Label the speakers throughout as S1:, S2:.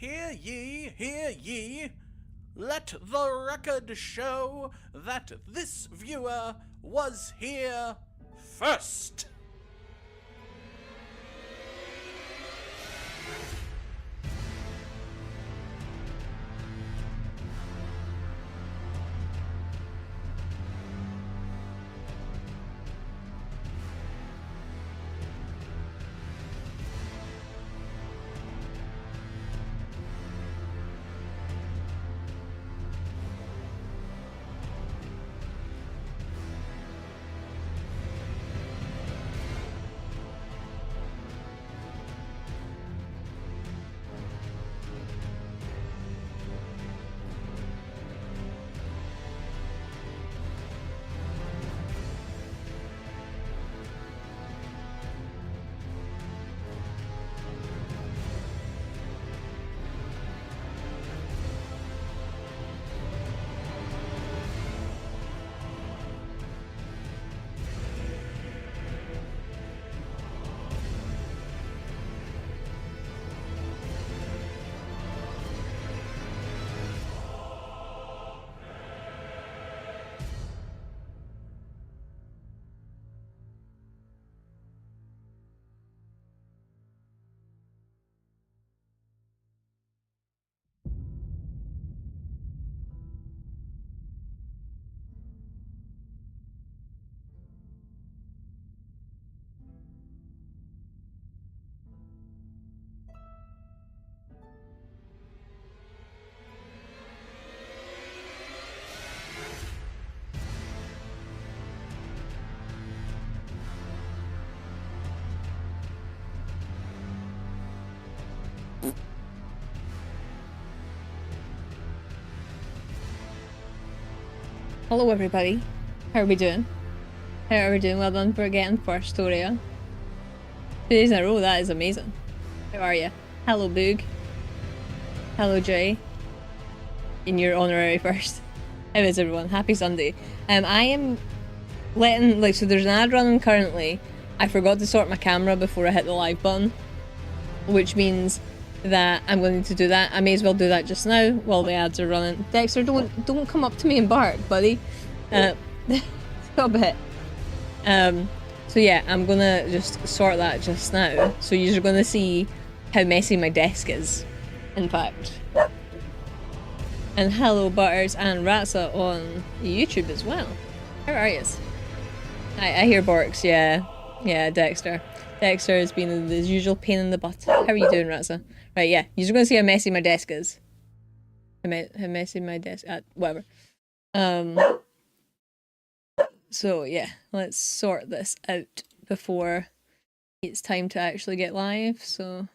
S1: Hear ye, hear ye. Let the record show that this viewer was here first.
S2: Hello everybody, how are we doing? How are we doing? Well done for getting first, Toria. 2 days in a row, that is amazing. How are you? Hello Boog. Hello Jay. In your honorary first. How is everyone? Happy Sunday. I am letting, so there's an ad running currently. I forgot to sort my camera before I hit the live button, which means that I'm going to do that. I may as well do that just now while the ads are running. Dexter, don't come up to me and bark, buddy. Stop it. So yeah, I'm gonna just sort that just now. So you're gonna see how messy my desk is, in fact. And hello Butters and Ratsa on YouTube as well. How are yous? I hear barks, yeah. Yeah, Dexter. Dexter has been the usual pain in the butt. How are you doing, Ratsa? Right, yeah. You're gonna see how messy my desk is. How messy my desk... whatever. So, yeah. Let's sort this out before it's time to actually get live, so...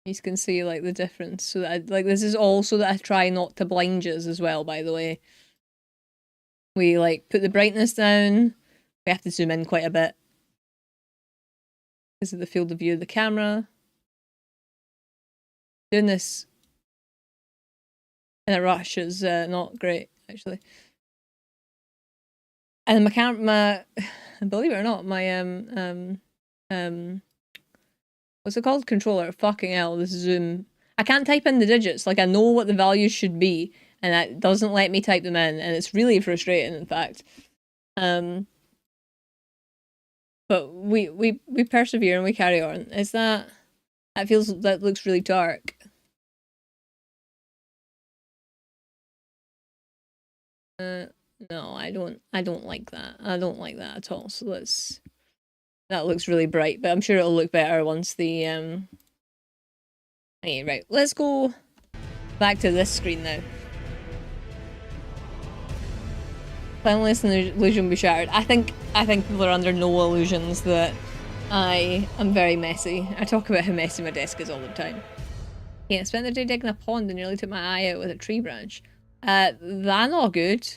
S2: You can see, like, the difference. So that this is all so that I try not to blind yous as well, by the way. We, like, put the brightness down. We have to zoom in quite a bit. This is the field of view of the camera. Doing this in a rush is not great, actually. And my camera, believe it or not, my what's it called? Controller. Fucking hell, this zoom. I can't type in the digits. Like, I know what the values should be, and that doesn't let me type them in, and it's really frustrating, in fact. But we persevere and we carry on. Is that looks really dark. No, I don't like that. I don't like that at all. So that looks really bright, but I'm sure it'll look better once the Okay, right. Let's go back to this screen now. Cleanliness and illusion be shattered. I think people are under no illusions that I am very messy. I talk about how messy my desk is all the time. Yeah, I spent the day digging a pond and nearly took my eye out with a tree branch. That's not good.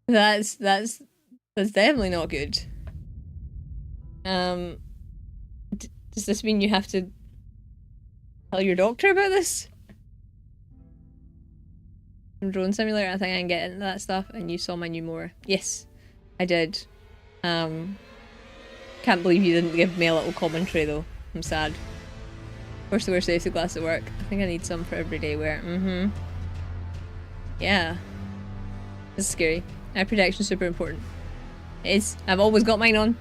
S2: That's definitely not good. Does this mean you have to tell your doctor about this? Drone Simulator, I think I can get into that stuff, and you saw my new more. Yes, I did. Can't believe you didn't give me a little commentary though. I'm sad. Forced to wear safety glasses at work. I think I need some for everyday wear. Yeah. This is scary. Eye protection is super important. It is. I've always got mine on.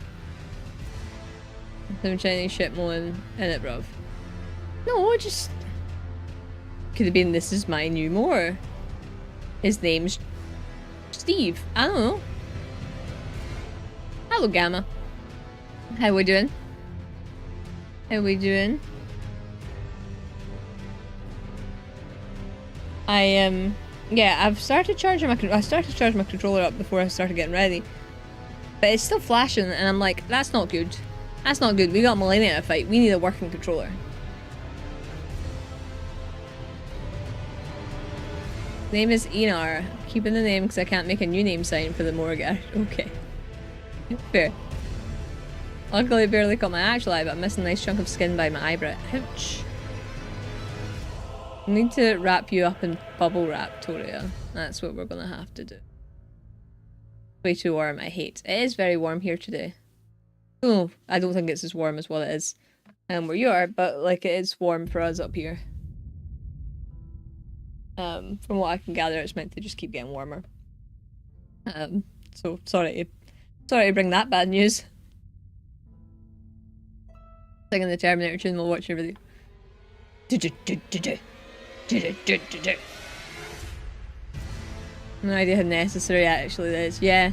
S2: Some Chinese shit mowing in it, bruv. No, just... Could have been this is my new mower. His name's Steve. I don't know. Hello, Gamma. How we doing? How we doing? Yeah, I've started charging my I started to charge my controller up before I started getting ready. But it's still flashing and I'm like, that's not good. That's not good. We got Malenia to fight. We need a working controller. Name is Enar. Keeping the name because I can't make a new name sign for the Morgar. Okay. Fair. Luckily I barely caught my actual eye, but I'm missing a nice chunk of skin by my eyebrow. Ouch. I need to wrap you up in bubble wrap, Toria. That's what we're gonna have to do. Way too warm, I hate. It is very warm here today. Oh, I don't think it's as warm as what it is where you are, but like it is warm for us up here. From what I can gather, it's meant to just keep getting warmer. So sorry to bring that bad news. Singing the Terminator tune while watching your video. No idea how necessary actually that is. Yeah.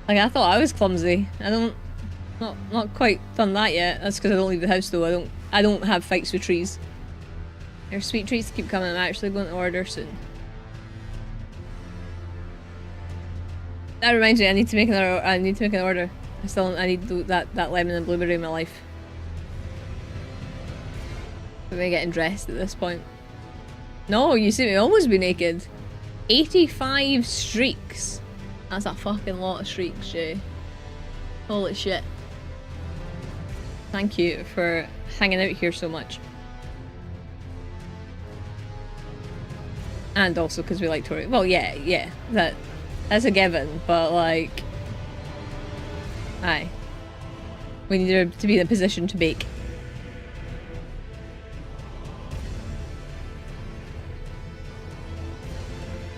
S2: Like I thought I was clumsy. Not quite done that yet. That's because I don't leave the house though. I don't have fights with trees. There's sweet treats keep coming. I'm actually going to order soon. That reminds me, I need to make an order. I need that lemon and blueberry in my life. Am I getting dressed at this point? No, you see me almost be naked. 85 streaks. That's a fucking lot of streaks, Jay. Holy shit. Thank you for hanging out here so much. And also because we like Tori. Well, yeah, that's a given, but like... Aye. We need her to be in a position to bake.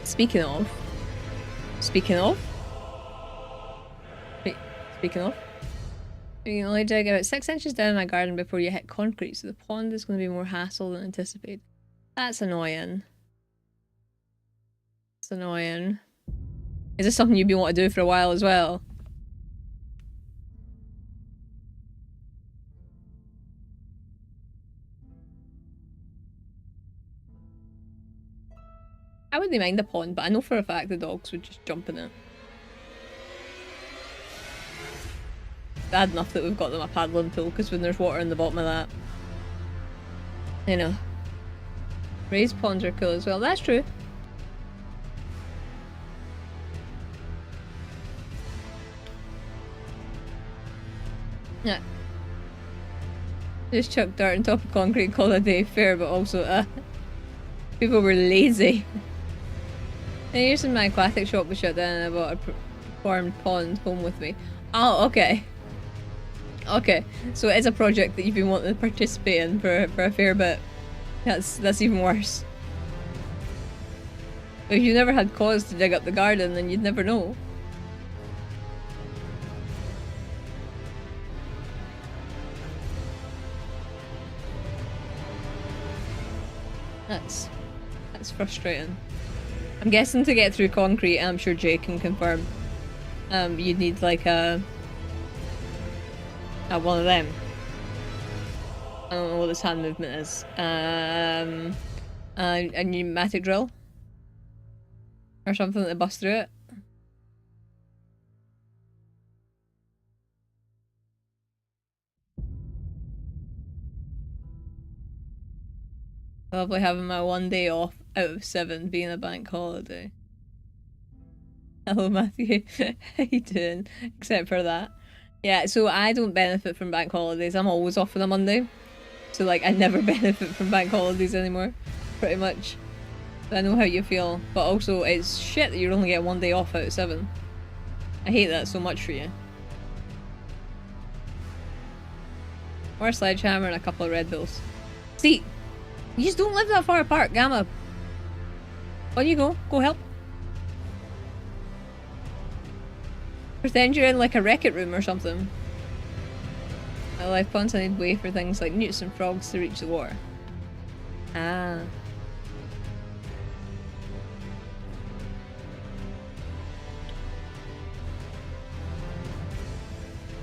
S2: Speaking of, you can only dig about 6 inches down my garden before you hit concrete, so the pond is going to be more hassle than anticipated. That's annoying. It's annoying. Is this something you've been wanting to do for a while as well? I wouldn't mind the pond, but I know for a fact the dogs would just jump in it. Bad enough that we've got them a paddling pool, because when there's water in the bottom of that... You know. Raised ponds are cool as well, that's true. Yeah. Just chuck dirt on top of concrete, call it a day, fair, but also people were lazy. And here's my aquatic shop was shut down and I bought a formed pond home with me. Oh, okay. Okay, so it is a project that you've been wanting to participate in for a fair bit. That's even worse. If you never had cause to dig up the garden, then you'd never know. That's frustrating. I'm guessing to get through concrete, I'm sure Jay can confirm, you'd need like a one of them. I don't know what this hand movement is. A pneumatic drill? Or something to bust through it? Lovely having my 1 day off out of 7 being a bank holiday. Hello Matthew, how you doing? Except for that. Yeah, so I don't benefit from bank holidays. I'm always off on a Monday. So like I never benefit from bank holidays anymore. Pretty much. I know how you feel. But also it's shit that you only get 1 day off out of 7. I hate that so much for you. Or a sledgehammer and a couple of Red Bulls. See, you just don't live that far apart, Gamma. On you go. Go help. Pretend you're in like a Wreck-It room or something. My life ponds I need way for things like newts and frogs to reach the water. Ah.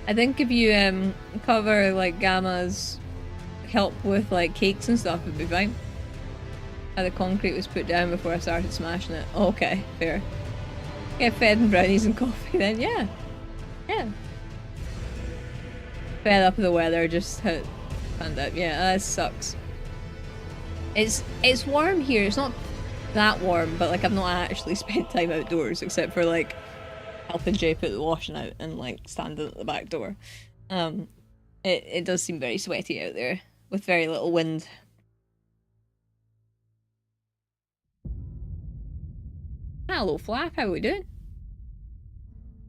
S2: I think if you cover like Gamma's help with like cakes and stuff, it'd be fine. How the concrete was put down before I started smashing it. Oh, okay, fair. Get fed and brownies and coffee then, yeah. Yeah. Fed up with the weather, just how it panned out. Yeah, that sucks. It's warm here, it's not that warm, but like I've not actually spent time outdoors except for like helping Jay put the washing out and like standing at the back door. It does seem very sweaty out there with very little wind. Hello Flap, how are we doing?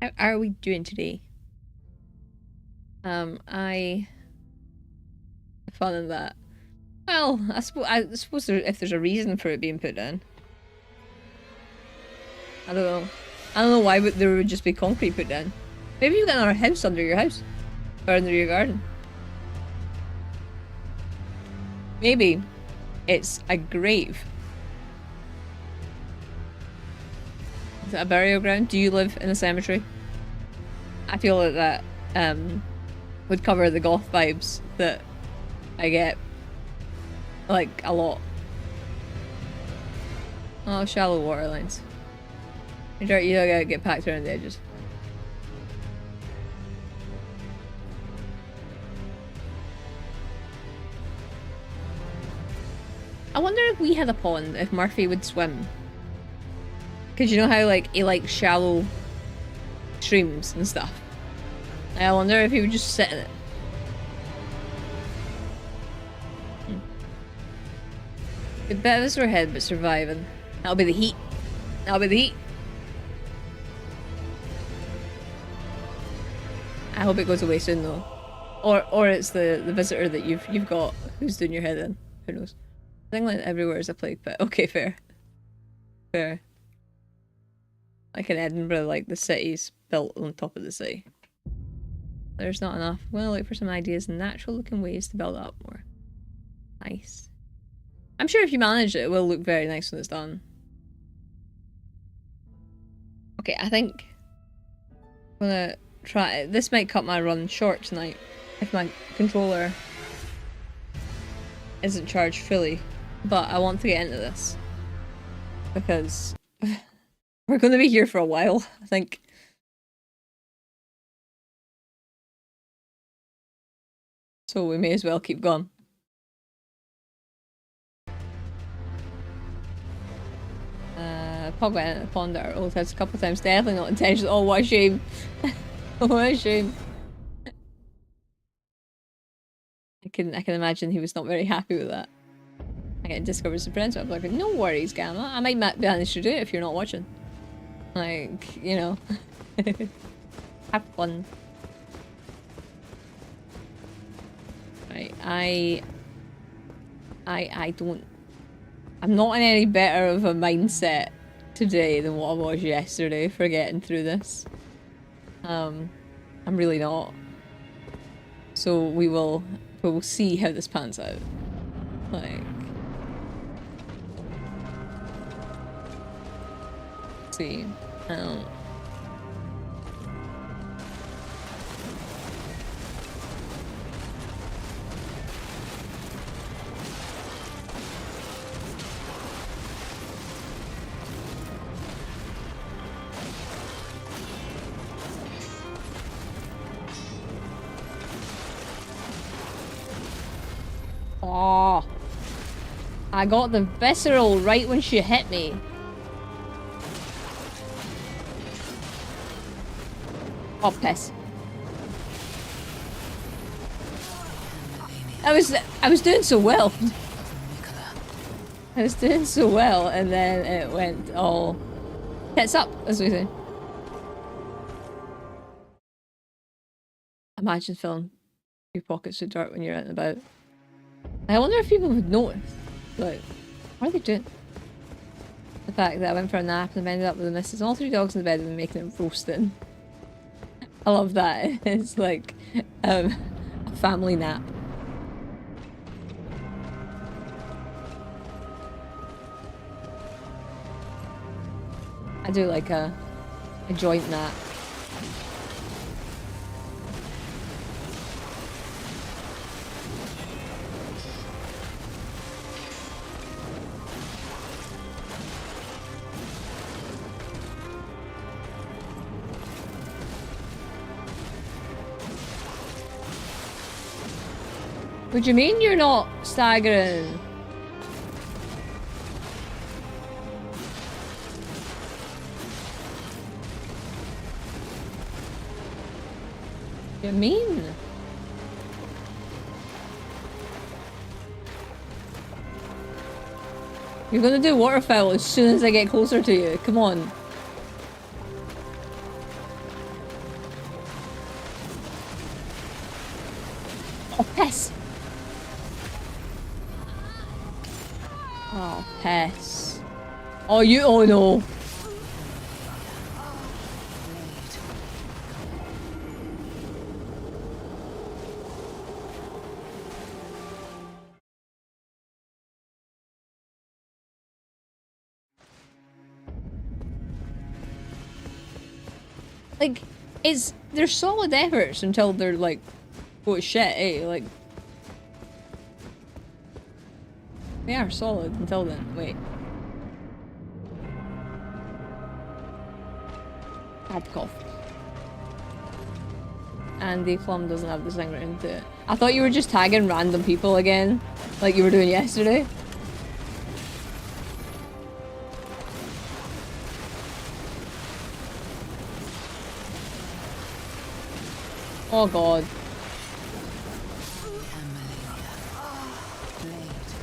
S2: How are we doing today? I fun in that. Well, I suppose if there's a reason for it being put down. I don't know. I don't know why there would just be concrete put down. Maybe you've got another house under your house. Or under your garden. Maybe it's a grave. Is it a burial ground? Do you live in a cemetery? I feel like that would cover the goth vibes that I get like a lot. Oh, shallow water lines. You gotta get packed around the edges. I wonder if we had a pond, if Murphy would swim. Cause you know how like he likes shallow streams and stuff. I wonder if he would just sit in it. Good bit of a sore head, but surviving. That'll be the heat. That'll be the heat. I hope it goes away soon though. Or it's the visitor that you've got who's doing your head in. Who knows? I think like everywhere is a plague pit. Okay, fair. Fair. Like in Edinburgh, like the city's built on top of the city. There's not enough. Well, look for some ideas and natural looking ways to build it up more. Nice. I'm sure if you manage it, it will look very nice when it's done. Okay, I think I'm gonna try it. This might cut my run short tonight if my controller isn't charged fully, but I want to get into this because we're going to be here for a while, I think. So we may as well keep going. Pog went in a pond at our old house a couple of times. Definitely not intentional. Oh, what a shame. What a shame. I can imagine he was not very happy with that. I get discovered some friends, I'm like, no worries, Gamma. I might manage to do it if you're not watching. Like, you know. Have fun. Right, I'm not in any better of a mindset today than what I was yesterday for getting through this. I'm really not. So we will see how this pans out. Like, let's see. Oh, I got the visceral right when she hit me. Oh, piss. I was doing so well. I was doing so well, and then it went all tits up, as we say. Imagine feeling your pockets of dirt when you're out and about. I wonder if people would notice. Like, what are they doing? The fact that I went for a nap and ended up with the missus and all 3 dogs in the bed and making it roasting. I love that. It's like a family nap. I do like a joint nap. What do you mean you're not staggering? What do you mean? You're gonna do waterfowl as soon as I get closer to you. Come on. Oh, piss! Oh, piss. Oh, you- oh no. Like, they're solid efforts until they're like, oh shit, eh? Like, they are solid until then. Wait. Bad cough. And the plum doesn't have the thing written to it. I thought you were just tagging random people again, like you were doing yesterday. Oh god.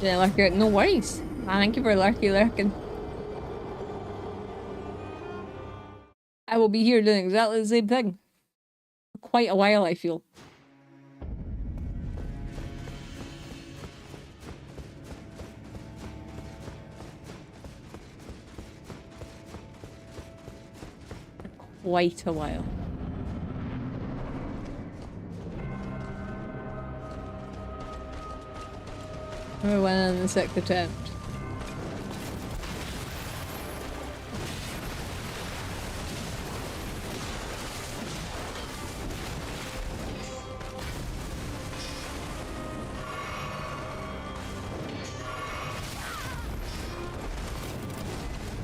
S2: Yeah, lurker. No worries. Thank you for lurking. I will be here doing exactly the same thing. For quite a while, I feel. Quite a while. We went on the 6th attempt.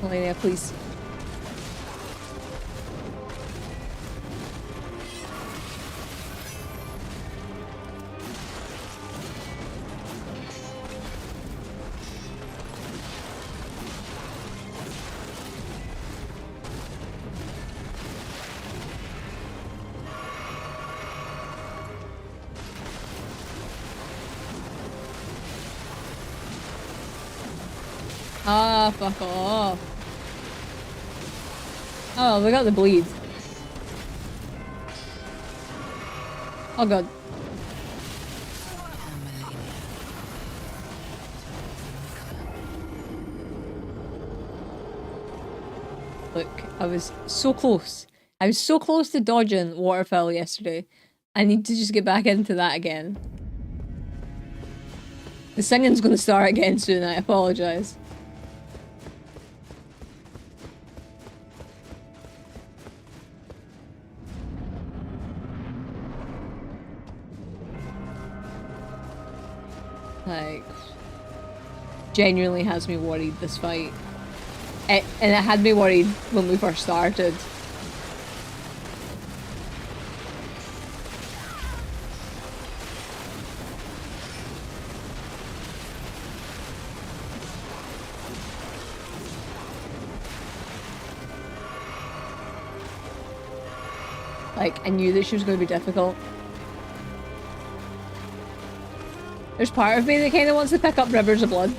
S2: Malenia, please. Ah, fuck off. Oh, we got the bleed. Oh god. Look, I was so close. I was so close to dodging waterfowl yesterday. I need to just get back into that again. The singing's gonna start again soon, I apologise. Like, genuinely has me worried, this fight. And it had me worried when we first started. Like, I knew that she was going to be difficult. There's part of me that kind of wants to pick up Rivers of Blood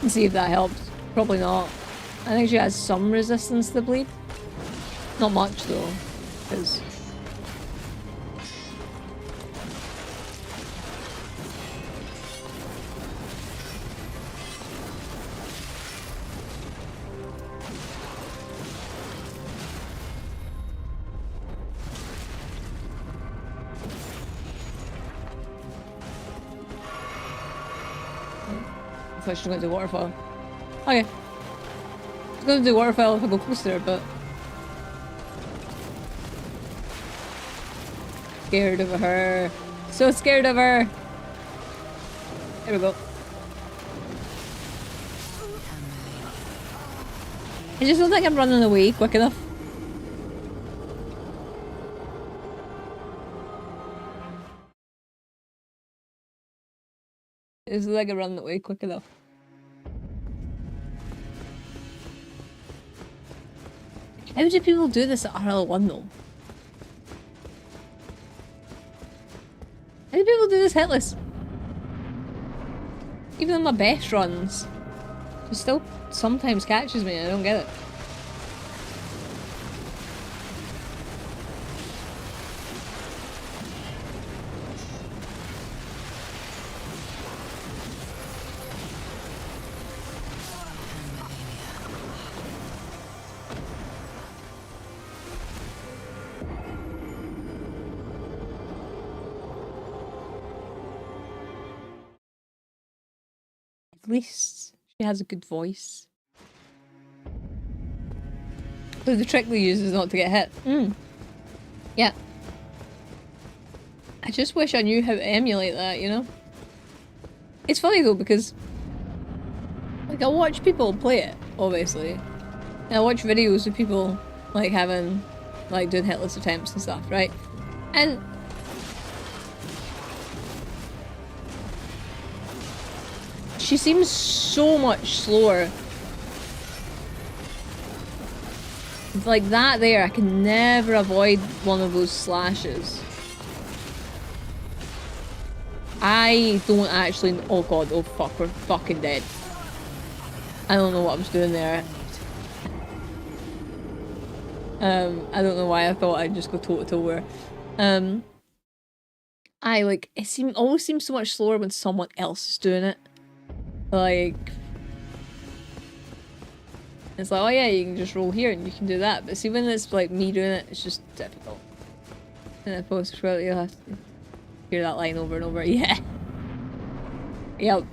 S2: and see if that helps. Probably not. I think she has some resistance to bleed. Not much though, because thought she was going to do waterfall. Okay. I was going to do waterfall if I go close to her, but... Scared of her. So scared of her. There we go. I just don't think I'm running away quick enough. It's like I'm running away quick enough. How do people do this at RL1 though? How do people do this hitless? Even in my best runs, it still sometimes catches me. I don't get it. At least she has a good voice. So the trick they use is not to get hit. Yeah. I just wish I knew how to emulate that, you know? It's funny though because like I watch people play it, obviously. And I watch videos of people like having like doing hitless attempts and stuff, right? And she seems so much slower. Like that there, I can never avoid one of those slashes. I don't actually... Oh god, oh fuck, we're fucking dead. I don't know what I was doing there. I don't know why I thought I'd just go toe to toe where. I like, it always seems so much slower when someone else is doing it. Like, it's like, oh yeah, you can just roll here and you can do that. But see, when it's like me doing it, it's just difficult. And I post well, you'll have to hear that line over and over. Yeah. Yep.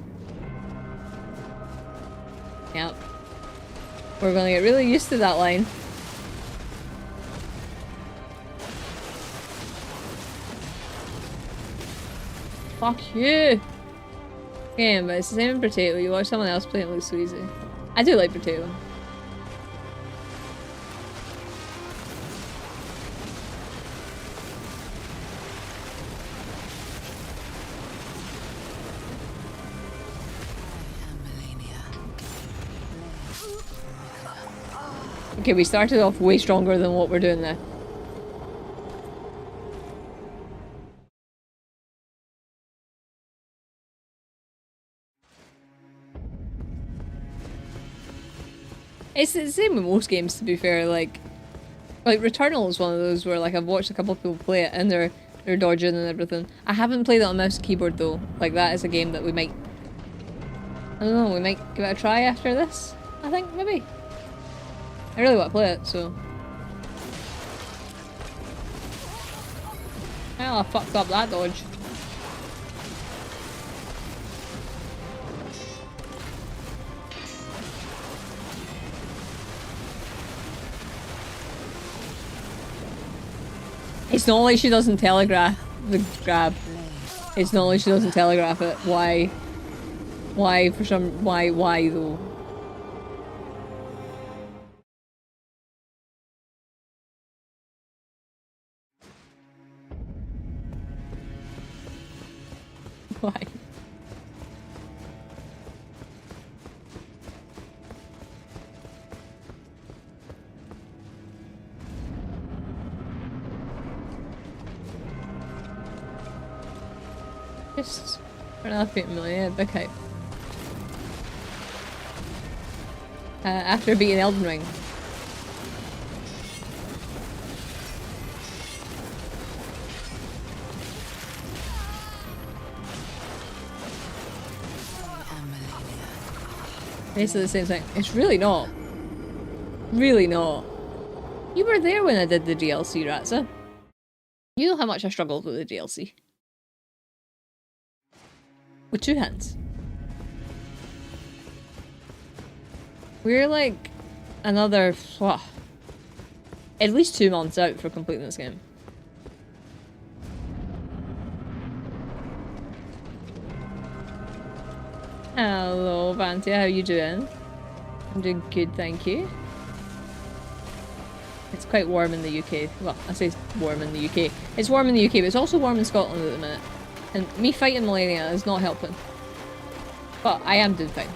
S2: Yep. We're gonna get really used to that line. Fuck you! Yeah, but it's the same in Potato. You watch someone else play it, it looks so easy. I do like Potato. Okay, we started off way stronger than what we're doing now. It's the same with most games, to be fair. Like Returnal is one of those where like I've watched a couple of people play it and they're dodging and everything. I haven't played it on mouse and keyboard though. Like that is a game that we might, I don't know, we might give it a try after this. I think maybe. I really want to play it, so. Well, I fucked up that dodge. It's not like she doesn't telegraph the grab. It's not like she doesn't telegraph it. Why? Why for some... Why though? Why? Just for another bit Malenia, big hype. After beating Elden Ring. Basically the same thing. It's really not. Really not. You were there when I did the DLC, Ratza. You know how much I struggled with the DLC. With two hands. We're like another at least 2 months out for completing this game. Hello, Vantia, how you doing? I'm doing good, thank you. It's quite warm in the UK. Well, I say it's warm in the UK. It's warm in the UK, but it's also warm in Scotland at the minute. And me fighting Malenia is not helping. But I am doing fine.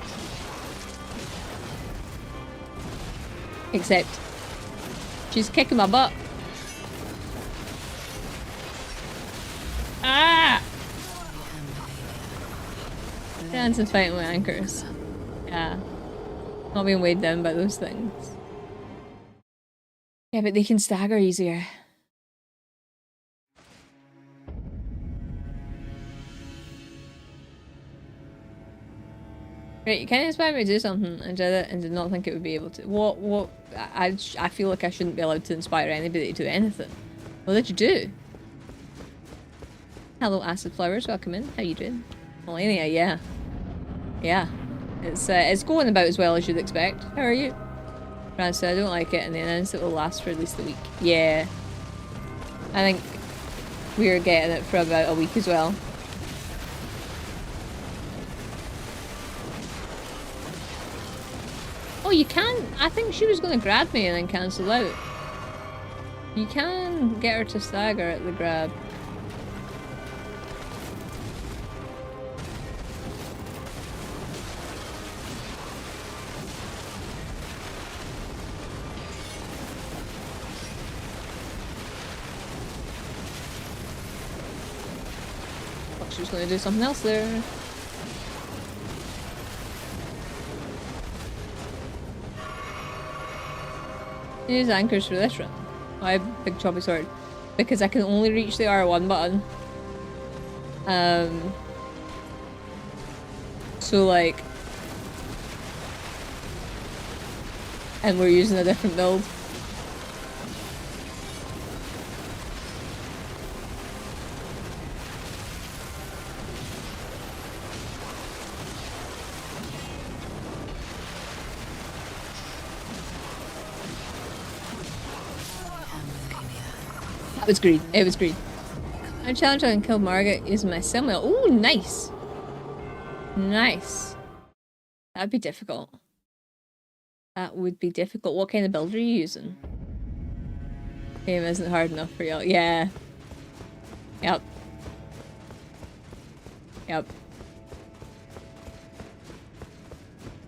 S2: Except, she's kicking my butt. Ah! Dancing fighting with anchors. Yeah. Not being weighed down by those things. Yeah, but they can stagger easier. Right, you kind of inspired me to do something and did it and did not think it would be able to. What? I feel like I shouldn't be allowed to inspire anybody to do anything. What did you do? Hello, Acid Flowers, welcome in. How you doing? Malenia, yeah. Yeah. It's going about as well as you'd expect. How are you? Fran said, I don't like it, and they announced it will last for at least a week. Yeah. I think we're getting it for about a week as well. Oh, you can? I think she was going to grab me and then cancel out. You can get her to stagger at the grab. She was going to do something else there. Use anchors for this run. Why big choppy sword? Because I can only reach the R1 button. So like, and we're using a different build. That was green. It was green. I challenge I can kill Margaret using my Samuel. Ooh, nice. Nice. That'd be difficult. That would be difficult. What kind of build are you using? Game isn't hard enough for you. Yeah. Yep. Yep.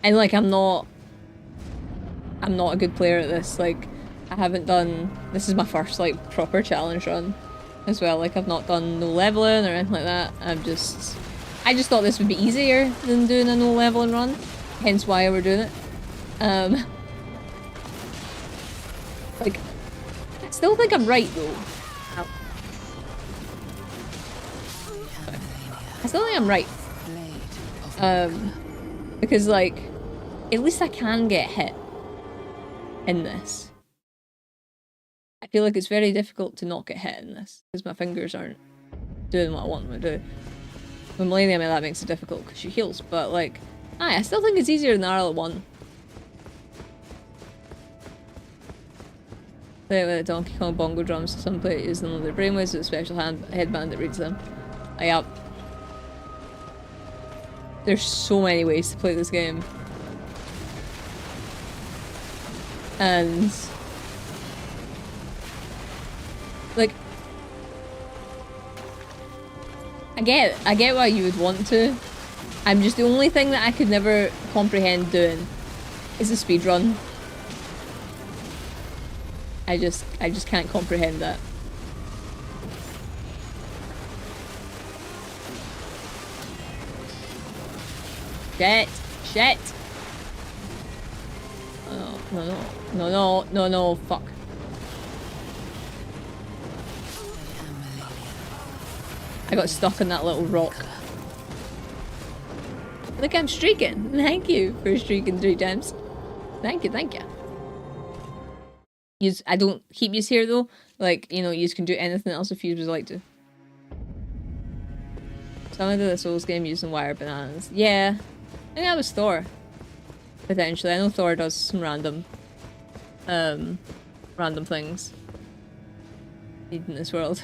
S2: And like, I'm not a good player at this. Like, I haven't done... This is my first, like, proper challenge run as well. Like, I've not done no leveling or anything like that. I just thought this would be easier than doing a no leveling run. Hence why we're doing it. Like, I still think I'm right, though. Ow. I still think I'm right. Because, like, at least I can get hit in this. I feel like it's very difficult to not get hit in this, because my fingers aren't doing what I want them to do. With Malenia, that makes it difficult because she heals, but like, I still think it's easier than the RL1. Play it with a Donkey Kong bongo drums, some play it using their brainwaves with a special headband that reads them. Yup. There's so many ways to play this game. And... like, I get why you would want to. I'm just, the only thing that I could never comprehend doing is a speedrun. I just can't comprehend that. Shit! Oh, no, fuck. I got stuck in that little rock. Look, I'm streaking. Thank you for streaking 3 times. Thank you. I don't keep yous here though. Like, you know, yous can do anything else if you would like to. Someone did a Souls game using wire bananas. Yeah. I think that was Thor. potentially. I know Thor does some random things in this world.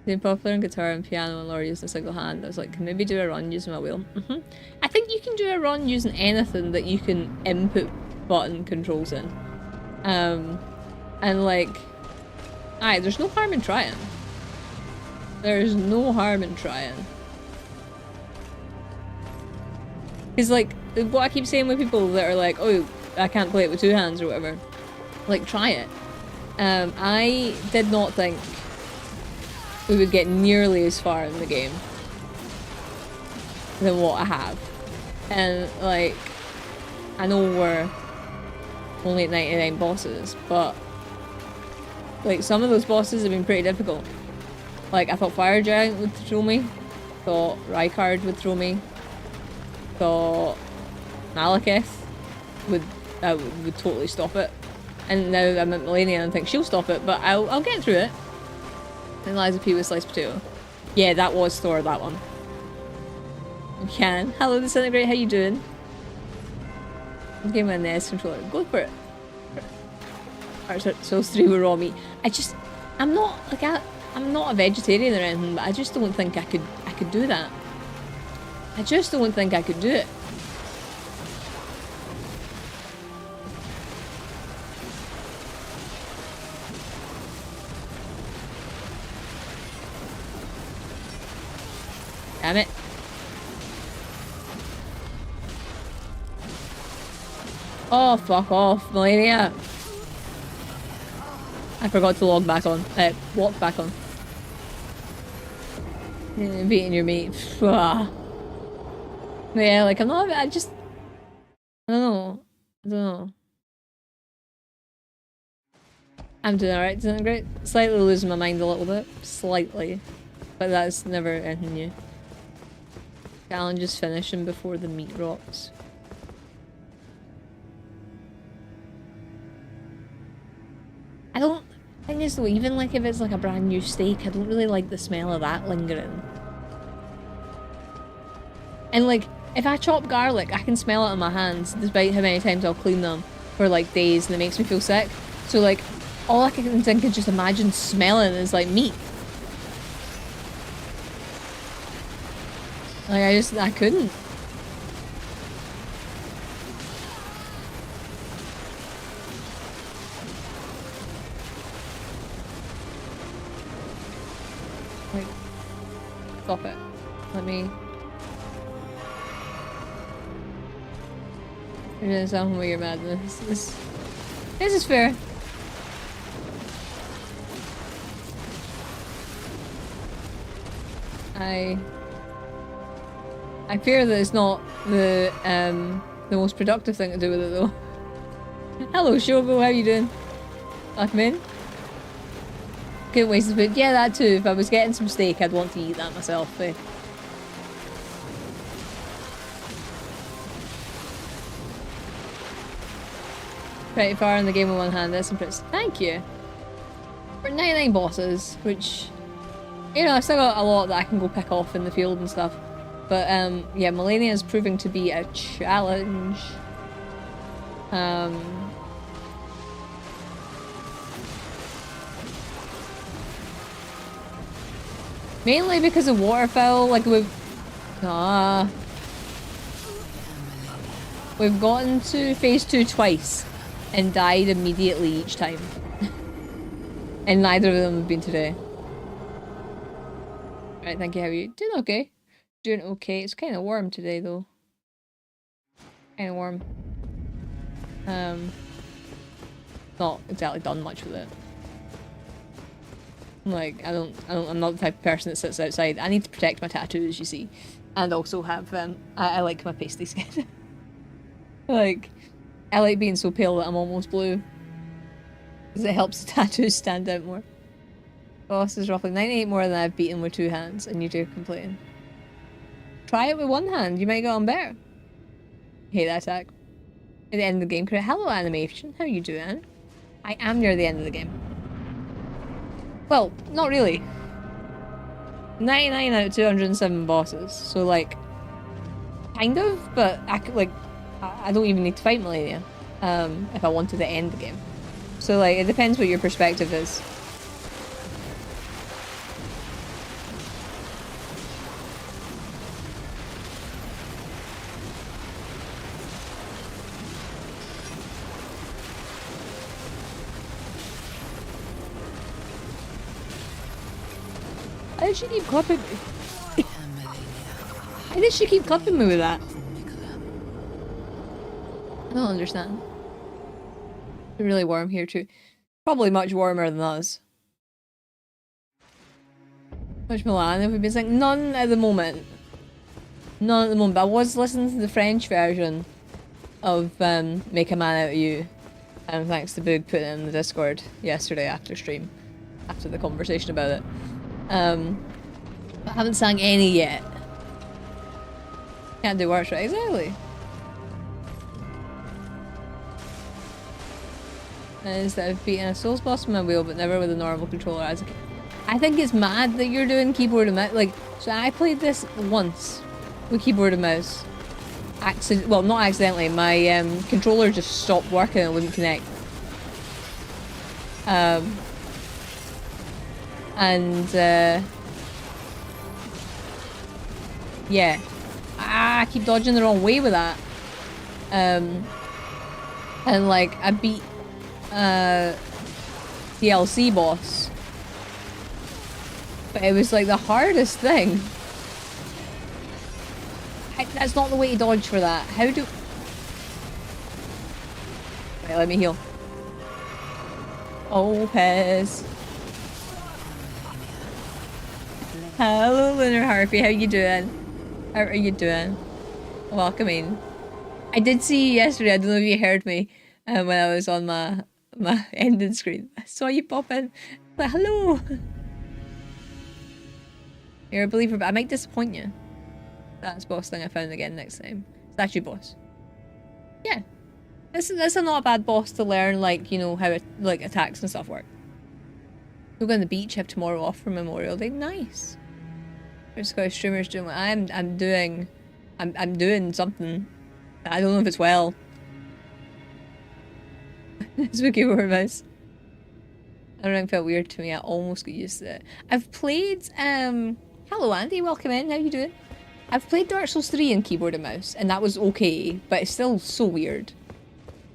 S2: Being popular in guitar and piano and Laura using a single hand. I was like, can maybe do a run using my wheel? I think you can do a run using anything that you can input button controls in. And like, aye, there's no harm in trying. There's no harm in trying. Because like, what I keep saying with people that are like, oh, I can't play it with two hands or whatever. Like, try it. I did not think we would get nearly as far in the game than what I have. And like, I know we're only at 99 bosses, but like some of those bosses have been pretty difficult. Like I thought Fire Giant would throw me, thought Rykard would throw me, thought Malekith would totally stop it. And now I'm at Malenia and think she'll stop it, but I'll get through it. And Liza P with sliced potato. Yeah, that was Thor, that one. You can. Hello, Disintegrate, how you doing? Give me an NES controller. Go for it. Alright, so 3 were raw meat. I'm not like I'm not a vegetarian or anything, but I just don't think I could do that. I just don't think I could do it. Damn it. Oh, fuck off, Malenia. I forgot to log back on. Walk back on. Beating your mate. Yeah, like I'm not. I don't know. I'm doing alright, doing great. Slightly losing my mind a little bit. Slightly. But that's never anything new. Challenges finishing before the meat rots. Thing is though, even like if it's like a brand new steak, I don't really like the smell of that lingering. And like, if I chop garlic, I can smell it on my hands, despite how many times I'll clean them for like days and it makes me feel sick. So like, all I can think is just imagine smelling is like meat. Like I couldn't. Like, stop it. Let me. You're doing something with your madness. This is fair. I fear that it's not the most productive thing to do with it though. Hello Shobo, how you doing? Welcome in. Couldn't waste the food. Yeah, that too. If I was getting some steak, I'd want to eat that myself. Pretty far in the game with one hand, that's impressive. Thank you. We're 99 bosses, which, you know, I've still got a lot that I can go pick off in the field and stuff. But, yeah, Malenia is proving to be a challenge. Mainly because of waterfowl, like we've gotten to phase 2 twice and died immediately each time. And neither of them have been today. Right, thank you, how are you? Doing okay. Doing okay. It's kind of warm today though. Kind of warm. Not exactly done much with it. Like, I'm not the type of person that sits outside. I need to protect my tattoos, you see. And also have, I like my pasty skin. Like, I like being so pale that I'm almost blue. Because it helps the tattoos stand out more. Boss is roughly 98 more than I've beaten with 2 hands, and you do complain. Try it with 1 hand, you might get on better. Hate that attack. At the end of the game, hello animation, how you doing? I am near the end of the game. Well, not really. 99 out of 207 bosses, so like, kind of, but I don't even need to fight Malenia if I wanted to end the game. So like, it depends what your perspective is. Why did she keep clipping me? Why did she keep clipping me with that? I don't understand. It's really warm here too. Probably much warmer than us. Which Milan have we been saying? None at the moment. None at the moment. But I was listening to the French version of Make a Man Out of You. And thanks to Boog putting it in the Discord yesterday after stream. After the conversation about it. But I haven't sang any yet. Can't do worse, right? Exactly. Is that I've beaten a Souls boss with my wheel, but never with a normal controller as a kid. I think it's mad that you're doing keyboard and mouse. Like, so I played this once with keyboard and mouse. Well, not accidentally. My controller just stopped working and it wouldn't connect. Yeah. I keep dodging the wrong way with that. And like, I beat DLC boss. But it was like the hardest thing. That's not the way to dodge for that. How do... Right, let me heal. Oh, Pez. Hello, Lunar Harpy. How you doing? How are you doing? Welcome in. I did see you yesterday. I don't know if you heard me when I was on my ending screen. I saw you pop in. Like, hello. You're a believer, but I might disappoint you. That's boss thing I found again next time. Statue boss. Yeah. This is not a bad boss to learn, like, you know, how it, like, attacks and stuff work. Go on the beach, have tomorrow off for Memorial Day. Nice. There's Scottish streamers doing what I'm doing something. I don't know if it's well. Spooky word mouse. I don't know, it felt weird to me. I almost got used to it. I've played hello Andy, welcome in, how you doing? I've played Dark Souls 3 in keyboard and mouse, and that was okay, but it's still so weird.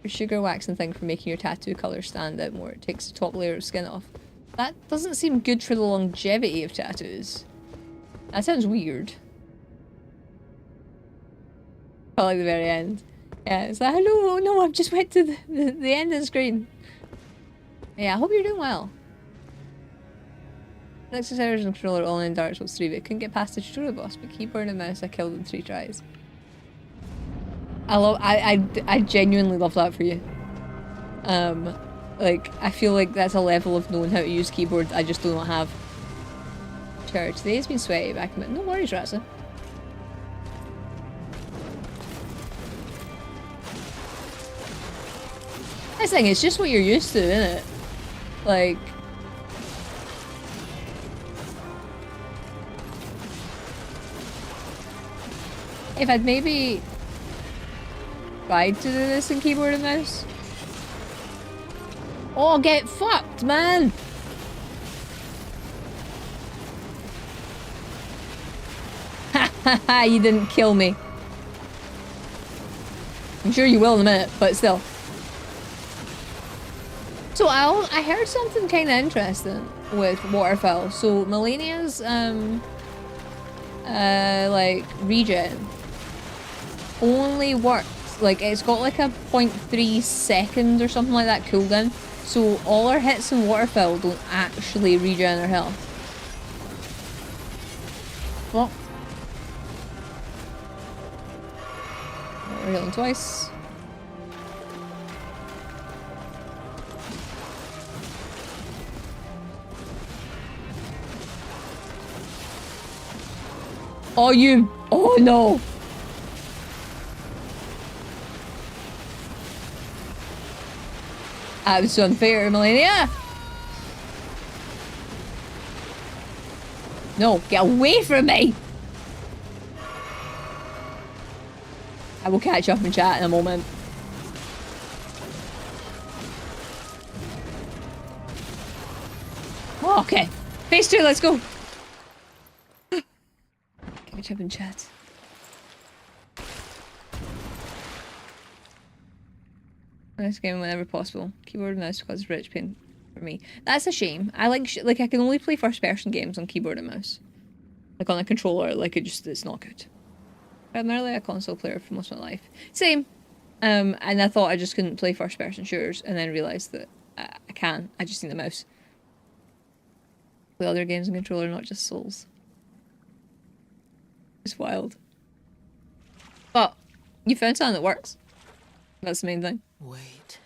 S2: The sugar waxing thing for making your tattoo colour stand out more. It takes the top layer of skin off. That doesn't seem good for the longevity of tattoos. That sounds weird. I like the very end. Yeah, it's like, hello, no, I've just went to the end of the screen. Yeah, I hope you're doing well. Next hours and controller only in Dark Souls 3, but couldn't get past the tutorial boss, but keyboard and mouse I killed in 3 tries. I genuinely love that for you. Like, I feel like that's a level of knowing how to use keyboard I just do not have. Sure, today's been sweaty back in it. No worries, Ratsa. This thing, it's just what you're used to, isn't it? Like... If I'd maybe tried to do this in keyboard and mouse. Oh, get fucked, man! Ha ha ha, you didn't kill me. I'm sure you will in a minute, but still. So I heard something kind of interesting with Waterfall. So Malenia's like regen only works, like it's got like a 0.3 second or something like that cooldown. So all her hits in Waterfall don't actually regen her health. What? We're healing twice. Oh, you... Oh, no! That was unfair, Malenia! No, get away from me! I will catch up in chat in a moment. Oh, okay. Phase 2, let's go. Catch up in chat. Nice game whenever possible. Keyboard and mouse causes rich pain for me. That's a shame. I like I can only play first person games on keyboard and mouse. Like on a controller, like it's not good. Primarily a console player for most of my life. Same. And I thought I just couldn't play first person shooters and then realised that I can. I just need the mouse. Play other games on controller, not just Souls. It's wild. But you found something that works. That's the main thing.
S3: Wait.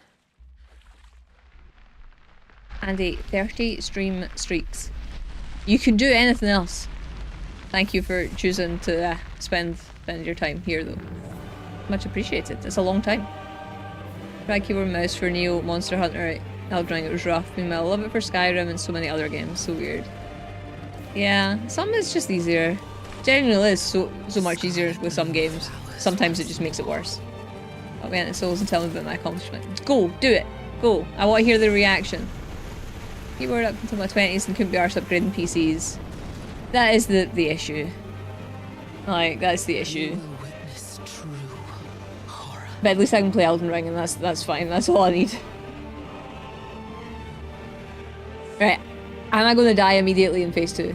S2: Andy, 30 stream streaks. You can do anything else. Thank you for choosing to spend your time here, though. Much appreciated. It's a long time. Try keyboard and mouse for Neo, Monster Hunter, Elden Ring. It was rough. Meanwhile, I love it for Skyrim and so many other games. So weird. Yeah, some is just easier. Generally, is so much easier with some games. Sometimes it just makes it worse. Oh man, it's Souls and tell me about my accomplishment. Go, do it. Go. I want to hear the reaction. Keyboard up until my 20s and couldn't be arsed upgrading PCs. That is the issue. Like, that's the issue. But at least I can play Elden Ring and that's fine. That's all I need. Right. Am I going to die immediately in phase 2?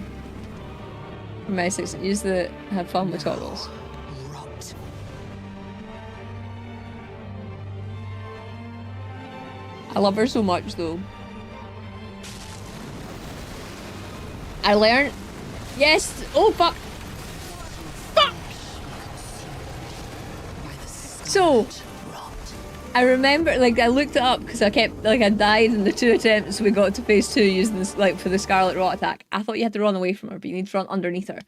S2: For my 6, use the have fun with toggles. I love her so much though. I learned. Yes! Oh fuck! Fuck! So, I remember, like, I looked it up because I kept, like, I died in the 2 attempts we got to phase 2 using this, like, for the Scarlet Rot attack. I thought you had to run away from her, but you need to run underneath her.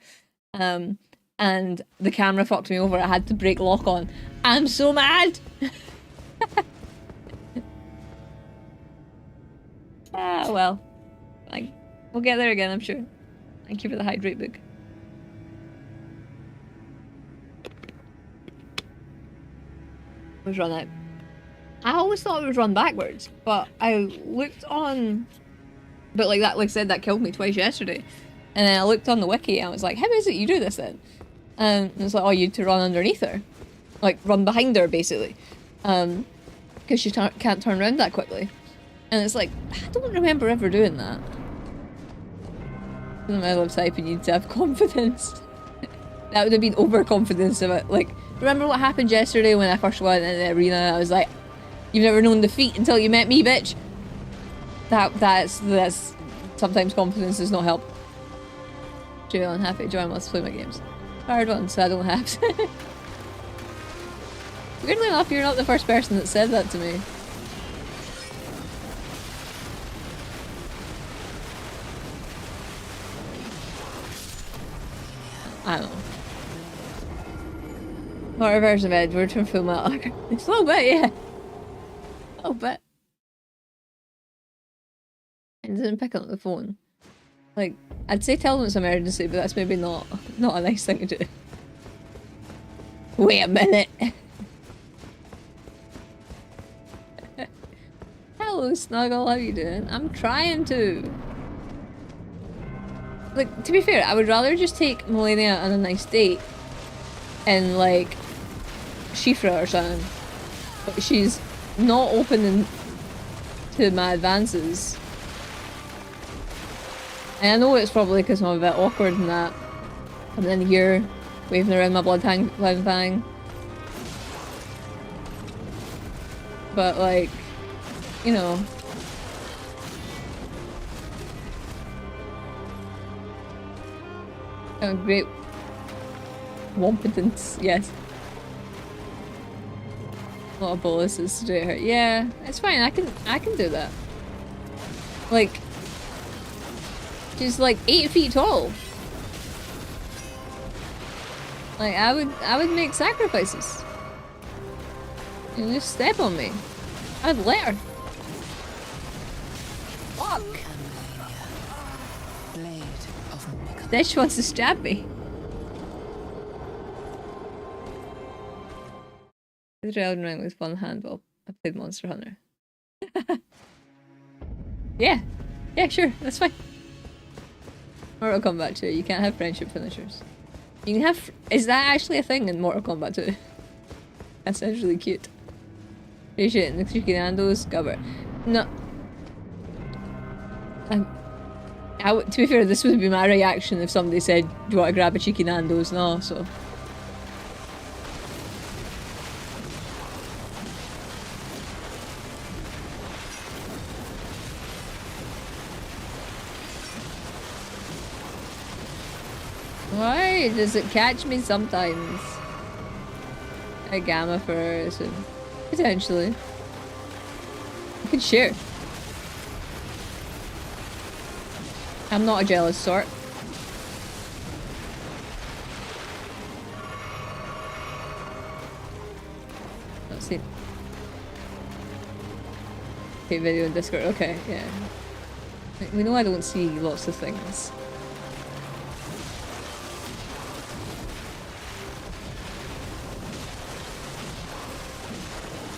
S2: And the camera fucked me over. I had to break lock on. I'm so mad! Ah, well. Like, we'll get there again, I'm sure. Thank you for the hydrate book. It was run out. I always thought it would run backwards, but I looked on... But like that, like I said, that killed me twice yesterday. And then I looked on the wiki and I was like, how is it you do this then? And it's like, oh, you need to run underneath her. Like, run behind her, basically. Because she can't turn around that quickly. And it's like, I don't remember ever doing that. In the middle of typing, you need to have confidence. That would have been overconfidence of it. Like, remember what happened yesterday when I first went in the arena and I was like, you've never known defeat until you met me, bitch. That's sometimes confidence does not help. Jail unhappy, Joanne wants to play my games. Hard one, so I don't have to. Weirdly enough, you're not the first person that said that to me. I don't know. What a version of Edward from Full Metal Alchemist. It's a little bit, yeah. A little bit. And didn't pick up the phone. Like, I'd say tell them it's an emergency, but that's maybe not a nice thing to do. Wait a minute. Hello, Snuggle, how you doing? I'm trying to. Like, to be fair, I would rather just take Malenia on a nice date and, like, Shifra or something. But she's not open to my advances. And I know it's probably because I'm a bit awkward in that. And then here, waving around my blood fang. But, like, you know. Oh, great. Competence, yes. A lot of boluses to do it hurt. Yeah, it's fine, I can do that. Like, she's like 8 feet tall. Like, I would make sacrifices. And just step on me. I'd let her. Fuck. Then she wants to stab me. This Elden Ring was fun handball. I played Monster Hunter. Yeah. Yeah, sure. That's fine. Mortal Kombat 2. You can't have friendship finishers. You can have... Is that actually a thing in Mortal Kombat 2? That sounds really cute. Appreciate the Chicken Nando's. Cover. No. To be fair, this would be my reaction if somebody said, do you want to grab a Cheeky Nando's? No, so... Why does it catch me sometimes? A gamma first, and potentially. You could share. I'm not a jealous sort. Let's see. Okay, video in Discord. Okay, yeah. We know I don't see lots of things.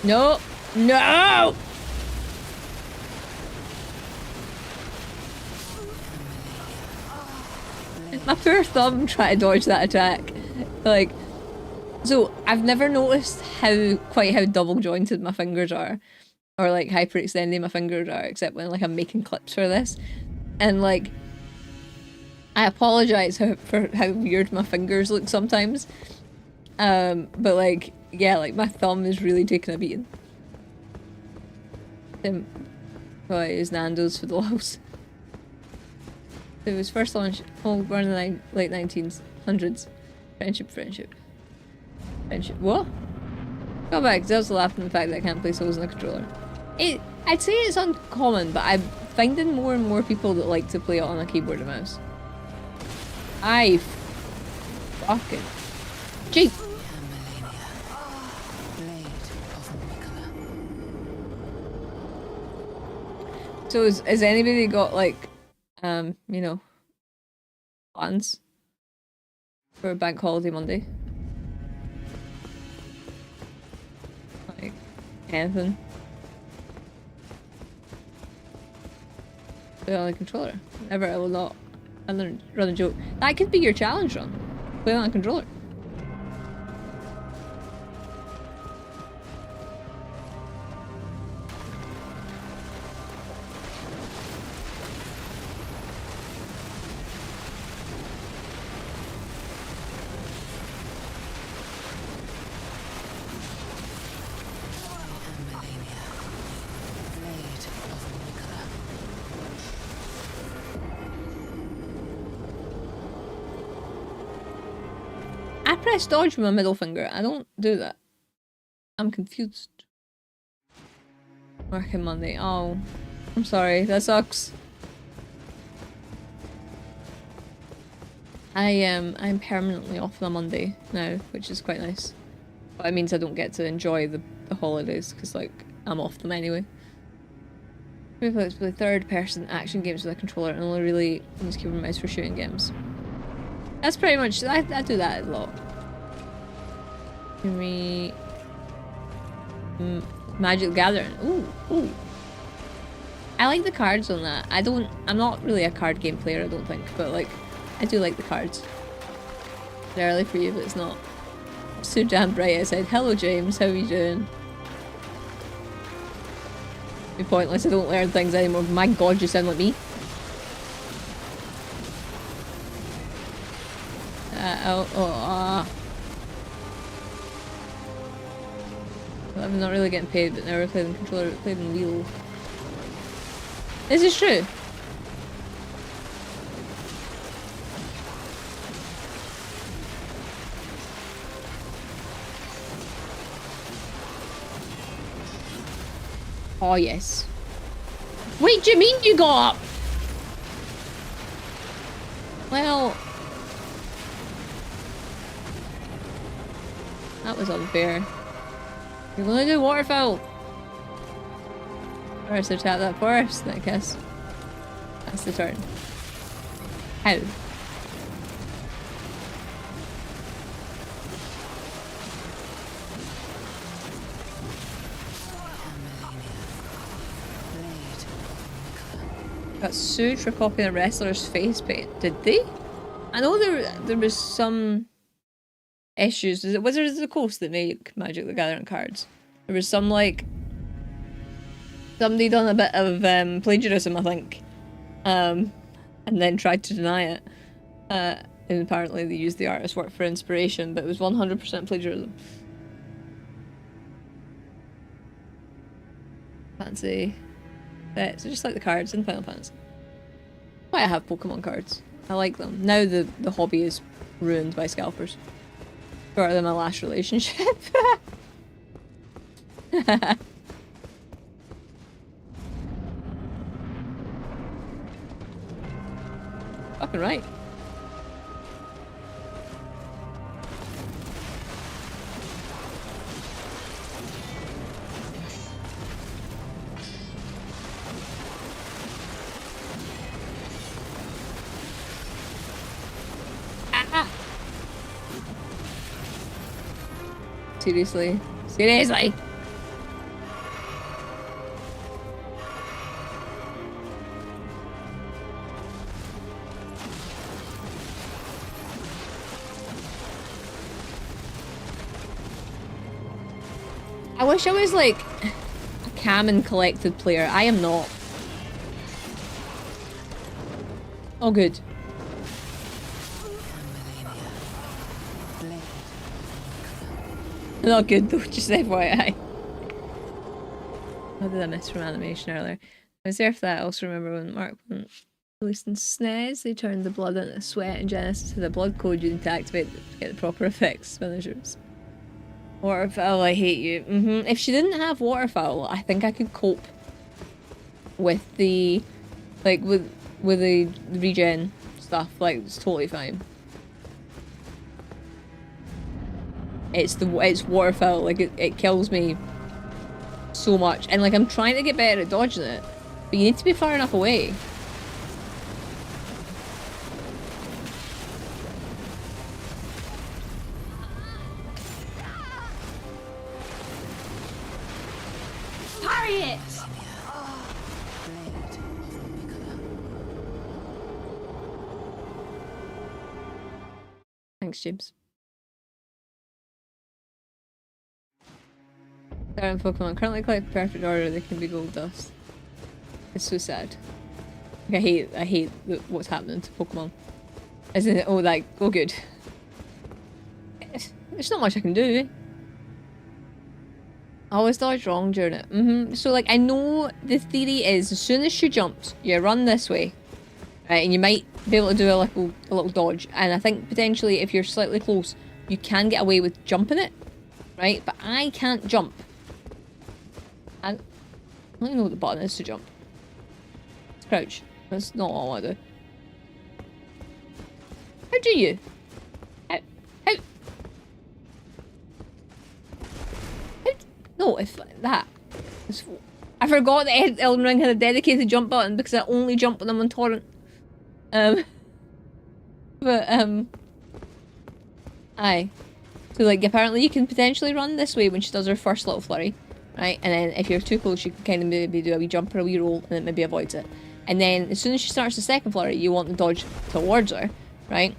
S2: No! No! My poor thumb trying to dodge that attack. Like, so I've never noticed quite how double jointed my fingers are. Or like hyperextending my fingers are, except when like I'm making clips for this. And like, I apologize for how weird my fingers look sometimes. But like, yeah, like my thumb is really taking a beating. Oh, I use Nando's for the lows. It was first launched born in the late 1900s. Friendship. What? Go back, because I was laughing at the fact that I can't play Souls on a controller. I'd say it's uncommon, but I'm finding more and more people that like to play it on a keyboard and mouse. Fucking... Gee! So has anybody got like, you know, plans for Bank Holiday Monday? Like, anything? Play on a controller. Never, I will not. I'm gonna run a joke. That could be your challenge run. Play on a controller. I press dodge with my middle finger. I don't do that. I'm confused. Working Monday. Oh, I'm sorry. That sucks. I'm permanently off on a Monday now, which is quite nice. But it means I don't get to enjoy the holidays because like I'm off them anyway. We play third-person action games with a controller and only really use keyboard and mouse for shooting games. That's pretty much, I do that a lot. Magic Gathering. Ooh. I like the cards on that. I'm not really a card game player, I don't think, but like, I do like the cards. It's early for you, but it's not. It's so damn bright outside. Hello James, how are you doing? Be pointless, I don't learn things anymore. My god, you sound like me. I'm not really getting paid, but now we're playing controller, we're playing wheel. This is true. Oh yes. Wait, do you mean you got up? Well... that was unfair. You're gonna do waterfowl! Or so tap that first, I guess. That's the turn. How? got sued for copying a wrestler's face paint. Did they? I know there was some issues. Was it Wizards of the Coast that make Magic the Gathering cards? There was some, like, somebody done a bit of plagiarism, I think, and then tried to deny it. And apparently they used the artist's work for inspiration, but it was 100% plagiarism. Fancy sets. I just like the cards in Final Fantasy. Why I have Pokemon cards. I like them. Now the hobby is ruined by scalpers. Shorter than my last relationship. Fucking right. Seriously. Seriously! I wish I was like a calm and collected player. I am not. Oh good. Not good though, just FYI. What did I miss from animation earlier? I was there for that. I also remember when Mark released in SNES, they turned the blood into sweat in Genesis to the blood code you need to activate to get the proper effects finishers. Waterfowl, I hate you. If she didn't have waterfowl, I think I could cope with the, like, with the regen stuff. Like, it's totally fine. It's waterfowl, like it kills me so much. And like I'm trying to get better at dodging it, but you need to be far enough away. Parry it! Thanks, James. Current Pokemon currently collect perfect order, they can be gold dust. It's so sad. Like, I hate what's happening to Pokemon. Isn't it? Oh, like, oh good. There's not much I can do. I always dodge wrong during it. So like, I know the theory is as soon as she jumps, you run this way, right, and you might be able to do a little dodge. And I think potentially if you're slightly close, you can get away with jumping it, right? But I can't jump. I don't even know what the button is to jump. It's crouch. That's not what I want to do. How do you? How? No, if that. I forgot that Elden Ring had a dedicated jump button because I only jump when I'm on torrent. Aye. So like apparently you can potentially run this way when she does her first little flurry. Right, and then if you're too close, you can kind of maybe do a wee jump or a wee roll, and it maybe avoids it. And then as soon as she starts the second flurry, you want to dodge towards her, right?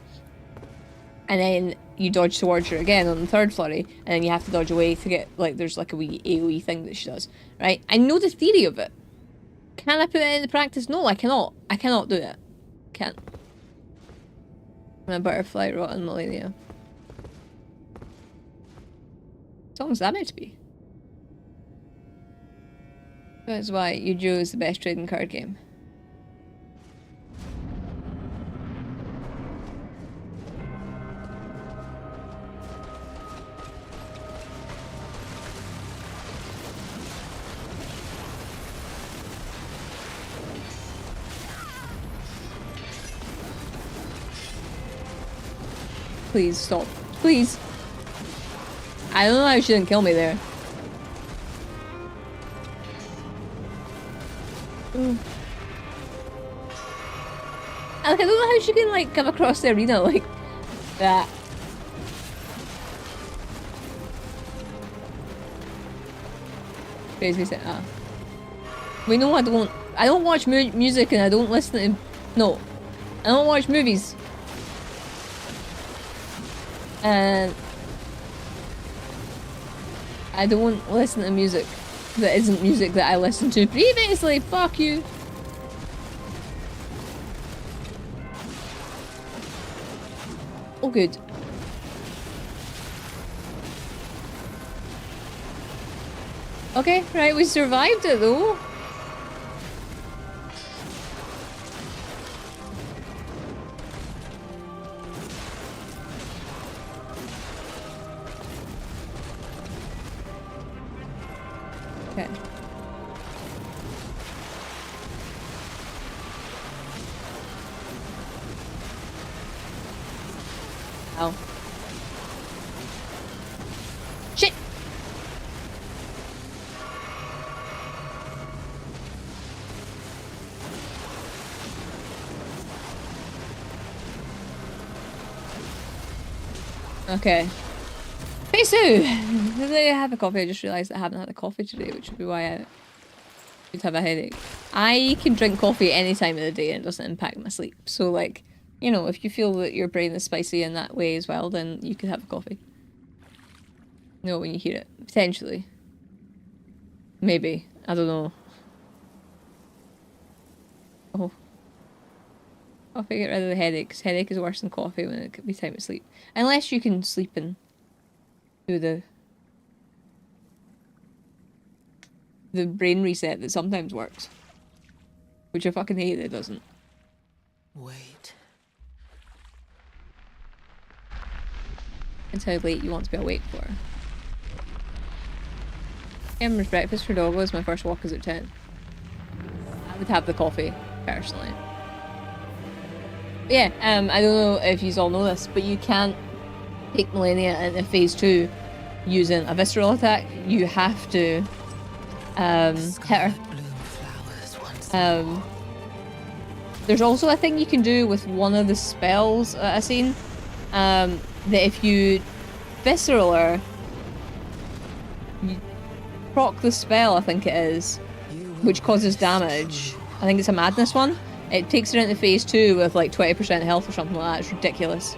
S2: And then you dodge towards her again on the third flurry, and then you have to dodge away to get, like, there's like a wee AoE thing that she does, right? I know the theory of it. Can I put it into practice? No, I cannot. I cannot do it. Can't. I'm a butterfly rot in Malenia. What song is that meant to be? That's why Yu-Gi-Oh! Is the best trading card game. Please stop. Please. I don't know how she didn't kill me there. Like, I don't know how she can like come across the arena like that. Crazy set. We know I don't I don't watch music and I don't listen to... No. I don't watch movies. And... I don't listen to music that isn't music that I listened to previously. Fuck you. Oh, good. Okay, right, we survived it though. Okay. Ow. Shit! Okay. Hey Sue! Did I have a coffee? I just realised I haven't had a coffee today, which would be why I would have a headache. I can drink coffee any time of the day and it doesn't impact my sleep. So like, you know, if you feel that your brain is spicy in that way as well, then you could have a coffee. You know, when you hear it. Potentially. Maybe. I don't know. Oh. Coffee, get rid of the headache, because headache is worse than coffee when it could be time to sleep. Unless you can sleep in do the brain reset that sometimes works. Which I fucking hate that it doesn't.
S3: Wait.
S2: It's how late you want to be awake for. Emma's breakfast for doggos, my first walk is at 10. I would have the coffee, personally. But yeah, I don't know if you all know this, but you can't take Malenia into phase 2 using a visceral attack. You have to hit her. There's also a thing you can do with one of the spells I've seen, that if you visceral her, you proc the spell, I think it is, which causes damage. I think it's a madness one. It takes her into phase 2 with like 20% health or something like that. It's ridiculous.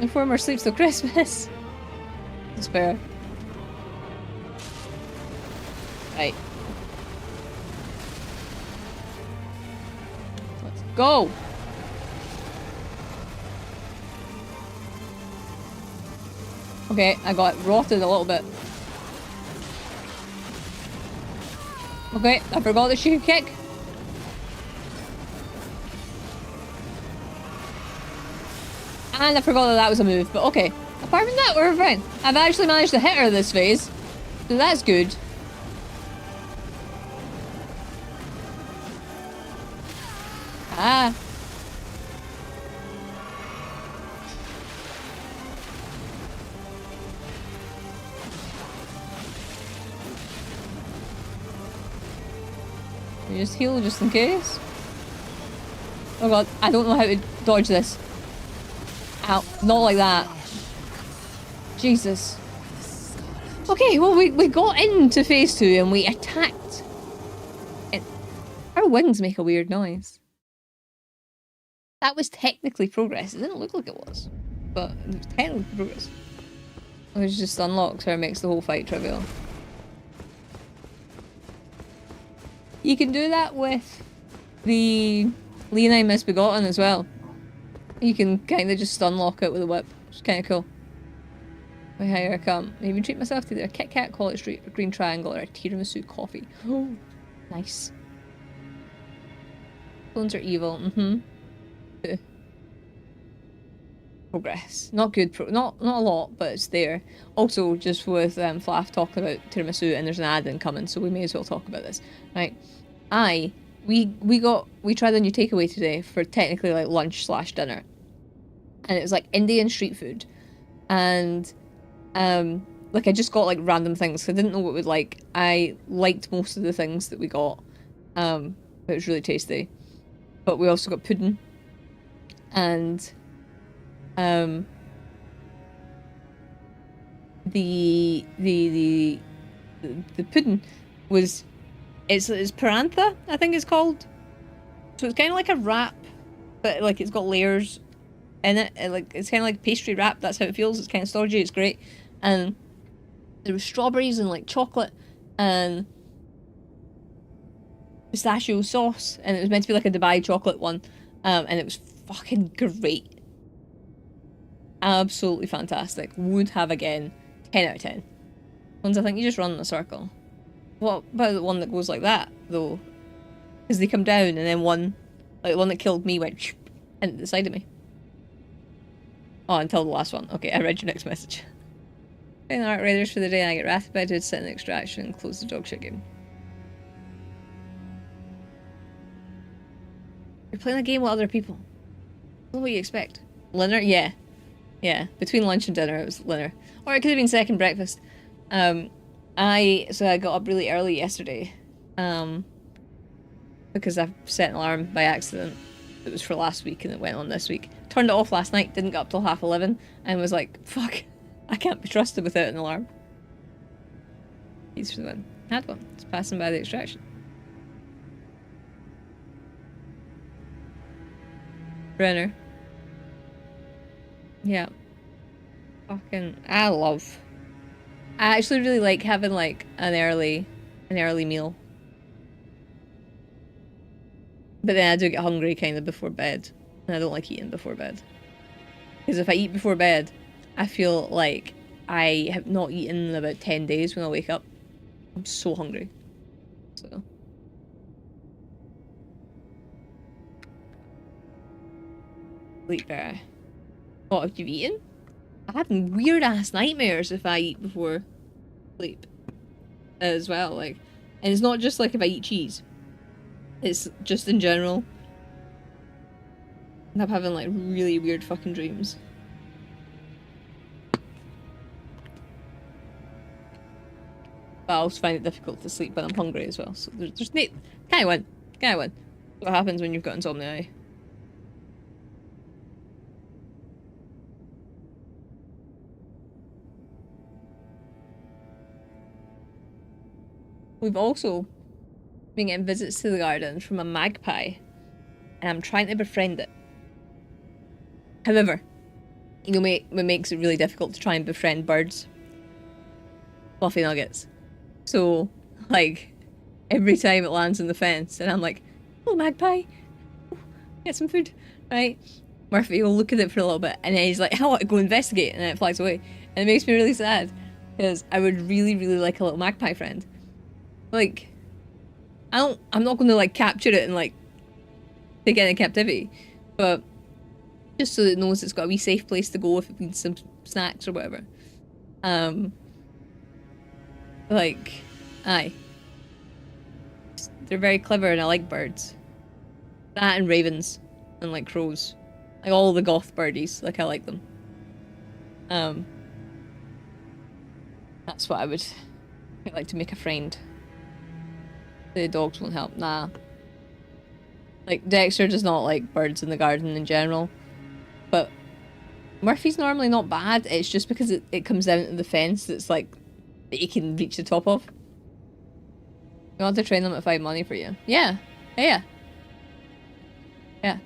S2: Informer sleeps till Christmas. That's fair. Right. Let's go! Okay, I got rotted a little bit. Okay, I forgot that she could kick. And I forgot that that was a move, but okay. Apart from that, we're fine. I've actually managed to hit her this phase, so that's good. Ah. You just heal just in case. Oh god, I don't know how to dodge this. Ow, not like that. Jesus. Okay, well we got into phase 2 and we attacked. Our wings make a weird noise. That was technically progress. It didn't look like it was. But it was technically progress. Which just unlocks her, makes the whole fight trivial. You can do that with the Leonine Misbegotten as well. You can kind of just unlock it with a whip. It's kind of cool. Wait, here I come. Maybe treat myself to either a Kit Kat, College Street, a green triangle, or a tiramisu coffee. Oh, nice. Clones are evil. Progress. Not good. Not a lot, but it's there. Also, just with Flaff talking about tiramisu, and there's an ad in coming, so we may as well talk about this. Right. We tried a new takeaway today for technically like lunch / dinner. And it was like Indian street food. And like I just got like random things, so I didn't know what it would like. I liked most of the things that we got. It was really tasty. But we also got pudding. And the pudding was It's Parantha, I think it's called. So it's kind of like a wrap, but like it's got layers in it. Like it's kind of like pastry wrap. That's how it feels. It's kind of stodgy. It's great. And there was strawberries and like chocolate and pistachio sauce, and it was meant to be like a Dubai chocolate one. And it was fucking great. Absolutely fantastic. Would have again. 10 out of 10. Ones I think you just run in a circle. What about the one that goes like that, though? Because they come down and then one, like the one that killed me, went into the side of me. Oh, until the last one. Okay, I read your next message. Playing the Arc Raiders for the day and I get wrathed by to sit in the extraction and close the dog shit game. You're playing a game with other people. That's what you expect. Dinner? Yeah. Yeah. Between lunch and dinner, it was dinner. Or it could have been second breakfast. So I got up really early yesterday. Because I set an alarm by accident. It was for last week and it went on this week. Turned it off last night, didn't get up till 11:30, and was like, fuck, I can't be trusted without an alarm. He's for the win. Had one. It's passing by the extraction. Brenner. Yeah. Fucking, I actually really like having like an early meal. But then I do get hungry kind of before bed. And I don't like eating before bed. Because if I eat before bed, I feel like I have not eaten in about 10 days when I wake up. I'm so hungry. So. Sleep better. What have you eaten? I'm having weird ass nightmares if I eat before sleep. As well, like. And it's not just like if I eat cheese. It's just in general. I'm having like really weird fucking dreams. But I also find it difficult to sleep when I'm hungry as well. So there's can't win. What happens when you've got insomnia? We've also been getting visits to the garden from a magpie, and I'm trying to befriend it. However, you know what makes it really difficult to try and befriend birds? Fluffy nuggets. So, like, every time it lands on the fence, and I'm like, oh, magpie, get some food, right? Murphy will look at it for a little bit, and then he's like, I want to go investigate, and then it flies away. And it makes me really sad, because I would really, really like a little magpie friend. Like, I'm not going to, like, capture it and, like, take it in captivity, but just so that it knows it's got a wee safe place to go if it needs some snacks or whatever. Like, aye. They're very clever and I like birds. That and ravens and, like, crows. Like, all the goth birdies, like, I like them. That's what I would like to make a friend. The dogs won't help. Nah. Like, Dexter does not like birds in the garden in general. But Murphy's normally not bad. It's just because it comes down to the fence that's like, that you can reach the top of. You want to train them at 5 money for you? Yeah. Yeah. Yeah.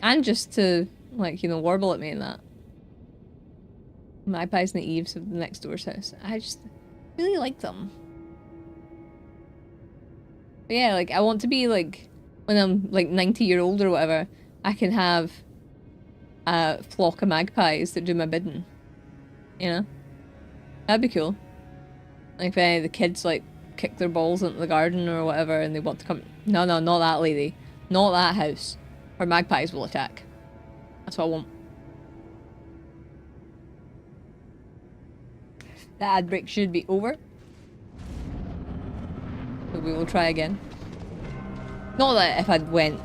S2: And just to, like, you know, warble at me and that. Magpies and the eaves of the next door's house. I just really like them. But yeah, like, I want to be, like, when I'm, like, 90-year-old or whatever, I can have a flock of magpies that do my bidding. You know? That'd be cool. Like, if any of the kids, like, kick their balls into the garden or whatever and they want to come... No, not that lady. Not that house. Or magpies will attack. That's what I want. The ad break should be over. But we will try again. Not that if I went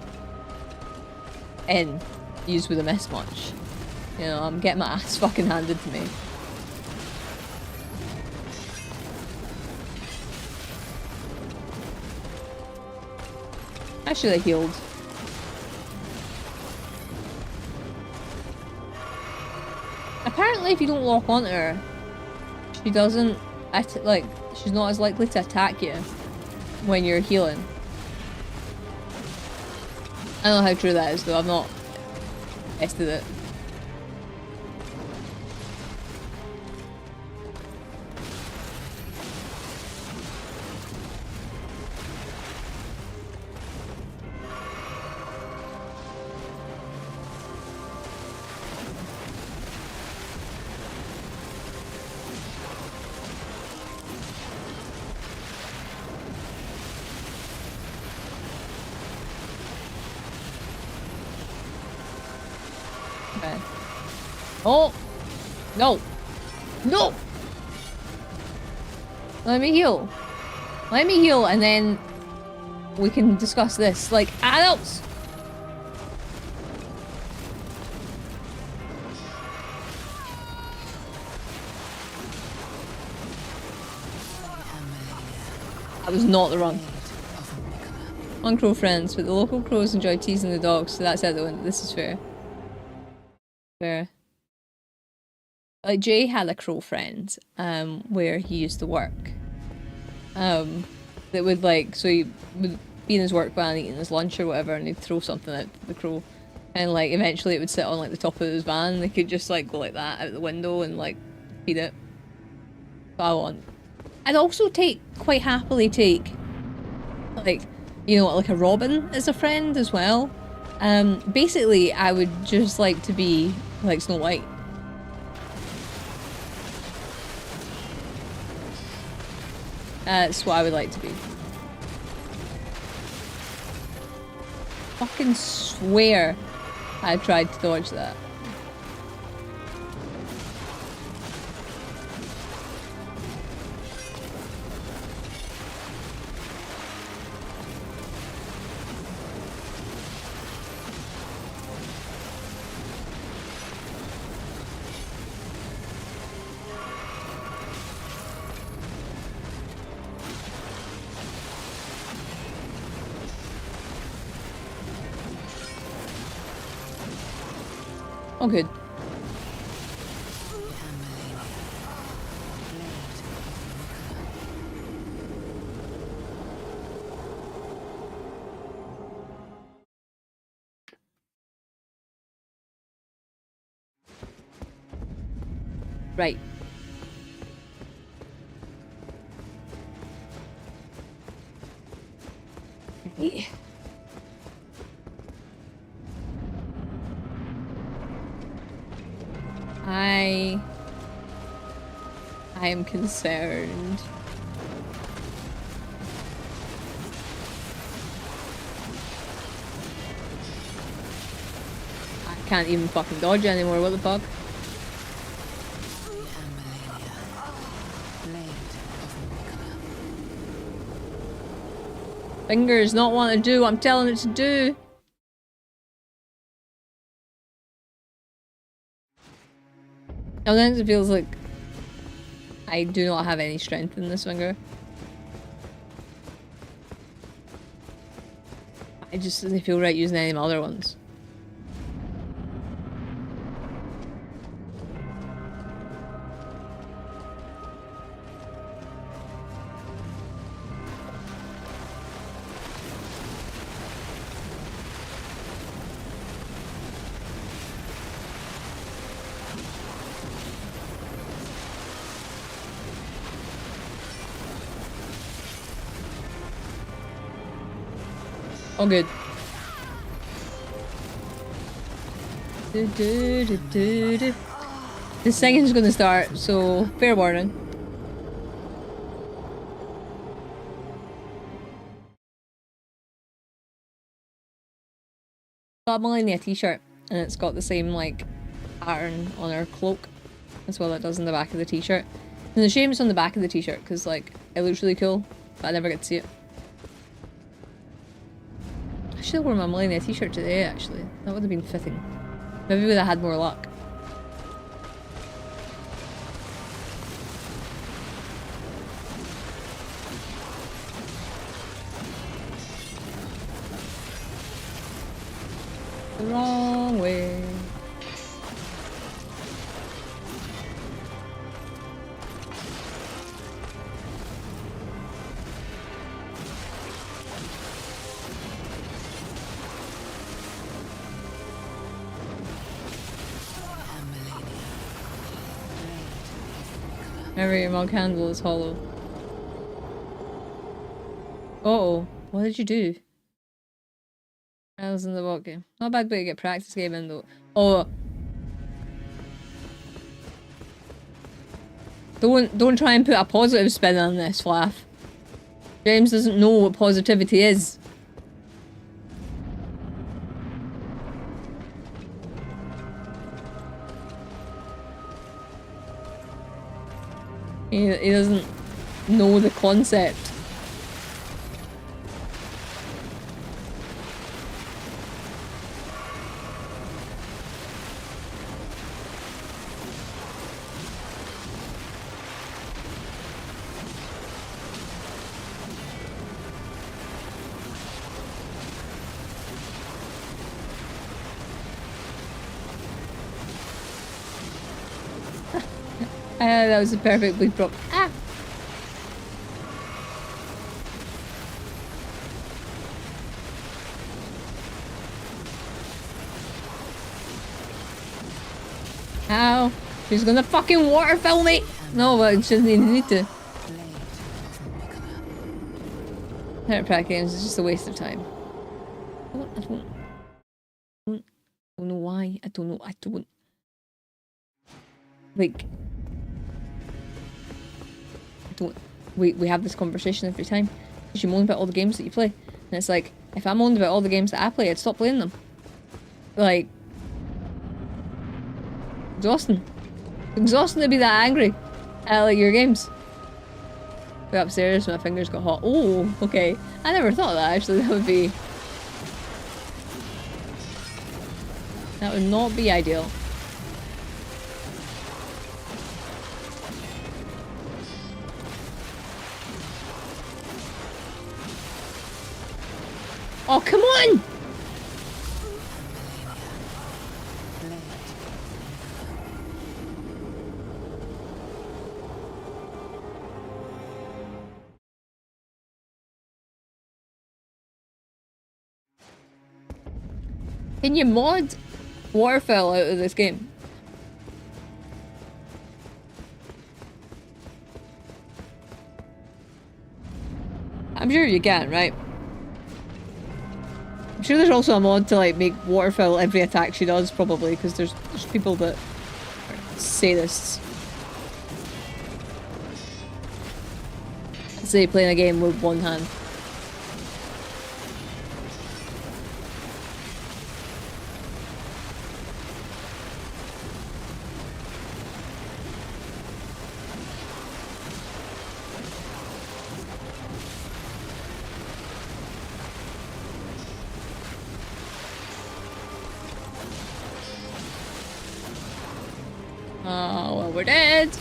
S2: in, yous would have missed much. You know, I'm getting my ass fucking handed to me. I should have healed. Apparently if you don't lock onto her, she doesn't like, she's not as likely to attack you when you're healing. I don't know how true that is though, I've not tested it. Okay. Oh! No! No! Let me heal. Let me heal and then we can discuss this like adults! That was not the run. On crow friends, but the local crows enjoy teasing the dogs, so that's out the window. This is fair. Fair. Like Jay had a crow friend, where he used to work. That would like, so he would be in his work van eating his lunch or whatever, and he'd throw something at the crow. And like eventually it would sit on like the top of his van, and they could just like go like that out the window and like feed it. So I'd also quite happily take like, you know, like a robin as a friend as well. Basically I would just like to be like Snow White. That's what I would like to be. Fucking swear I tried to dodge that. Oh, good. Right. Okay. I am concerned. I can't even fucking dodge anymore, what the fuck? Fingers not want to do what I'm telling it to do. Sometimes it feels like I do not have any strength in this finger. I just doesn't feel right using any of my other ones. Oh, good. The singing's gonna start, so fair warning. Got Malenia t-shirt, and it's got the same like pattern on her cloak as well that it does in the back of the t-shirt. And the shame it's on the back of the t-shirt because like it looks really cool, but I never get to see it. I should have worn my Malenia t-shirt today actually. That would have been fitting. Maybe we would have had more luck. The wrong way. Every mug handle is hollow. Uh-oh. What did you do? Trials in the walk game. Not a bad way to get practice game in though. Oh. Don't try and put a positive spin on this, Flaff. James doesn't know what positivity is. He doesn't know the concept. That was a perfect bleed prop. Ah! Ow! She's gonna fucking water fill me! No, but she doesn't even need to. Third pack games is just a waste of time. I don't know why. I don't know. I don't. Like... We have this conversation every time because you moan about all the games that you play, and it's like, if I moaned about all the games that I play, I'd stop playing them. Like, exhausting to be that angry at like your games. Go upstairs, my fingers got hot. Oh, okay. I never thought of that actually. That would not be ideal. Oh, come on! Can you mod Waterfall out of this game? I'm sure you can, right? I'm sure there's also a mod to like make Waterfall every attack she does, probably, because there's people that are sadists. Say playing a game with one hand. Oh, well, we're dead.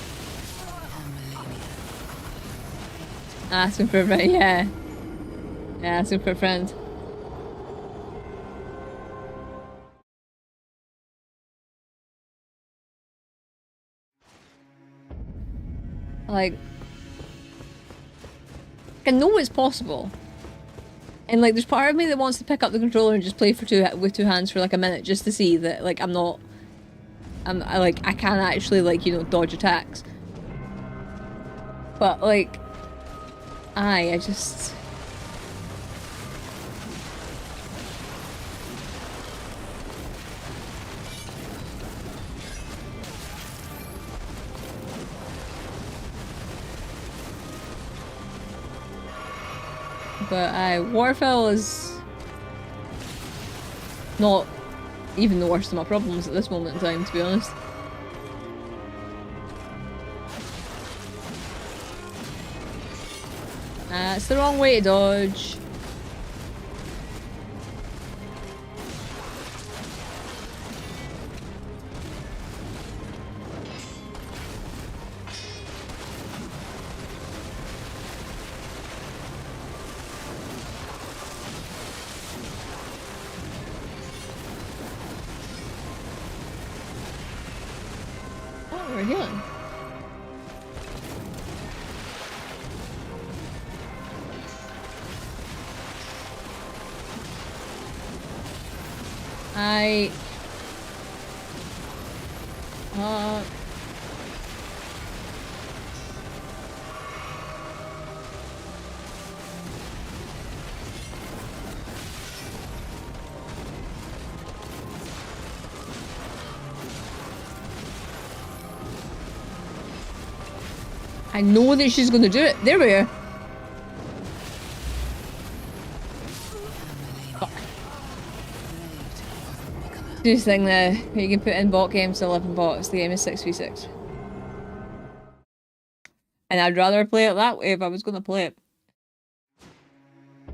S2: Asking for a friend, yeah. Yeah, asking for a friend. Like, I know it's possible. And like, there's part of me that wants to pick up the controller and just play with two hands for like a minute just to see that like I can actually, like, you know, dodge attacks. But, like, I just... But, Waterfall is... not even the worst of my problems at this moment in time, to be honest. It's the wrong way to dodge. Oh, we're healing. I know that she's gonna do it. There we are. Fuck. Do this thing now. You can put in bot games to 11 bots. The game is 6v6. And I'd rather play it that way if I was gonna play it.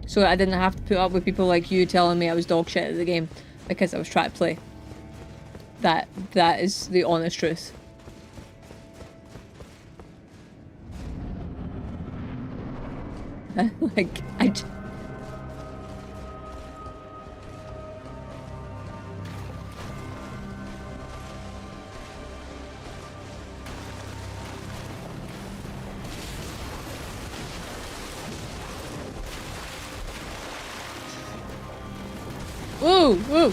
S2: So I didn't have to put up with people like you telling me I was dog shit at the game because I was trying to play. That is the honest truth. Like, whoa, whoa.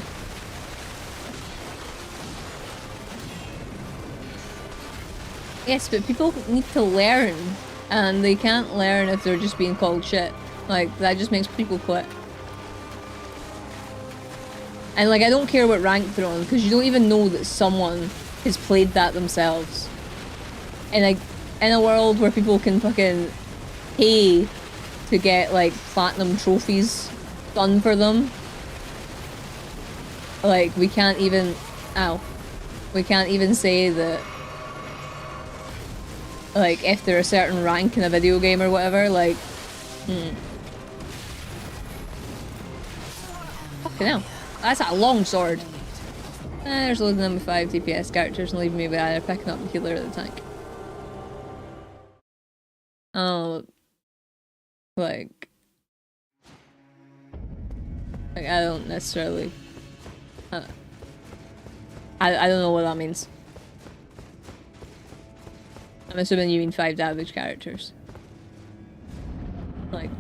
S2: Yes, but people need to learn, and they can't learn if they're just being called shit. Like, that just makes people quit. And like, I don't care what rank they're on, because you don't even know that someone has played that themselves. And like, in a world where people can fucking pay to get like platinum trophies done for them, like, we can't even, we can't even say that, like, if they're a certain rank in a video game or whatever, like, Fucking hell. That's a long sword. There's loading them with 5 DPS characters and leaving me with either picking up the healer or the tank. Oh, like I don't necessarily, I don't know what that means. I'm assuming you mean 5 damage characters. Like,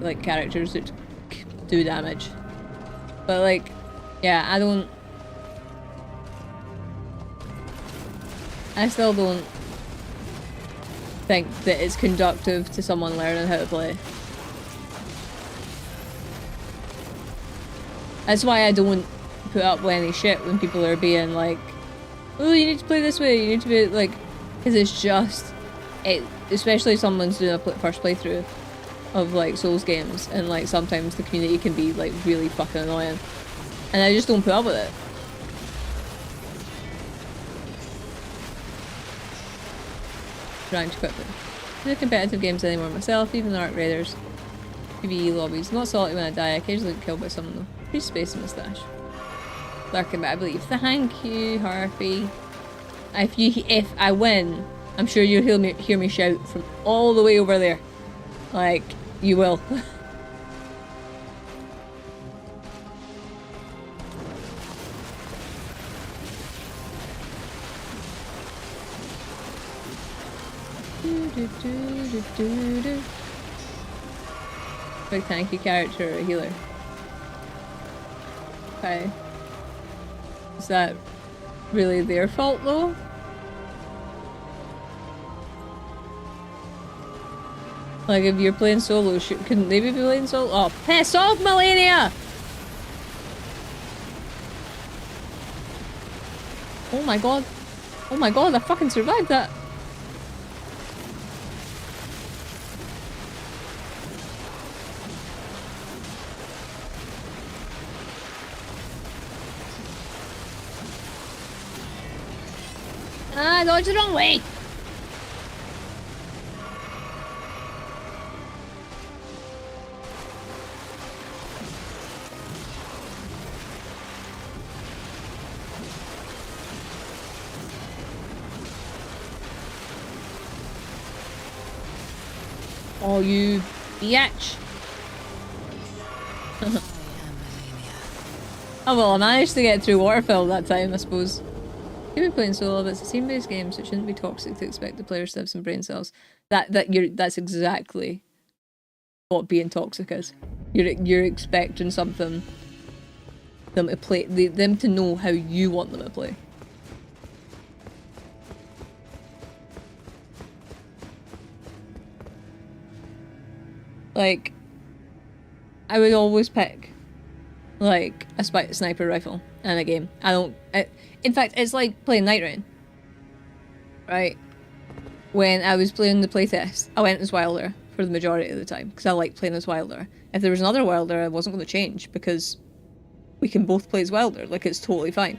S2: like characters that do damage. But like, yeah, I still don't think that it's conductive to someone learning how to play. That's why I don't put up with any shit when people are being like, oh, you need to play this way, you need to be like, because it's just, especially if someone's doing a first playthrough of like Souls games, and like sometimes the community can be like really fucking annoying, and I just don't put up with it. Trying to quit them. I do competitive games anymore myself, even the Arc Raiders, PvE lobbies. Not salty when I die, I occasionally get killed by someone though. Free space and moustache. Lurking, but I believe. Thank you, Harpy. If I win, I'm sure you'll hear me shout from all the way over there. Like, you will. Big tanky character or a healer. Okay. Is that really their fault though? Like, if you're playing solo, couldn't they be playing solo? Oh, piss off, Malenia! Oh my god. Oh my god, I fucking survived that. Ah, dodge the wrong way! Oh, you biatch. Oh well, I managed to get through Waterfall that time, I suppose. You've been playing solo, but it's a team-based game, so it shouldn't be toxic to expect the players to have some brain cells. That's exactly what being toxic is. You're expecting them to play, them to know how you want them to play. Like, I would always pick, like, a sniper rifle in a game. In fact, it's like playing Night Rain. Right? when I was playing the playtest, I went as Wilder for the majority of the time, because I like playing as Wilder. If there was another Wilder, I wasn't going to change, because we can both play as Wilder, like, it's totally fine.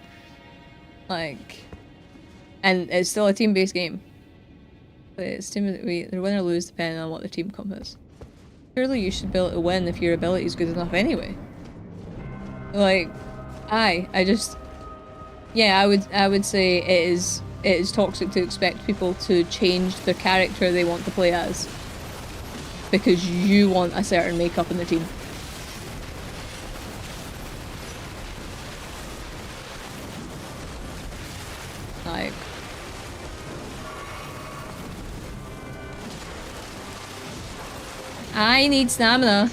S2: Like, and it's still a team-based game. But it's they win or lose depending on what the team comp is. Surely you should be able to win if your ability is good enough anyway. Like, yeah, I would say it is toxic to expect people to change the character they want to play as because you want a certain makeup in the team. Like, I need stamina.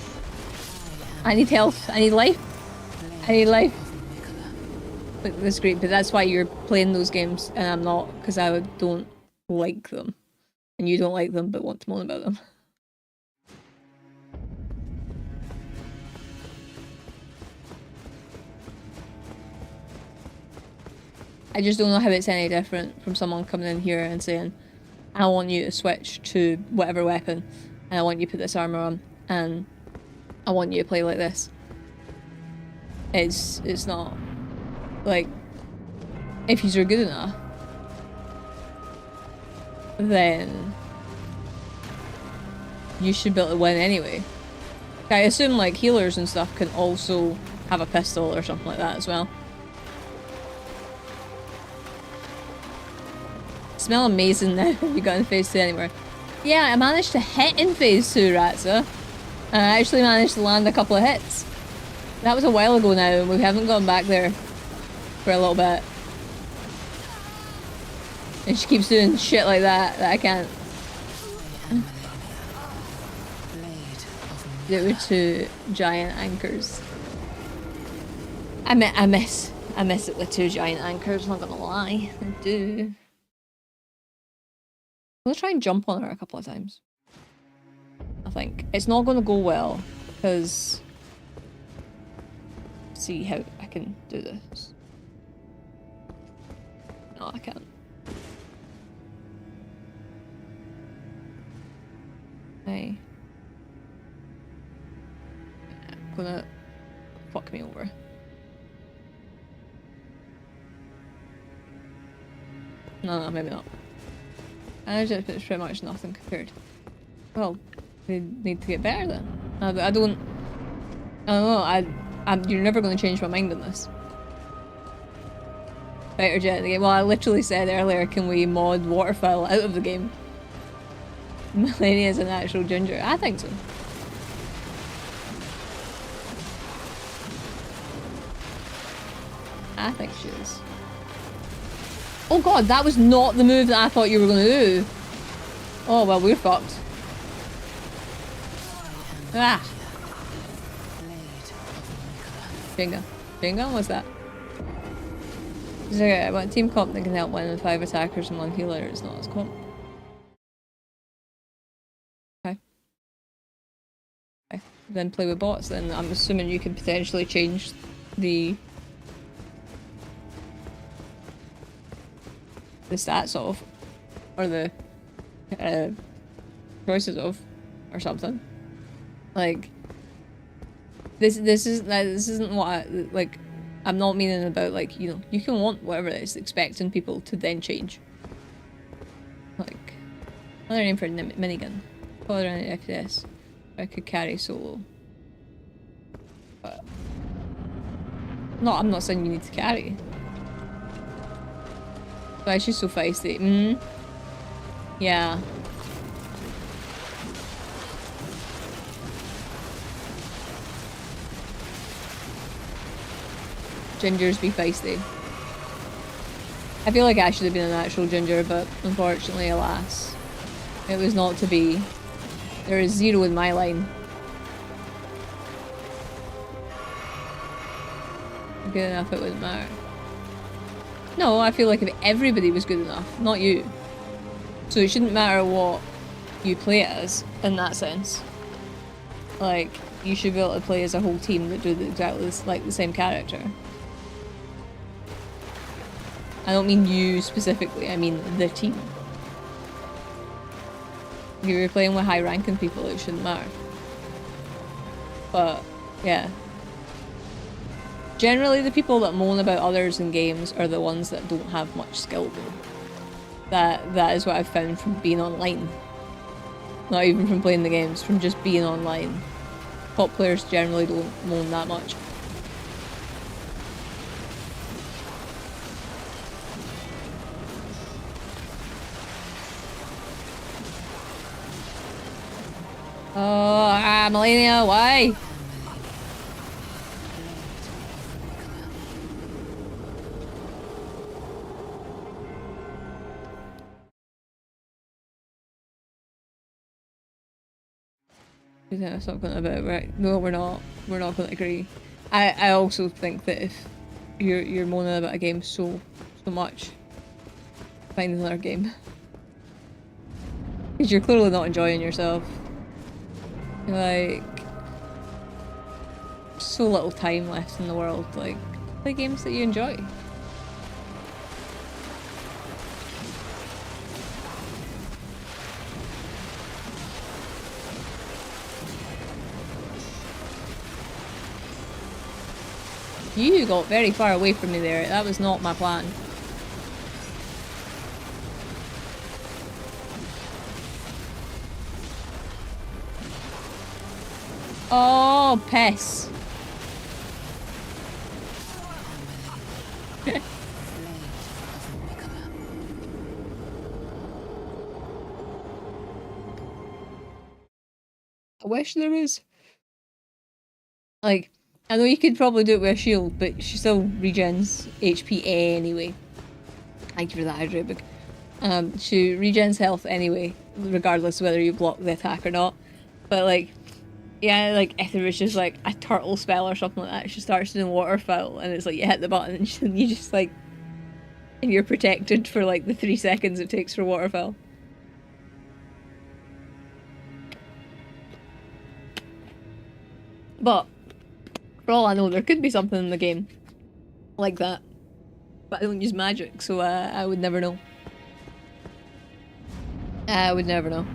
S2: I need health. I need life. I need life. But that's great, but that's why you're playing those games and I'm not, because I don't like them. And you don't like them but want to moan about them. I just don't know how it's any different from someone coming in here and saying, I want you to switch to whatever weapon, and I want you to put this armor on, and I want you to play like this. It's not. Like, if you're good enough, then you should be able to win anyway. I assume, like, healers and stuff can also have a pistol or something like that as well. Smell amazing now. You got in phase 2 anywhere. Yeah, I managed to hit in phase 2, Ratza. And I actually managed to land a couple of hits. That was a while ago now, and we haven't gone back there for a little bit. And she keeps doing shit like that I can't. There were 2 giant anchors. I miss it with 2 giant anchors, not gonna lie. I do. I'm gonna try and jump on her a couple of times. I think. It's not gonna go well, because... See how I can do this. No, I can't. Hey. I'm gonna fuck me over. No, maybe not. I just it's pretty much nothing compared. Well, they need to get better then. I don't know. You're never going to change my mind on this. Fighter jet in the game. Well, I literally said earlier, can we mod waterfowl out of the game? Malenia is an actual ginger. I think so. I think she is. Oh god, that was not the move that I thought you were going to do. Oh well, we're fucked. Ah. Finger. Finger? What's that? It's okay, I want team comp that can help win with 5 attackers and 1 healer. It's not as comp. Okay. Okay. Then play with bots, then I'm assuming you can potentially change the stats of, or the choices of, or something. Like, this isn't what I, like, I'm not meaning about, like, you know, you can want whatever it is, expecting people to then change. Like, another name for a minigun. Call it an FPS. I could carry solo. But no, I'm not saying you need to carry. But she's so feisty. Yeah. Gingers be feisty. I feel like I should have been an actual ginger, but unfortunately, alas, it was not to be. There is 0 in my line. Good enough, it wouldn't matter. No, I feel like if everybody was good enough, not you. So it shouldn't matter what you play as, in that sense. Like, you should be able to play as a whole team that do exactly like the same character. I don't mean you specifically, I mean the team. If you're playing with high-ranking people, it shouldn't matter. But, yeah. Generally, the people that moan about others in games are the ones that don't have much skill, though. That is what I've found from being online. Not even from playing the games, from just being online. Top players generally don't moan that much. Oh, Malenia, why? That's not going to be right. No, we're not. We're not going to agree. I also think that if you're moaning about a game so much, find another game. Because you're clearly not enjoying yourself. You're like, so little time left in the world. Like, play games that you enjoy. You got very far away from me there. That was not my plan. Oh, piss. I wish there was... Like, I know you could probably do it with a shield, but she still regens HP anyway. Thank you for that, Hydrabig. She regens health anyway, regardless of whether you block the attack or not. But like, yeah, like if there was just like a turtle spell or something like that, she starts doing waterfowl and it's like you hit the button and you just like, and you're protected for like the 3 seconds it takes for waterfowl. But for all I know, there could be something in the game like that. But I don't use magic, so I would never know. I would never know.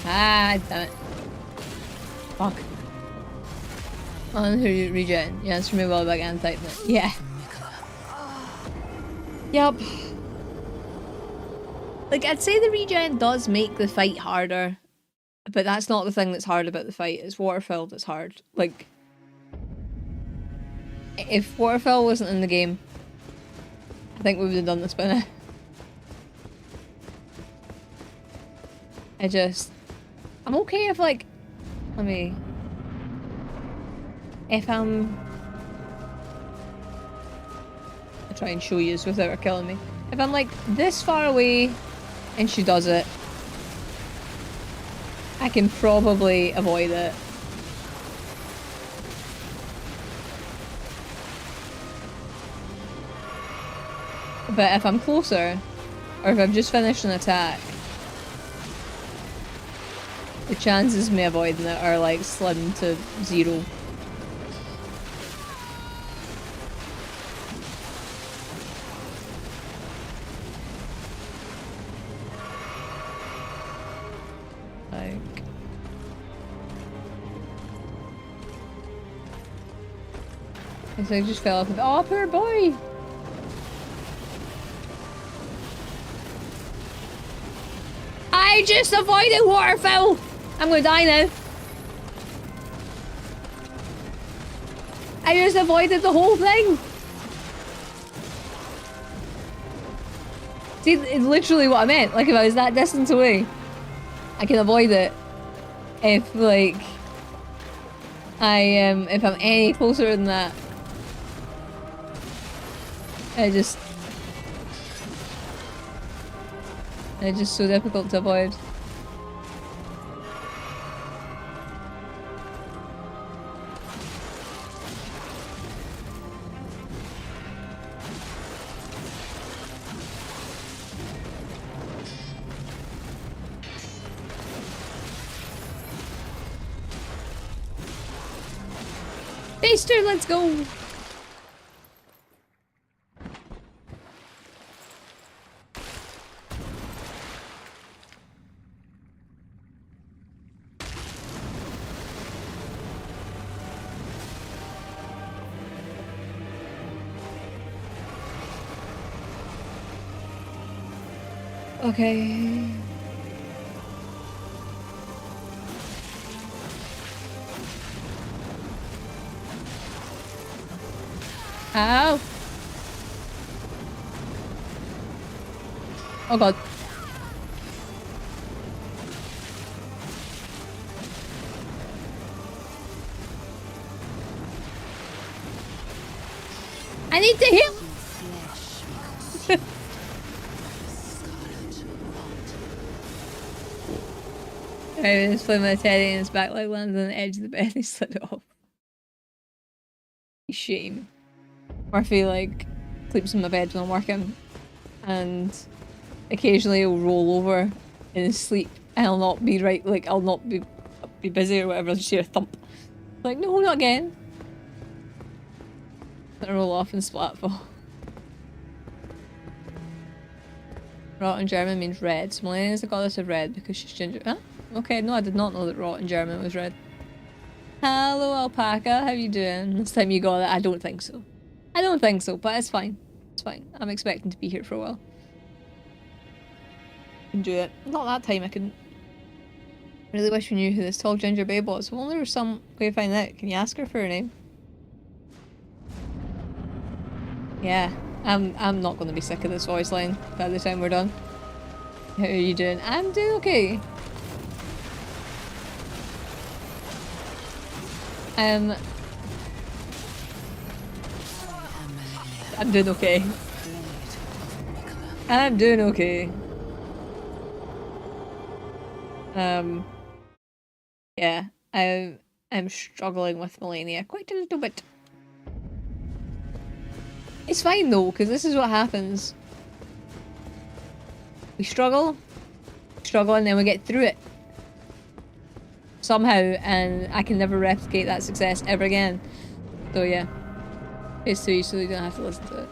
S2: Ah, damn it. Fuck. On who regen. Yeah, it's from me well back and type it. Yeah. Yep. Like, I'd say the regen does make the fight harder, but that's not the thing that's hard about the fight. It's waterfowl that's hard. Like, if waterfowl wasn't in the game, I think we would have done this by now. I'm okay if, like, if I'll try and show you this without her killing me. If I'm like this far away and she does it, I can probably avoid it. But if I'm closer, or if I've just finished an attack, the chances of me avoiding it are like slim to 0. So I just fell off of— oh, poor boy! I just avoided waterfowl! I'm gonna die now. I just avoided the whole thing! See, it's literally what I meant. Like, if I was that distance away, I can avoid it. If, like, if I'm any closer than that, it's just so difficult to avoid. Baster, let's go! Okay. Ow! Oh god. I need to heal! I was playing my teddy and his back leg landed on the edge of the bed and he slid it off. Shame. Murphy like sleeps in my bed when I'm working and occasionally he'll roll over in his sleep and I'll not be right, like I'll not be busy or whatever, I'll just hear a thump. Like, no, not again. I roll off and splatfall. Rot in German means red. So Malenia is the goddess of red because she's ginger. Huh? Okay, no, I did not know that rot in German was red. Hello, alpaca. How you doing? Last time you got it, I don't think so. I don't think so, but it's fine. It's fine. I'm expecting to be here for a while. Enjoy it. Not that time I couldn't. I really wish we knew who this tall ginger babe was. If only there was some way to find out. Can you ask her for her name? Yeah, I'm not going to be sick of this voice line by the time we're done. How are you doing? I'm doing okay. I'm doing okay. I'm doing okay. Yeah, I'm struggling with Malenia quite a little bit. It's fine though, because this is what happens. We struggle, and then we get through it. Somehow, and I can never replicate that success ever again. So yeah. Phase 3, so you don't have to listen to it.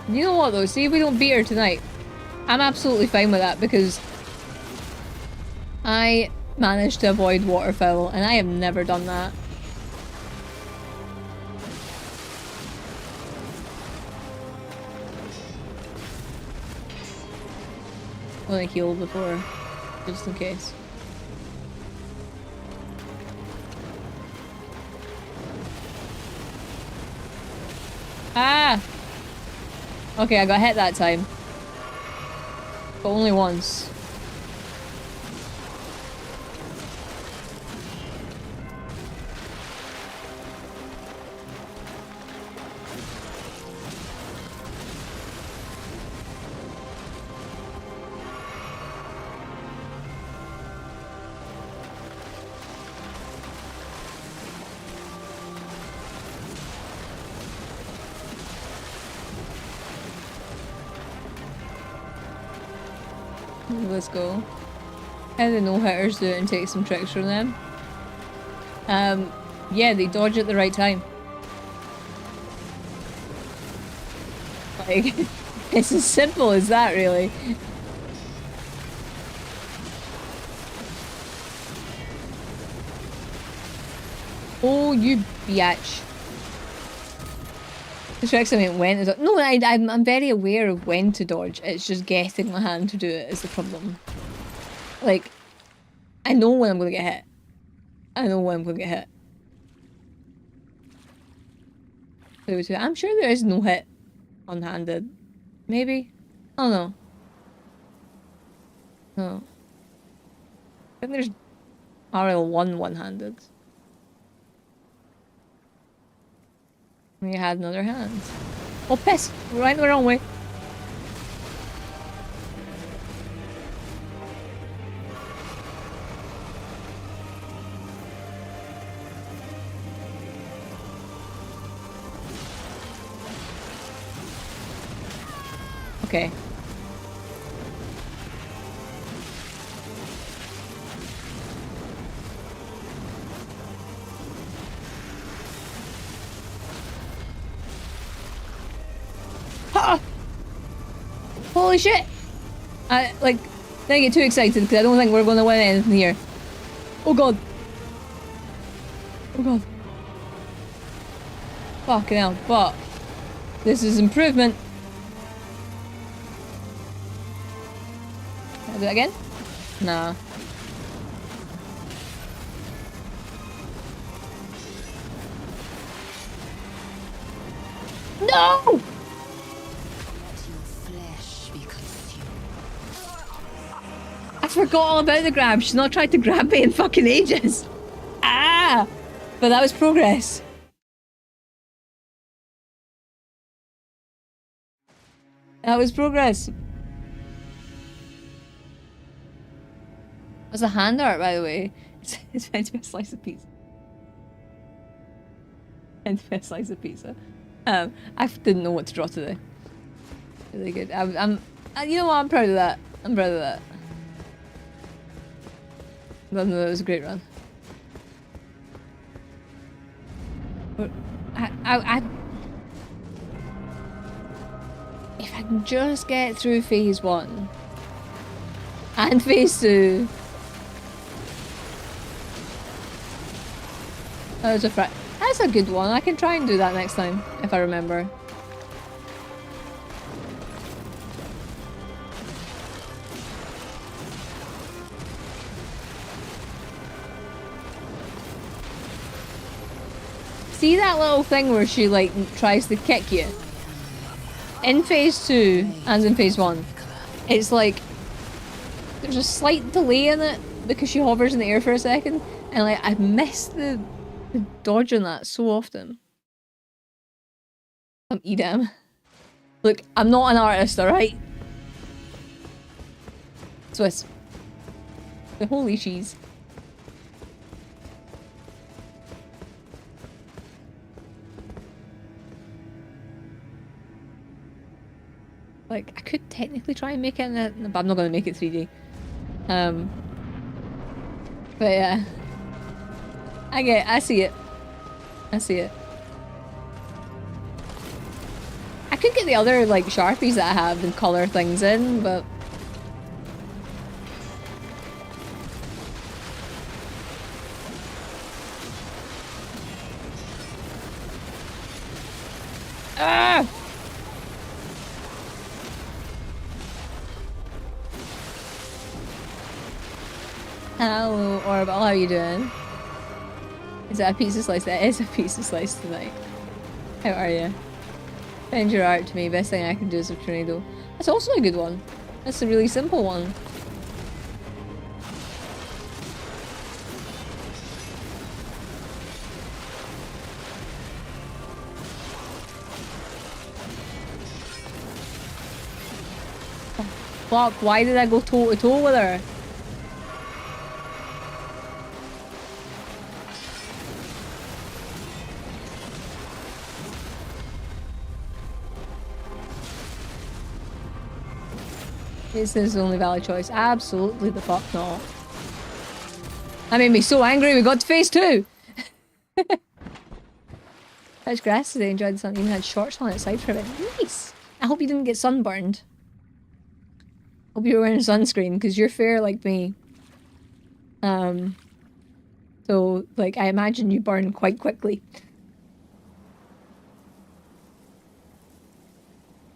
S2: You know what though, see if we don't beat her tonight. I'm absolutely fine with that because I managed to avoid waterfowl and I have never done that. I'm gonna heal before, just in case. Ah! Okay, I got hit that time. But only once. Let's go. How do no-hitters do it and take some tricks from them? Yeah, they dodge at the right time. Like, it's as simple as that, really. Oh, you biatch. The tricks I meant when is no, I'm very aware of when to dodge. It's just getting my hand to do it is the problem. Like, I know when I'm gonna get hit. I know when I'm gonna get hit. I'm sure there is no hit one-handed. Maybe? I don't know. No. I think there's RL1 one-handed. We had another hand. Oh, piss! We're right the wrong way. Okay. Ah! Holy shit! I, like, don't get too excited because I don't think we're going to win anything here. Oh god. Oh god. Fucking hell, but this is improvement. Can I do that again? Nah. No! I forgot all about the grab. She's not tried to grab me in fucking ages. Ah! But that was progress. That was progress. That's a hand art, by the way. It's meant to be a slice of pizza. Meant to be a slice of pizza. I didn't know what to draw today. Really good. I'm you know what? I'm proud of that. I'm proud of that. No, that was a great run. But if I can just get through phase 1 and phase 2. That was that's a good one. I can try and do that next time if I remember. See that little thing where she like tries to kick you? In phase 2 and in phase 1, it's like there's a slight delay in it because she hovers in the air for a second, and like I miss the dodging that so often. I'm Edam. Look, I'm not an artist, alright? Swiss. The holy cheese. Like, I could technically try and make it in a, but I'm not going to make it 3D. But yeah. I see it. I see it. I could get the other, like, Sharpies that I have and colour things in, but... Ah! Hello, Orbital, how are you doing? Is that a pizza slice? That is a pizza slice tonight. How are you? Send your art to me. Best thing I can do is a tornado. That's also a good one. That's a really simple one. Oh, fuck, why did I go toe to toe with her? Is this the only valid choice? Absolutely the fuck not. That made me so angry we got to phase 2! Touched grass today, enjoyed the sun, even had shorts on outside for a bit. Nice! I hope you didn't get sunburned. Hope you were wearing sunscreen, because you're fair like me. So, like, I imagine you burn quite quickly.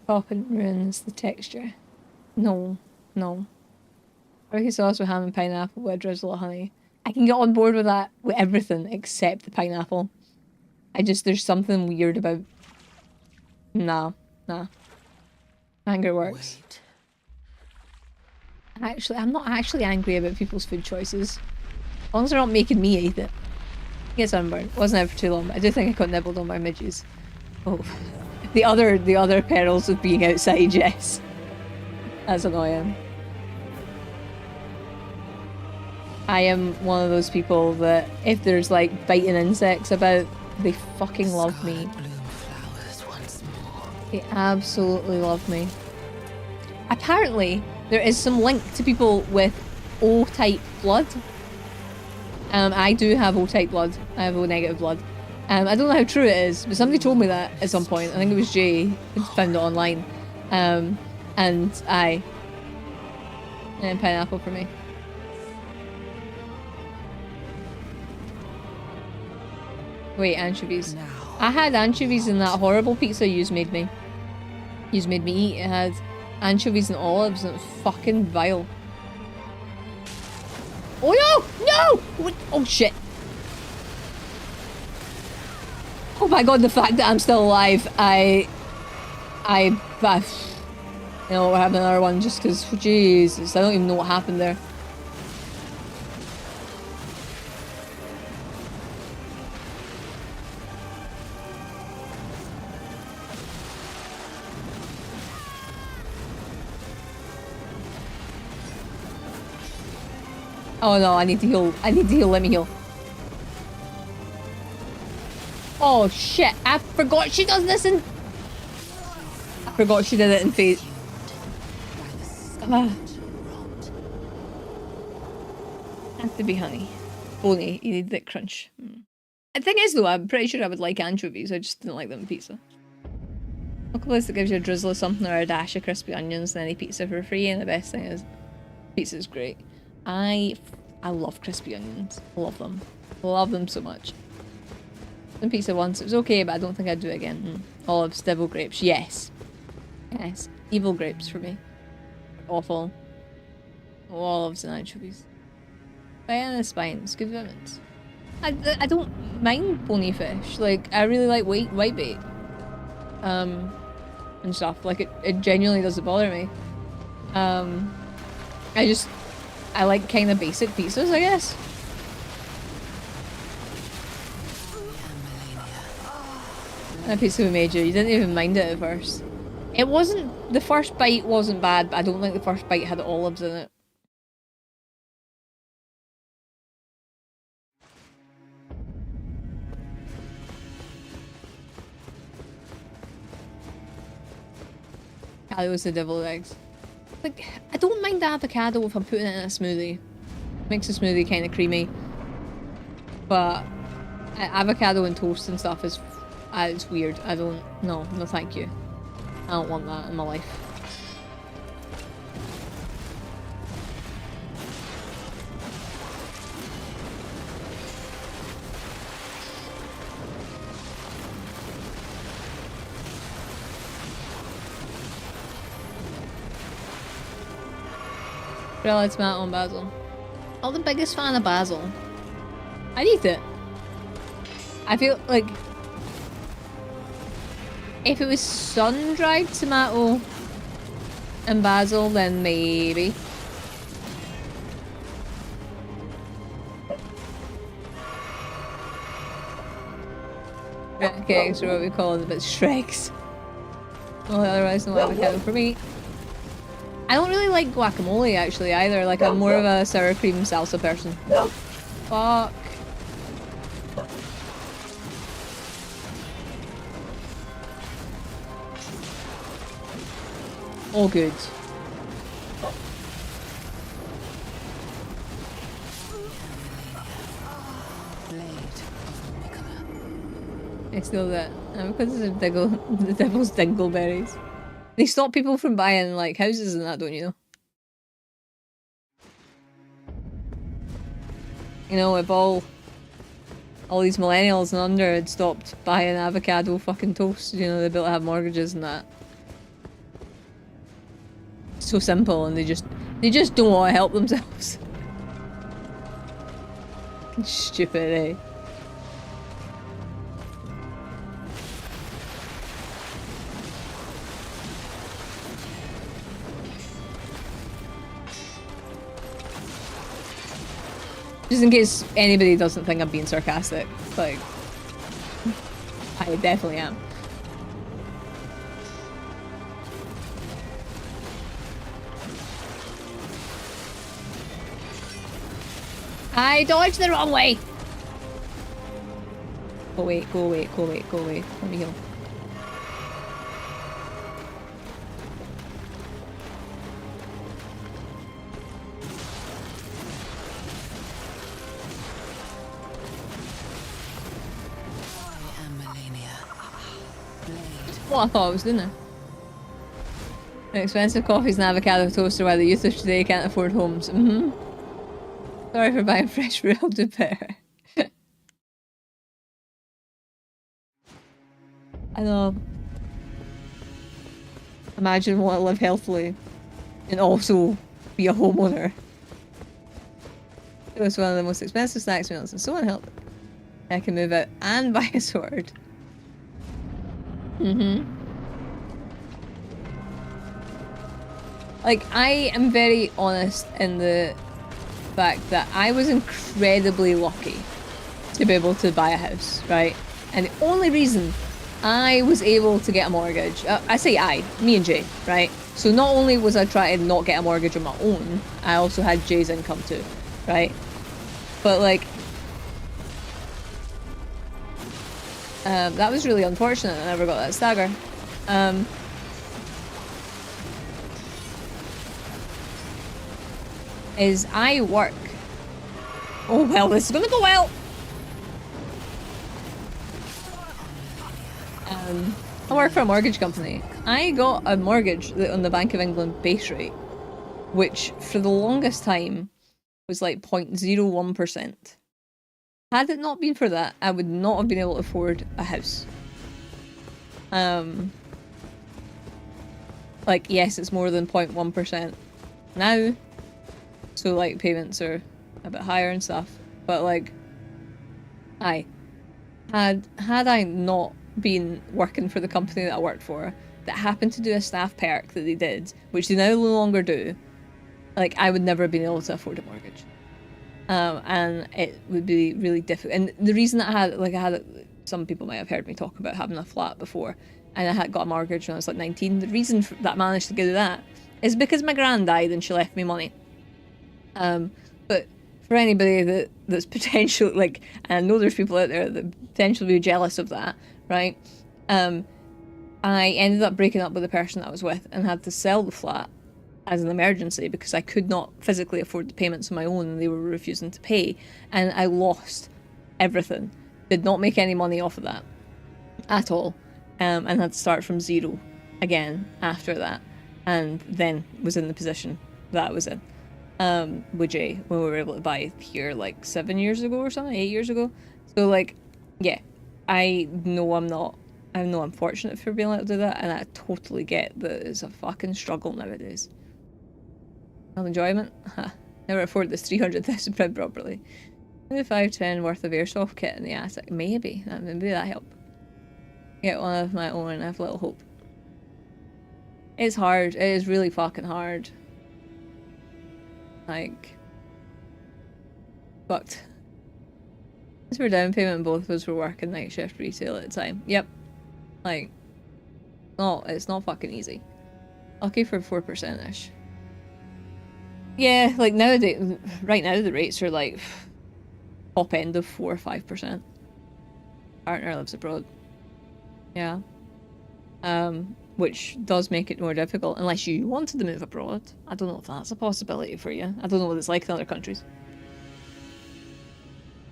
S2: Poppin' ruins the texture. No, no. Barbecue sauce with ham and pineapple with a drizzle of honey. I can get on board with that with everything except the pineapple. There's something weird about... Nah. Anger works.
S3: Wait.
S2: Actually, I'm not actually angry about people's food choices. As long as they're not making me eat it. Get sunburned. Wasn't out for too long, but I do think I got nibbled on by midges. Oh. The other perils of being outside, yes. That's annoying. I am one of those people that if there's like biting insects about, they fucking love me. They absolutely love me. apparently there is some link to people with O-type blood. I do have O-type blood. I have O-negative blood. I don't know how true it is, but somebody told me that at some point. I think it was Jay who found it online. And pineapple for me. Wait, anchovies.
S3: Now.
S2: I had anchovies in that horrible pizza yous made me. Yous made me eat. It had anchovies and olives and it was fucking vile. Oh no! No! What? Oh shit. Oh my god, the fact that I'm still alive. You know, we're having another one just because, Jesus, I don't even know what happened there. Oh no, I need to heal. I need to heal. Let me heal. Oh shit, I forgot she does this in... I forgot she did it in Face... Has to be honey. Boney, you need that crunch. The thing is though, I'm pretty sure I would like anchovies, I just didn't like them in pizza. Look a place that gives you a drizzle of something or a dash of crispy onions and any pizza for free, and the best thing is, pizza's great. I love crispy onions. Love them. Love them so much. Done pizza once, it was okay, but I don't think I'd do it again. Olives, devil grapes, yes. Yes. Evil grapes for me. Awful. Olives and anchovies. Banana spines, good vitamins. I don't mind bony fish. Like, I really like whitebait. And stuff. Like, it genuinely doesn't bother me. I like kind of basic pizzas, I guess. That pizza we made you didn't even mind it at first. It wasn't, the first bite wasn't bad, but I don't think the first bite had olives in it. That was the deviled eggs. Like, I don't mind the avocado if I'm putting it in a smoothie. Makes the smoothie kind of creamy. But avocado and toast and stuff is it's weird. I don't, no thank you. I don't want that in my life. Grilled tomato and basil. Not the biggest fan of basil. I'd eat it. I feel like if it was sun-dried tomato and basil, then maybe. Shrek eggs are what we call them, but Shreks. Well, otherwise no avocado for me. I don't really like guacamole actually either, like I'm more of a sour cream salsa person. Fuck. All good. I steal that. Because of the devil's dingleberries. They stop people from buying like houses and that, don't you know? You know, if all these millennials and under had stopped buying avocado fucking toast, you know, they'd be able to have mortgages and that. So simple, and they just don't want to help themselves. Stupid, eh? Just in case anybody doesn't think I'm being sarcastic, like, I definitely am. I dodged the wrong way! Go away, go away, go away, go away. Let me heal. what I thought I was doing there. Expensive coffees and avocado toaster while the youth of today can't afford homes. Sorry for buying fresh real to Beyer. I know. Imagine wanting to live healthily and also be a homeowner. It was one of the most expensive snacks meals and so unhealthy. I can move out and buy a sword. Like, I am very honest in the fact that I was incredibly lucky to be able to buy a house, right? And the only reason I was able to get a mortgage, I say I, me and Jay, right? So not only was I trying to not get a mortgage on my own, I also had Jay's income too, right? But like, that was really unfortunate. I never got that stagger. Is I work. Oh well, this is gonna go well. I work for a mortgage company. I got a mortgage on the Bank of England base rate, which for the longest time was like 0.01%. Had it not been for that, I would not have been able to afford a house. Like, yes, it's more than 0.1% now, so like payments are a bit higher and stuff, but like, had I not been working for the company that I worked for, that happened to do a staff perk that they did, which they now no longer do, like, I would never have been able to afford a mortgage. And it would be really difficult. And the reason that I had, some people might have heard me talk about having a flat before, and I had got a mortgage when I was like 19. The reason that I managed to do that is because my gran died and she left me money. But for anybody that's potentially, like, and I know there's people out there that potentially be jealous of that, right? I ended up breaking up with the person that I was with and had to sell the flat as an emergency because I could not physically afford the payments on my own and they were refusing to pay, and I lost everything. Did not make any money off of that at all, and had to start from zero again after that, and then was in the position that I was in with Jay when we were able to buy here like 7 years ago or something, 8 years ago. So like, yeah, I know I'm fortunate for being able to do that, and I totally get that it's a fucking struggle nowadays. Well, enjoyment? Huh. Never afford this £300,000 properly. Maybe 510 worth of airsoft kit in the attic. Maybe that help. Get one of my own. I have little hope. It's hard. It is really fucking hard. Like, fucked. As for down payment, both of us were working night shift retail at the time. Yep. Like, no, it's not fucking easy. Lucky for 4%-ish. Yeah, like nowadays, right now the rates are like top end of 4 or 5%. Partner lives abroad. Yeah. Which does make it more difficult unless you wanted to move abroad. I don't know if that's a possibility for you. I don't know what it's like in other countries.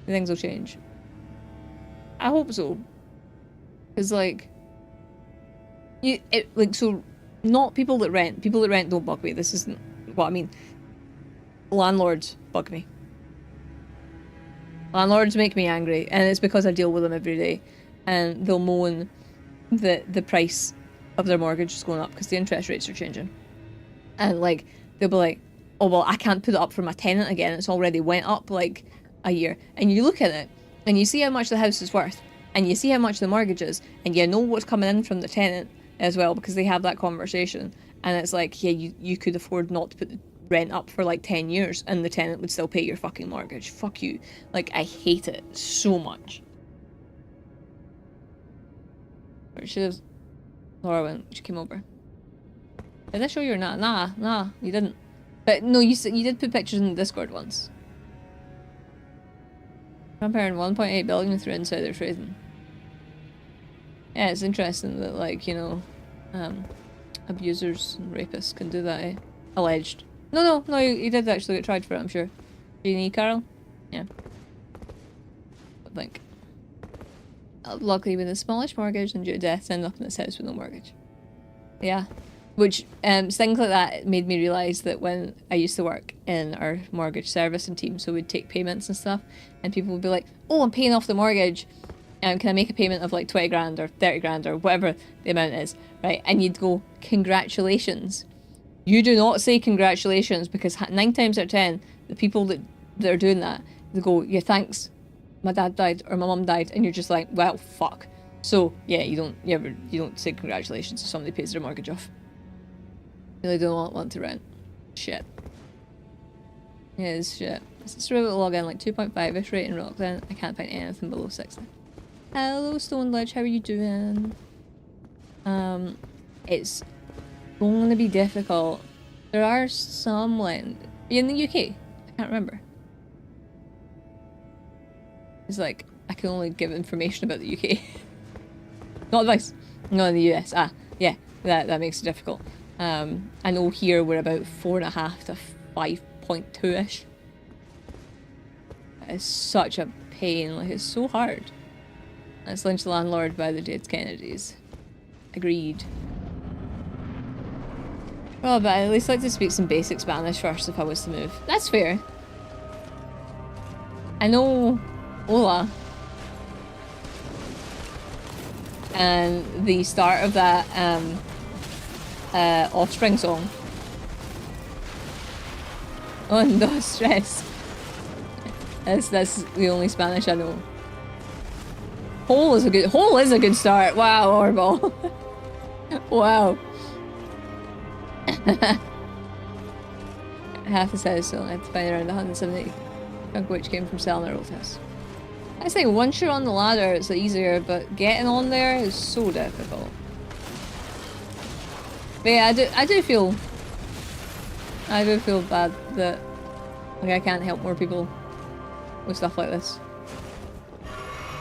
S2: Things will change. I hope so. Because like, so not people that rent. People that rent don't bug me. This isn't what I mean. Landlords bug me. Landlords make me angry, and it's because I deal with them every day, and they'll moan that the price of their mortgage is going up because the interest rates are changing, and like they'll be like, oh well, I can't put it up for my tenant again, it's already went up like a year. And you look at it and you see how much the house is worth, and you see how much the mortgage is, and you know what's coming in from the tenant as well, because they have that conversation, and it's like, yeah, you could afford not to put the rent up for like 10 years and the tenant would still pay your fucking mortgage. Fuck you. Like, I hate it so much. Where she is? Laura went. She came over. Did I show you or not? Nah, you didn't. But no, you did put pictures in the Discord once. Comparing 1.8 billion through insider trading. Yeah, it's interesting that, like, you know, abusers and rapists can do that, eh? Alleged. No, he did actually get tried for it, I'm sure. Do you need Carol? Yeah. I think. luckily with a smallish mortgage and due to death ended up in this house with no mortgage. Yeah. Which, things like that made me realise that when I used to work in our mortgage servicing team, so we'd take payments and stuff, and people would be like, oh, I'm paying off the mortgage, can I make a payment of like 20 grand or 30 grand or whatever the amount is, right? And you'd go, congratulations. You do not say congratulations, because 9 times out of 10, the people that are doing that, they go, yeah, thanks, my dad died or my mum died, and you're just like, well, fuck. So yeah, you don't say congratulations if somebody pays their mortgage off. Really don't want to rent. Shit. Yeah, it's shit. Let's try to log in like 2.5ish rating rock then. I can't find anything below 60. Hello Stone Ledge, how are you doing? It's going to be difficult. There are some land in the UK. I can't remember. It's like I can only give information about the UK. Not advice. No, in the US. Ah, yeah, that makes it difficult. I know here we're about 4.5 to 5.2ish. It's such a pain, like it's so hard. Let's lynch the landlord by the dead Kennedys. Agreed. Well, but I'd at least like to speak some basic Spanish first if I was to move. That's fair. I know hola. And the start of that, Offspring song. Oh, no stress. That's the only Spanish I know. Hole is a good start. Wow, Orball. Wow. Half his house, so I had to find around 170, chunk of which came from selling our old house. I say once you're on the ladder, it's easier, but getting on there is so difficult. But yeah, I do feel bad that like I can't help more people with stuff like this.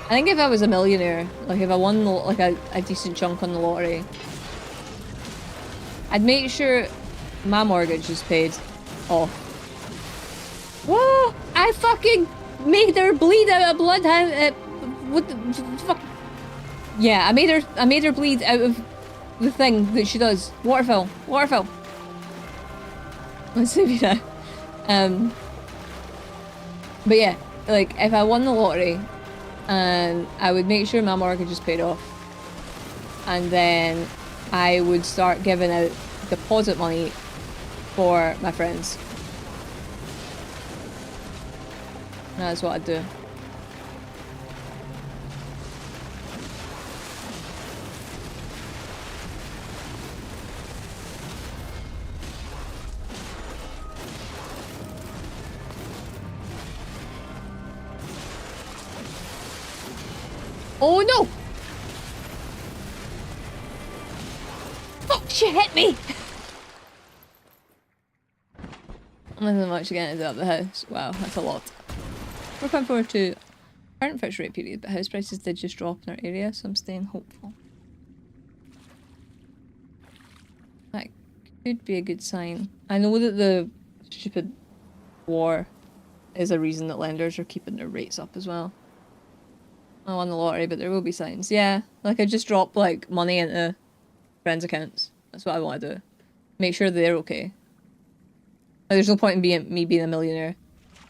S2: I think if I was a millionaire, like if I won like a decent chunk on the lottery, I'd make sure my mortgage is paid off. Whoa! I fucking made her bleed out of blood. What the fuck? Yeah, I made her bleed out of the thing that she does. Waterfill. Let's see if you know. But yeah, like if I won the lottery, and I would make sure my mortgage is paid off, and then I would start giving out deposit money for my friends. That's what I'd do. Oh no! Fuck, she hit me! Nothing much to get into up the house. Wow, that's a lot. 4.4 to current fixed rate period, but house prices did just drop in our area, so I'm staying hopeful. That could be a good sign. I know that the stupid war is a reason that lenders are keeping their rates up as well. I won the lottery, but there will be signs. Yeah, like I just drop like money into friends' accounts. That's what I want to do. Make sure they're okay. Like, there's no point in me being a millionaire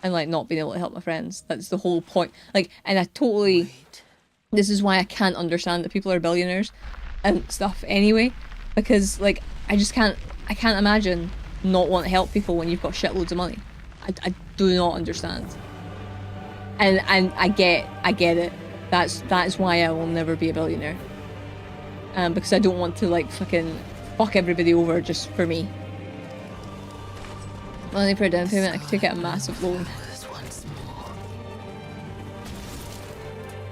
S2: and like not being able to help my friends. That's the whole point. Like, and I totally.
S3: Wait.
S2: This is why I can't understand that people are billionaires and stuff anyway, because like I can't imagine not wanting to help people when you've got shitloads of money. I do not understand. And I get it. That's why I will never be a billionaire. Because I don't want to like fucking fuck everybody over just for me. Money for a down payment, I could take out a massive loan.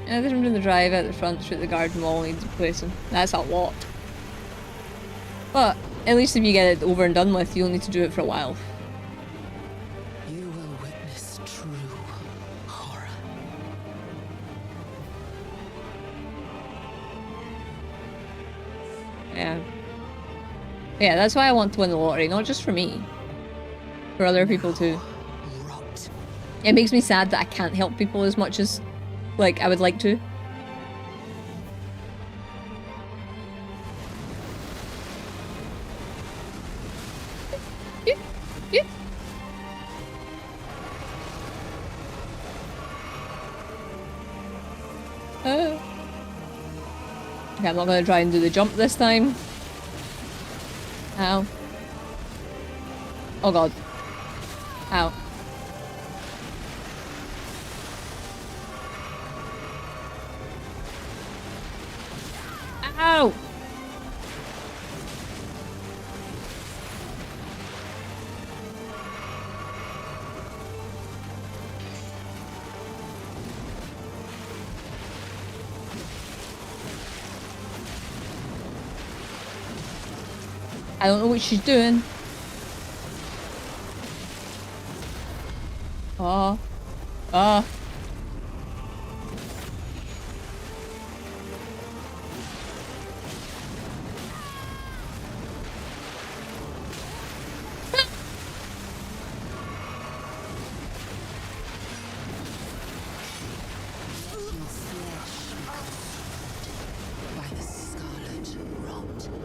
S2: Yeah, there's room in the drive out the front, through the garden wall, needs replacing. That's a lot. But at least if you get it over and done with, you'll need to do it for a while.
S3: You will witness true horror.
S2: Yeah. Yeah, that's why I want to win the lottery, not just for me. For other people too. It makes me sad that I can't help people as much as like I would like to. Okay, I'm not gonna try and do the jump this time. Ow. Oh god. Ow. Ow! I don't know what she's doing. Oh. Oh.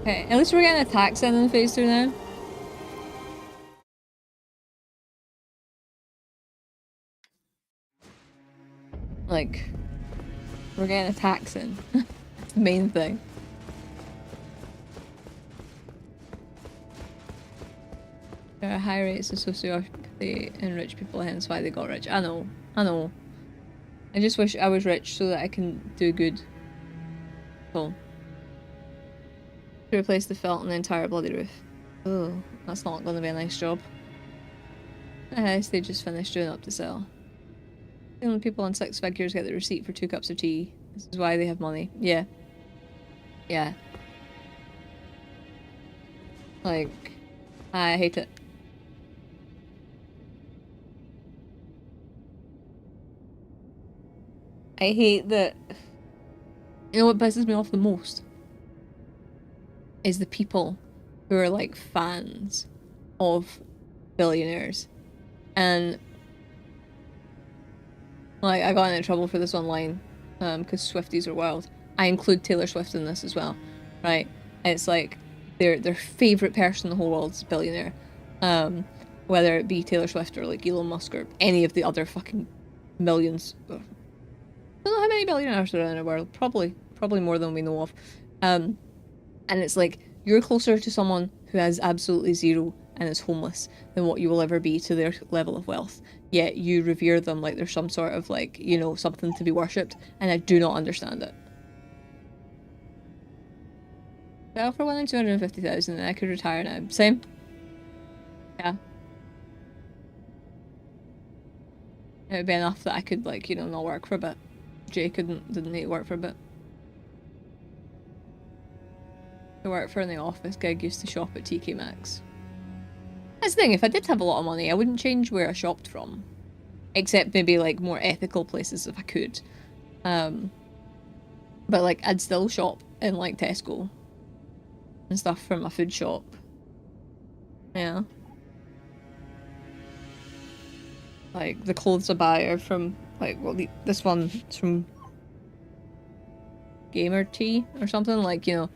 S2: Okay, at least we're getting attacks in phase 2 now. Like, we're getting attacks in. That's the main thing. There are high rates of sociopathy in rich people, hence why they got rich. I know, I know. I just wish I was rich so that I can do good. Cool. To replace the felt on the entire bloody roof. Oh, that's not going to be a nice job. They just finished doing up to sell. The only people on 6 figures get the receipt for 2 cups of tea. This is why they have money. Yeah. Yeah. Like, I hate it. I hate that. You know what pisses me off the most? Is the people who are like fans of billionaires. And like, I got into trouble for this online because Swifties are wild. I include Taylor Swift in this as well, right? And it's like their favorite person in the whole world is a billionaire, whether it be Taylor Swift or like Elon Musk or any of the other fucking millions. I don't know how many billionaires there are in the world. Probably more than we know of. And it's like, you're closer to someone who has absolutely zero and is homeless than what you will ever be to their level of wealth. Yet you revere them like they're some sort of like, you know, something to be worshipped. And I do not understand it. I offer 1,250,000 and I could retire now. Same. Yeah. It would be enough that I could, like, you know, not work for a bit. Jay didn't need to work for a bit. To work for the office gig used to shop at TK Maxx. That's the thing, if I did have a lot of money, I wouldn't change where I shopped from. Except maybe like more ethical places if I could. But like, I'd still shop in like Tesco and stuff from my food shop. Yeah. Like the clothes I buy are from like, well, this one's from Gamer Tea or something, like, you know.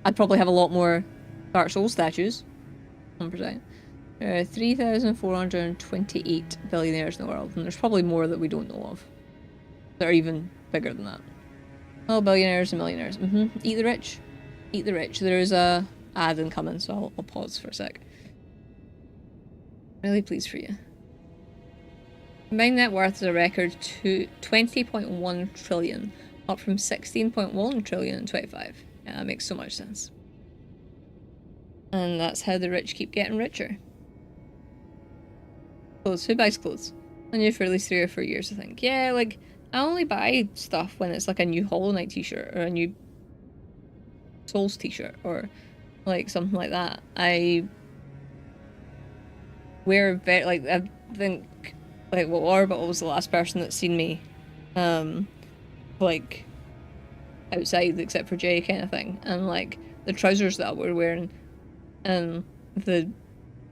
S2: I'd probably have a lot more Dark Souls statues. 100%. There are 3,428 billionaires in the world, and there's probably more that we don't know of. That are even bigger than that. Oh, billionaires and millionaires. Eat the rich. Eat the rich. There's a ad incoming, so I'll pause for a sec. Really pleased for you. Combined net worth is a record to 20.1 trillion, up from 16.1 trillion in 25. Yeah, that makes so much sense. And that's how the rich keep getting richer. Clothes. Who buys clothes? I knew for at least 3 or 4 years, I think. Yeah, like, I only buy stuff when it's like a new Hollow Knight t-shirt or a new Souls t-shirt or like something like that. I wear very, like, I think, like, well, Orbital was the last person that's seen me, like, outside except for Jay kind of thing. And like, the trousers that I were wearing and the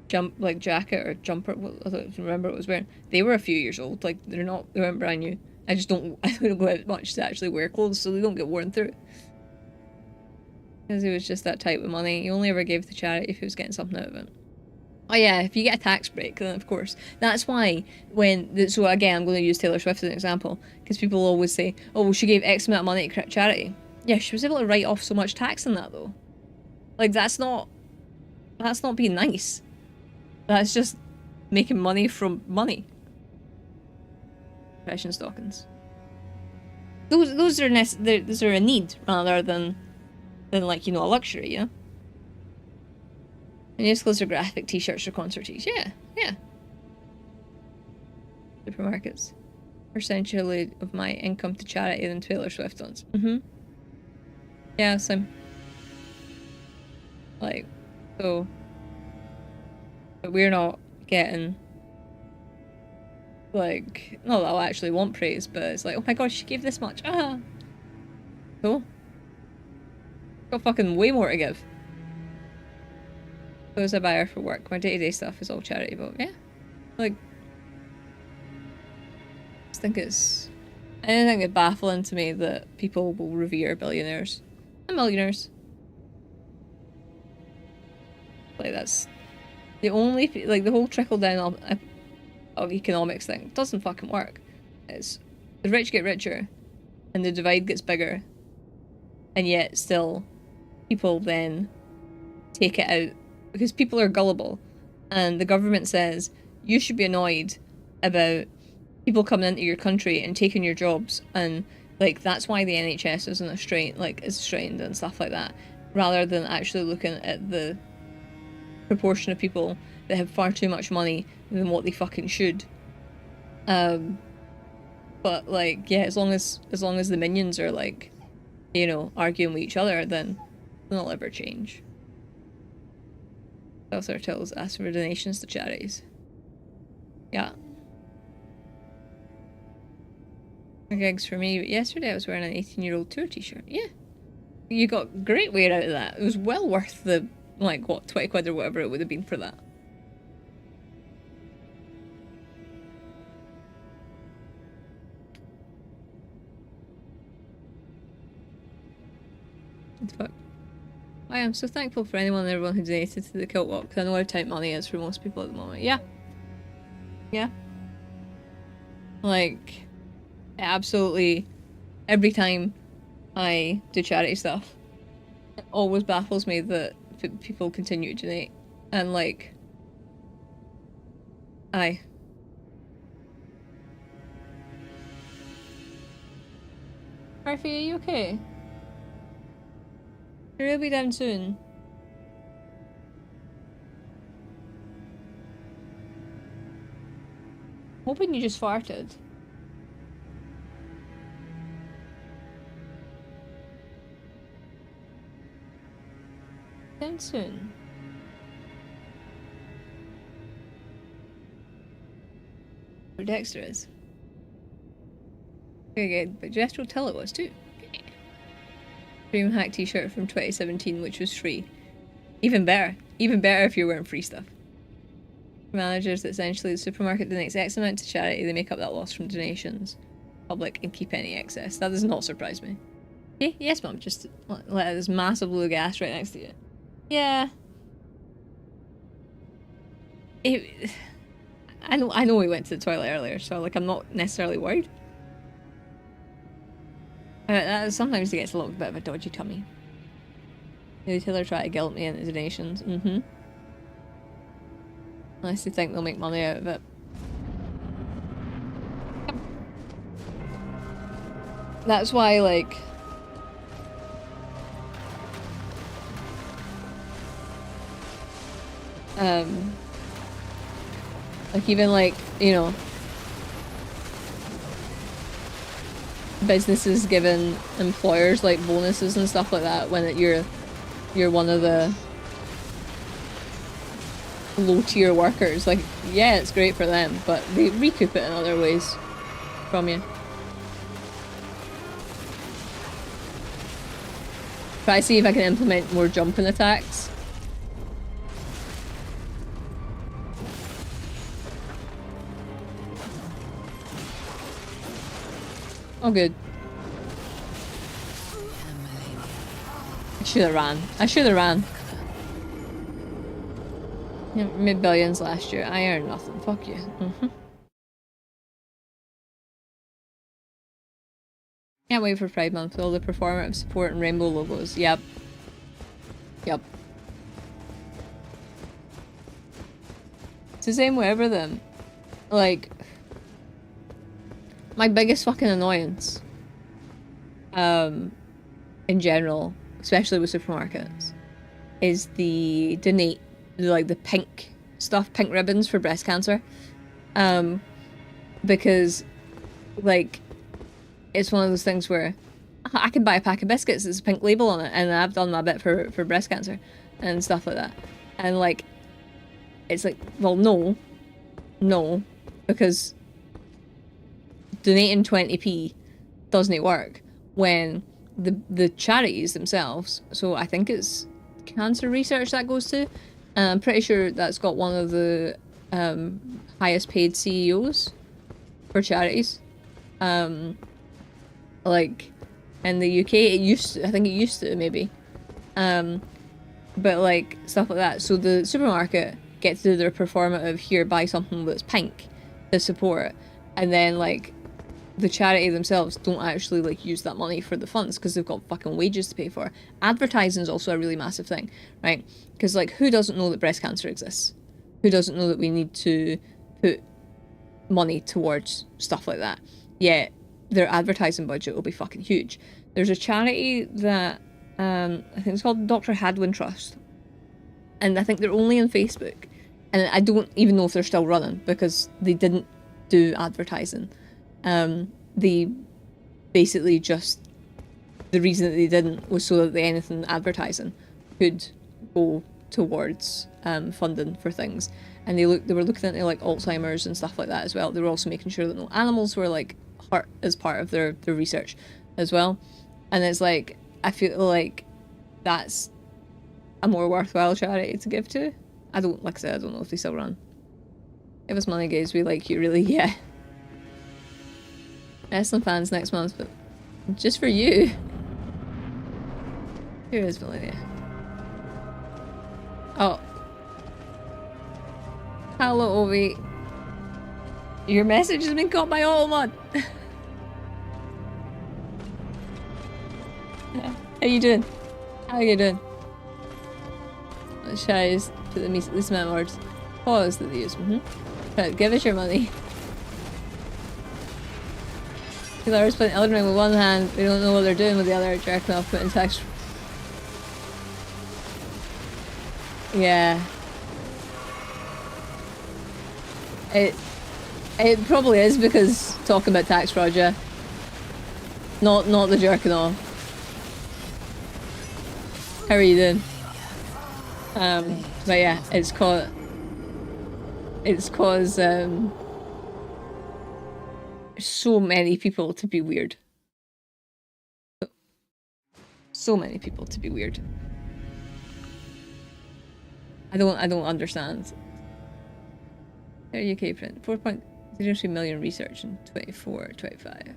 S2: jacket or jumper, I don't remember what I was wearing, they were a few years old. Like, they weren't brand new. I don't go out much to actually wear clothes, so they don't get worn through. Because he was just that tight with money. He only ever gave to charity if he was getting something out of it. Oh yeah, if you get a tax break, then of course. That's why when... So again, I'm going to use Taylor Swift as an example, because people always say, oh, well, she gave X amount of money to charity. Yeah, she was able to write off so much tax in that, though. Like, that's not being nice. That's just making money from money. Fashion stockings. Those are those are a need rather than like, you know, a luxury, yeah? And these clothes are graphic t-shirts or concert tees. Yeah, yeah. Supermarkets. Percentage of my income to charity than Taylor Swift does. Yeah, same. Like, so... But we're not getting... Like, not that I'll actually want praise, but it's like, oh my god, she gave this much. Ah! Cool. Got fucking way more to give. So as a buyer for work, my day-to-day stuff is all charity, but yeah. Like... I just think it's baffling to me that people will revere billionaires and millionaires. Like, that's the only, like, the whole trickle down of economics thing doesn't fucking work. It's the rich get richer and the divide gets bigger, and yet still people then take it out because people are gullible, and the government says you should be annoyed about people coming into your country and taking your jobs, and like that's why the NHS isn't is strained and stuff like that, rather than actually looking at the proportion of people that have far too much money than what they fucking should. But like, yeah, as long as the minions are like, you know, arguing with each other, then they'll never change. Also tells ask for donations to charities. Yeah. Gigs for me, but yesterday I was wearing an 18-year-old tour t-shirt. Yeah. You got great wear out of that. It was well worth the, like, what, 20 quid or whatever it would have been for that. Fuck. I am so thankful for anyone and everyone who donated to the Kilt Walk, because I know how tight money is for most people at the moment. Yeah. Yeah. Like, absolutely every time I do charity stuff, it always baffles me that people continue to donate. And like, aye. Murphy, are you okay? You'll be down soon. Hoping you just farted. Down soon. Where Dexter is. Very good, but Jester will tell it was too. DreamHack t-shirt from 2017, which was free. Even better. Even better if you're wearing free stuff. Managers, essentially the supermarket donates X amount to charity, they make up that loss from donations. Public and keep any excess. That does not surprise me. Okay, yes mum, just let this massive blue gas right next to you. Yeah. I know we went to the toilet earlier, so like I'm not necessarily worried. Sometimes he gets a little bit of a dodgy tummy. The retailer try to guilt me into donations. Unless they think they'll make money out of it. That's why, like... like even like, you know... businesses giving employers like bonuses and stuff like that when you're one of the low tier workers. Like, yeah, it's great for them, but they recoup it in other ways from you. Try to see if I can implement more jumping attacks. Oh, good. I should have ran. I should have ran. Yeah, made billions last year. I earned nothing. Fuck you. Can't wait for Pride Month with all the performative support and rainbow logos. Yep. Yep. It's the same with everything. Like, my biggest fucking annoyance, in general, especially with supermarkets, is the donate, like the pink stuff, pink ribbons for breast cancer. Because, like, it's one of those things where I can buy a pack of biscuits that's a pink label on it, and I've done my bit for breast cancer and stuff like that. And like, it's like, well, no, because donating 20p doesn't work when the charities themselves, so I think it's cancer research that goes to, and I'm pretty sure that's got one of the highest paid CEOs for charities. Like, in the UK, I think it used to, maybe. But like, stuff like that. So the supermarket gets to do their performative, here, buy something that's pink to support, and then like, the charity themselves don't actually like use that money for the funds because they've got fucking wages to pay for. Advertising is also a really massive thing, right? Because like, who doesn't know that breast cancer exists? Who doesn't know that we need to put money towards stuff like that? Yeah, their advertising budget will be fucking huge. There's a charity that I think it's called Dr. Hadwin Trust, and I think they're only on Facebook, and I don't even know if they're still running because they didn't do advertising. They basically just, the reason that they didn't was so that anything advertising could go towards funding for things. And they were looking into like Alzheimer's and stuff like that as well. They were also making sure that no animals were like hurt as part of their research as well. And it's like, I feel like that's a more worthwhile charity to give to. Like I said, I don't know if they still run. Give us money, guys, we like you, really, yeah. Wrestling fans next month, but just for you. Here is Malenia. Oh. Hello, Ovi. Your message has been caught by Automod. How you doing? How you doing? Let's try to put the least amount of words. Pause that they use. Right, give us your money. People are playing Elden Ring with one hand, they don't know what they're doing with the other, jerking off, putting text. Yeah. It probably is because talking about tax fraud, yeah. Not the jerking off. How are you doing? But yeah, it's caused so many people to be weird. So many people to be weird. I don't understand. Their UK print 4.03 million research in 24-25.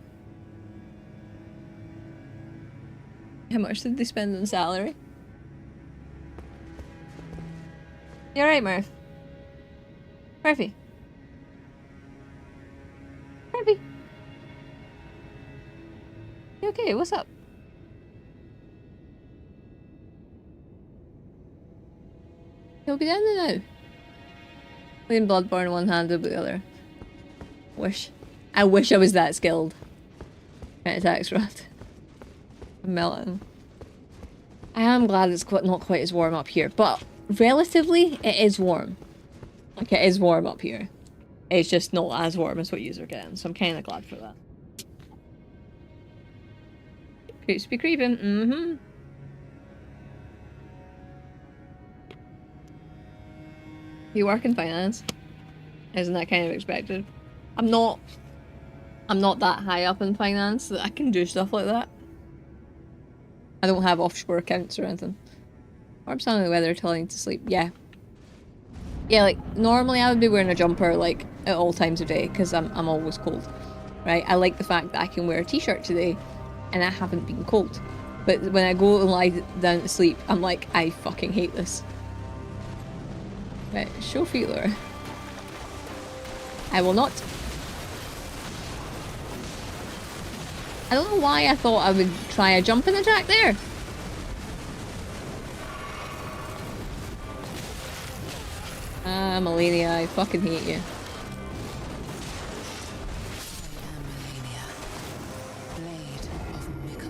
S2: How much did they spend on salary? You alright, Murph? Murphy? Murphy? You okay? What's up? You'll be down there now. Playing Bloodborne one-handed with the other. I wish I was that skilled. At tax fraud. I'm melting. I am glad it's not quite as warm up here, but relatively it is warm. Like, it is warm up here. It's just not as warm as what yous are getting, so I'm kind of glad for that. Creeps be creeping, You work in finance? Isn't that kind of expected? I'm not that high up in finance that I can do stuff like that. I don't have offshore accounts or anything. I'm sounding the weather till I need to sleep. Yeah. Yeah, like, normally I would be wearing a jumper, like, at all times of day, because I'm always cold. Right? I like the fact that I can wear a t-shirt today, and I haven't been cold. But when I go and lie down to sleep, I'm like, I fucking hate this. Right, show feeler. I will not. I don't know why I thought I would try a jump in the jack there. Ah, Malenia, I fucking hate you.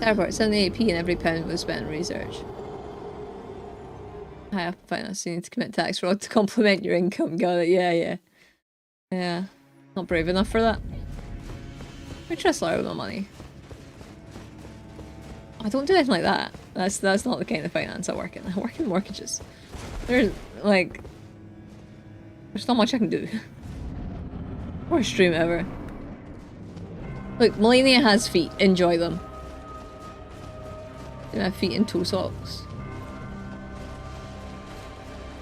S2: Therefore, 78p and every pound was spent on research. I have finance, you need to commit tax fraud to complement your income. Got it, yeah. Yeah, not brave enough for that. I trust Lara with my money. I don't do anything like that. That's not the kind of finance I work in. I work in mortgages. There's like... There's not much I can do. Worst stream ever. Look, Malenia has feet. Enjoy them. I have feet in toe socks.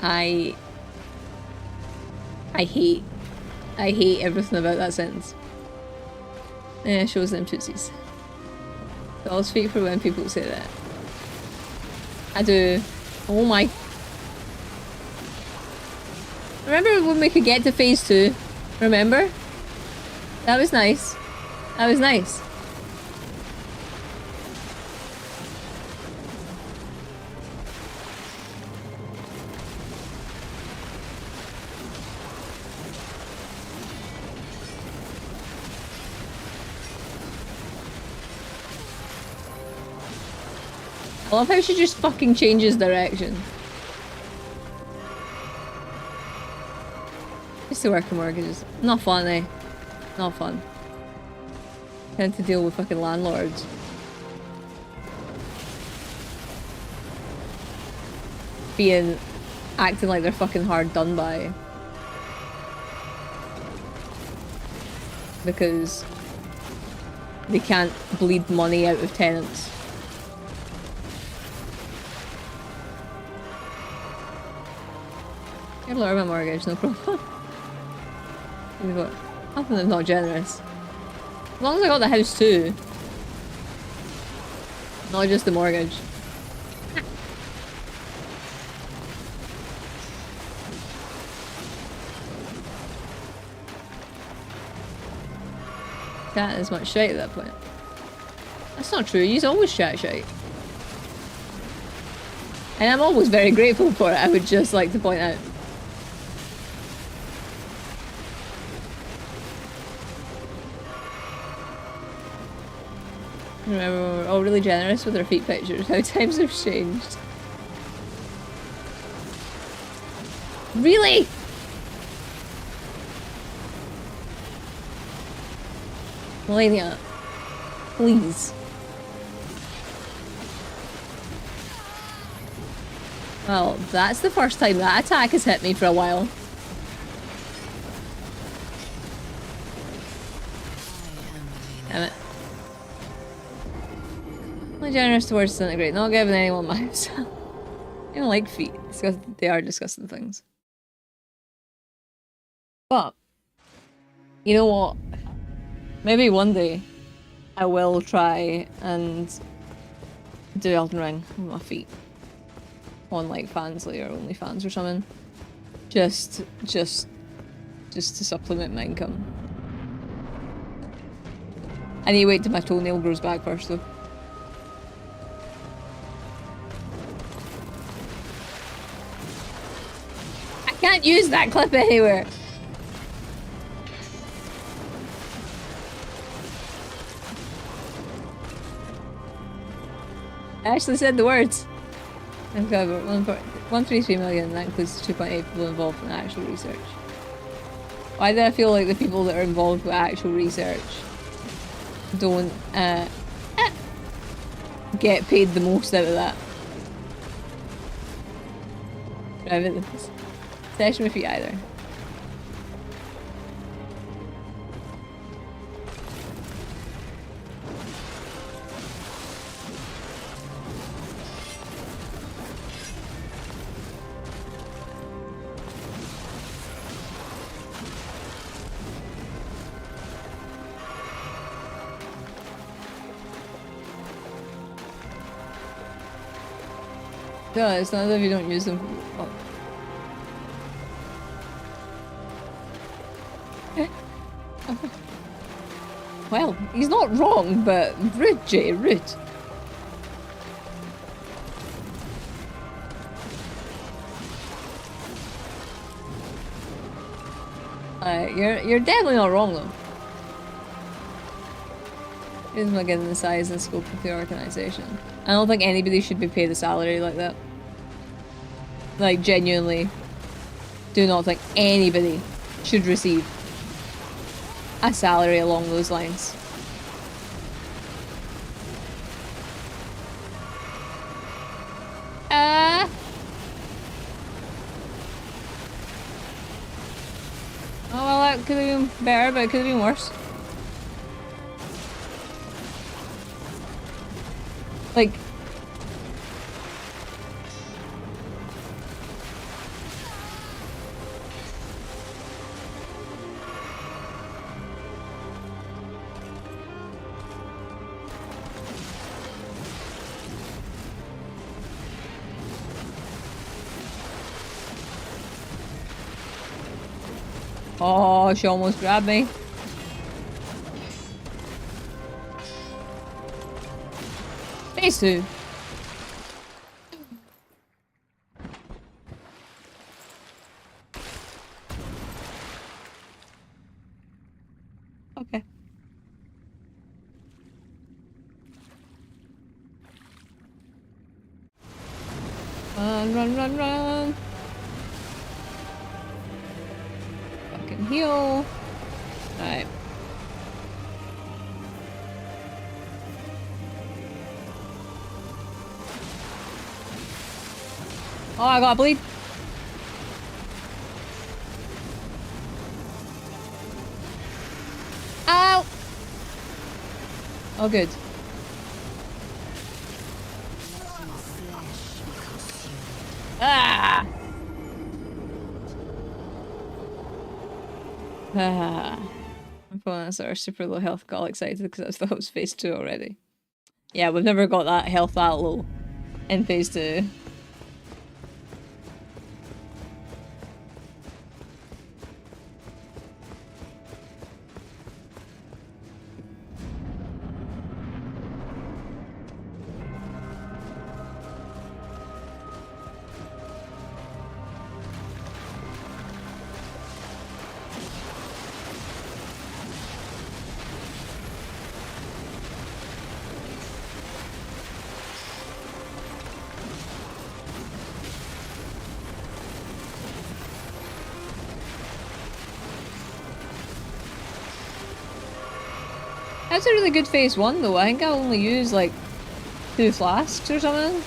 S2: I hate everything about that sentence. Yeah, shows them tootsies. I'll speak for when people say that. I do. Oh my. Remember when we could get to phase 2? Remember? That was nice. That was nice. I love how she just fucking changes direction. Used to work in mortgages. Not fun, eh? Not fun. Tend to deal with fucking landlords. Acting like they're fucking hard done by. Because they can't bleed money out of tenants. I'd lower my mortgage, no problem. How come they're not generous? As long as I got the house too. Not just the mortgage. Chat as much shite at that point. That's not true, you always chat shite. And I'm always very grateful for it, I would just like to point out. Remember when we were all really generous with our feet pictures, how times have changed. Really? Malenia, please. Well, that's the first time that attack has hit me for a while. Damn it. Only generous towards disintegrate, not giving anyone my house. I don't like feet. They are disgusting things. But, you know what? Maybe one day I will try and do Elden Ring with my feet. On like Fansly or OnlyFans or something. Just to supplement my income. I need to wait till my toenail grows back first though. I can't use that clip anywhere. I actually said the words. I've got 133 million, and that includes 2.8 people involved in actual research. Why do I feel like the people that are involved with actual research don't get paid the most out of that? Private session with you either. No, it's not as if you don't use them. Oh. Well, he's not wrong, but rude, Jay, rude. You're definitely not wrong though. Isn't like in the size and scope of the organization. I don't think anybody should be paid a salary like that. Like, genuinely, do not think anybody should receive a salary along those lines. Oh well, that could have been better, but it could have been worse. Like... Oh, she almost grabbed me. Phase 2. Okay. Run, run, run, run. Fucking heal. Alright. Oh, I got bleed. Ow! Oh, good. Ah! Ah. I'm pulling this our super low health, got all excited because I thought it was phase 2 already. Yeah, we've never got that health that low in phase 2. That's a really good phase 1 though. I think I only used like 2 flasks or something.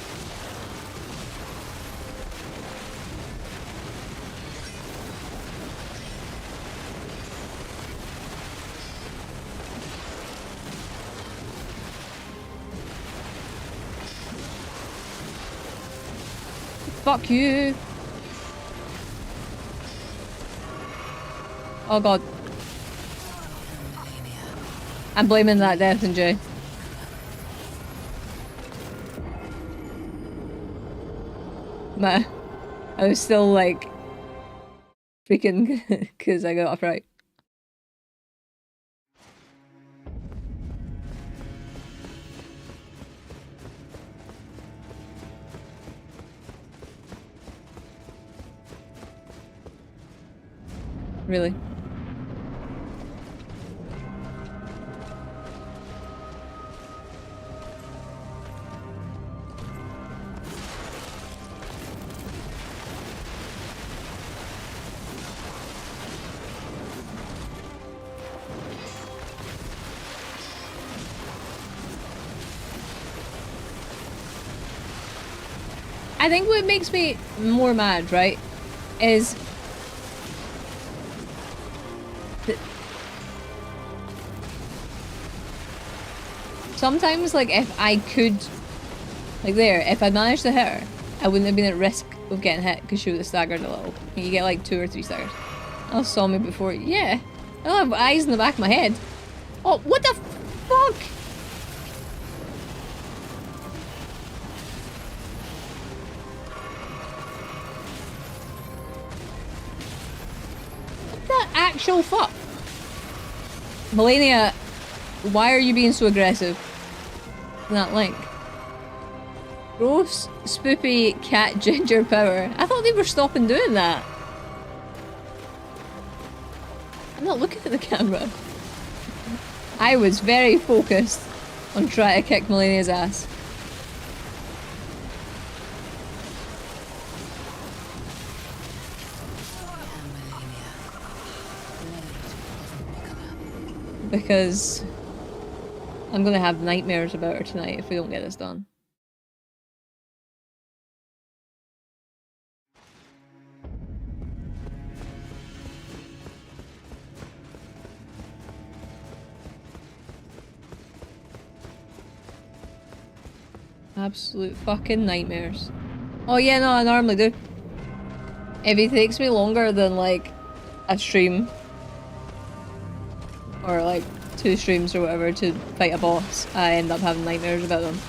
S2: Fuck you. Oh god. I'm blaming that death in Jay. Nah. I was still like freaking because I got off right. Really? I think what makes me more mad, right, is sometimes, like, if I could, like there, if I managed to hit her, I wouldn't have been at risk of getting hit because she would have staggered a little. You get like 2 or 3 staggers. Oh, saw me before. Yeah. I don't have eyes in the back of my head. Oh, what the fuck? What the actual fuck? Malenia Why are you being so aggressive? That link. Gross, spoopy cat ginger power. I thought they were stopping doing that. I'm not looking at the camera. I was very focused on trying to kick Malenia's ass. Because I'm gonna have nightmares about her tonight if we don't get this done. Absolute fucking nightmares. Oh yeah, no, I normally do. If it takes me longer than like a stream or like 2 streams or whatever to fight a boss, I end up having nightmares about them.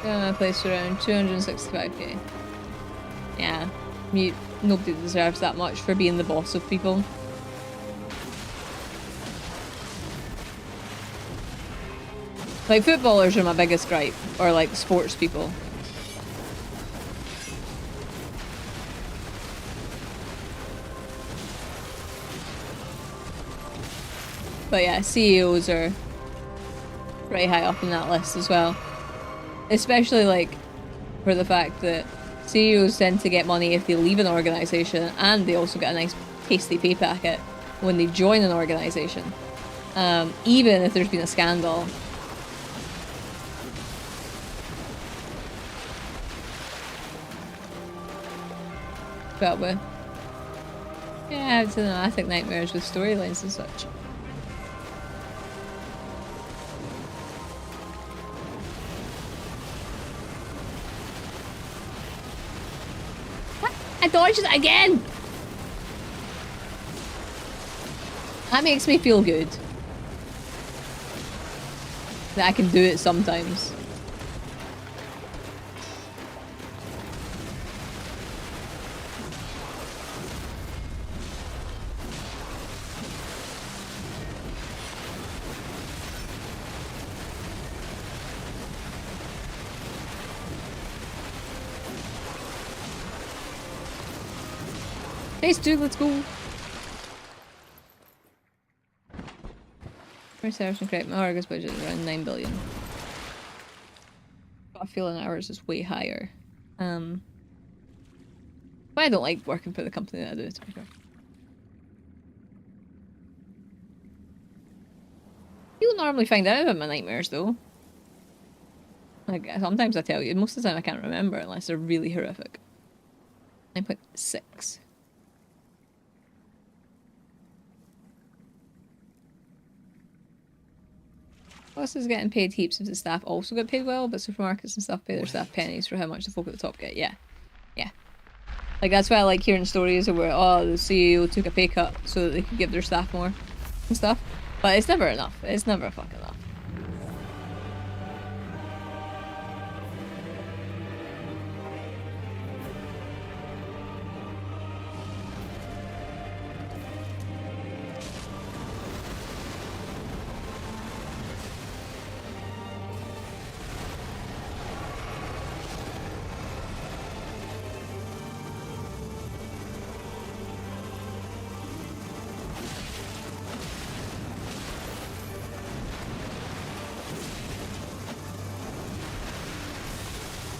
S2: My place around 265k. Yeah, nobody deserves that much for being the boss of people. Like, footballers are my biggest gripe, or like sports people. But yeah, CEOs are pretty high up in that list as well. Especially like for the fact that CEOs tend to get money if they leave an organisation, and they also get a nice tasty pay packet when they join an organisation. Even if there's been a scandal. But with... yeah, I don't know, I think nightmares with storylines and such. I dodged it again! That makes me feel good. That I can do it sometimes. Phase 2, let's go! Research and create my Argus budget is around 9 billion. But I feel ours is way higher. But I don't like working for the company that I do, to be fair. You'll normally find out about my nightmares though. Like, sometimes I tell you, most of the time I can't remember unless they're really horrific. 9.6. Us is getting paid heaps if the staff also get paid well, but supermarkets and stuff pay their staff pennies for how much the folk at the top get. Yeah. Yeah. Like, that's why I like hearing stories of where, oh, the CEO took a pay cut so that they could give their staff more and stuff. But it's never enough. It's never fucking enough.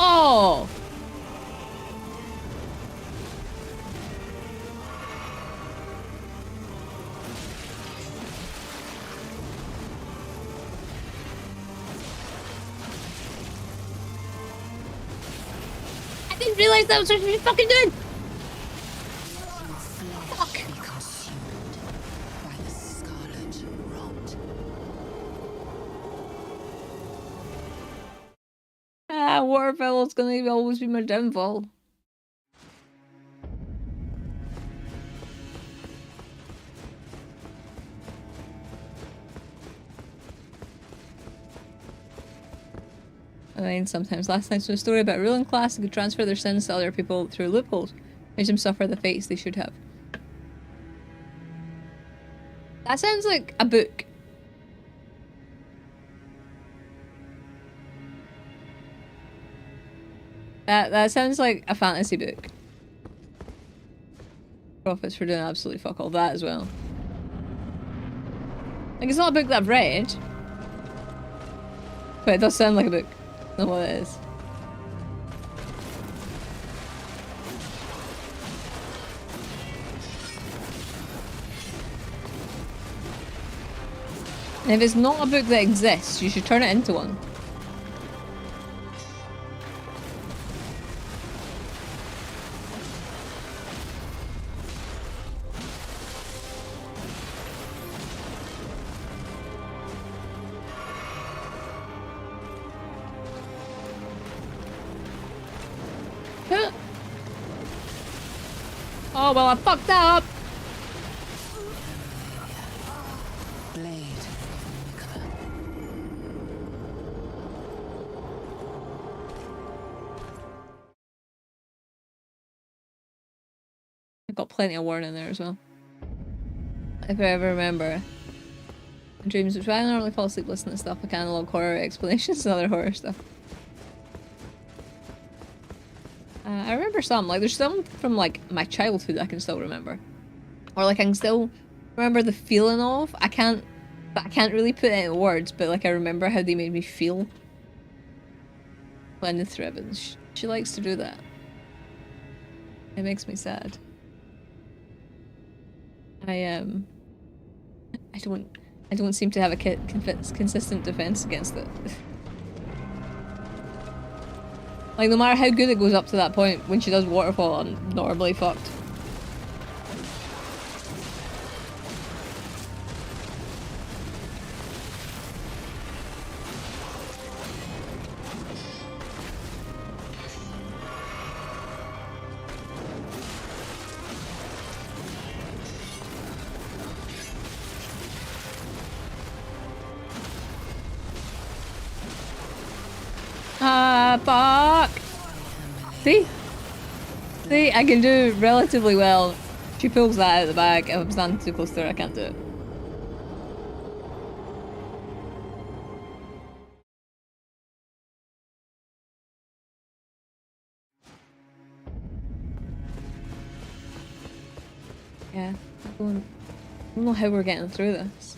S2: Oh! I didn't realize that was what you fucking doing! Fuck! Waterfellow's gonna always be my downfall. I mean, sometimes last night's a story about a ruling class who could transfer their sins to other people through loopholes, make them suffer the fates they should have. That sounds like a book. That sounds like a fantasy book. Profits for doing absolutely fuck all that as well. Like, it's not a book that I've read. But it does sound like a book. Not what it is. And if it's not a book that exists, you should turn it into one. Oh well, I fucked up!
S3: Blade of Miquella.
S2: I've got plenty of warning there as well. If I ever remember. Dreams, which I normally fall asleep listening to stuff, like analog horror explanations and other horror stuff. I remember some, like there's some from like my childhood I can still remember. Or like I can still remember the feeling of, I can't really put it in words, but like I remember how they made me feel. Glenda Thribbins, she likes to do that. It makes me sad. I don't seem to have a consistent defense against it. Like, no matter how good it goes up to that point, when she does waterfall, I'm normally fucked. Fuck! See? See, I can do relatively well. She pulls that out of the bag. If I'm standing too close to her, I can't do it. Yeah, I don't know how we're getting through this.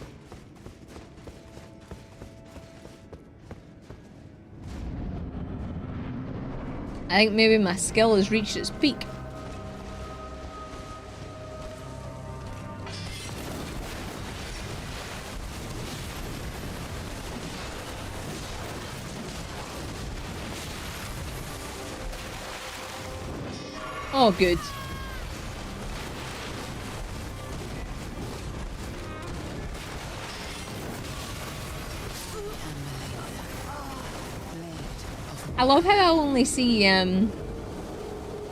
S2: I think maybe my skill has reached its peak. Oh, good. I love how I only see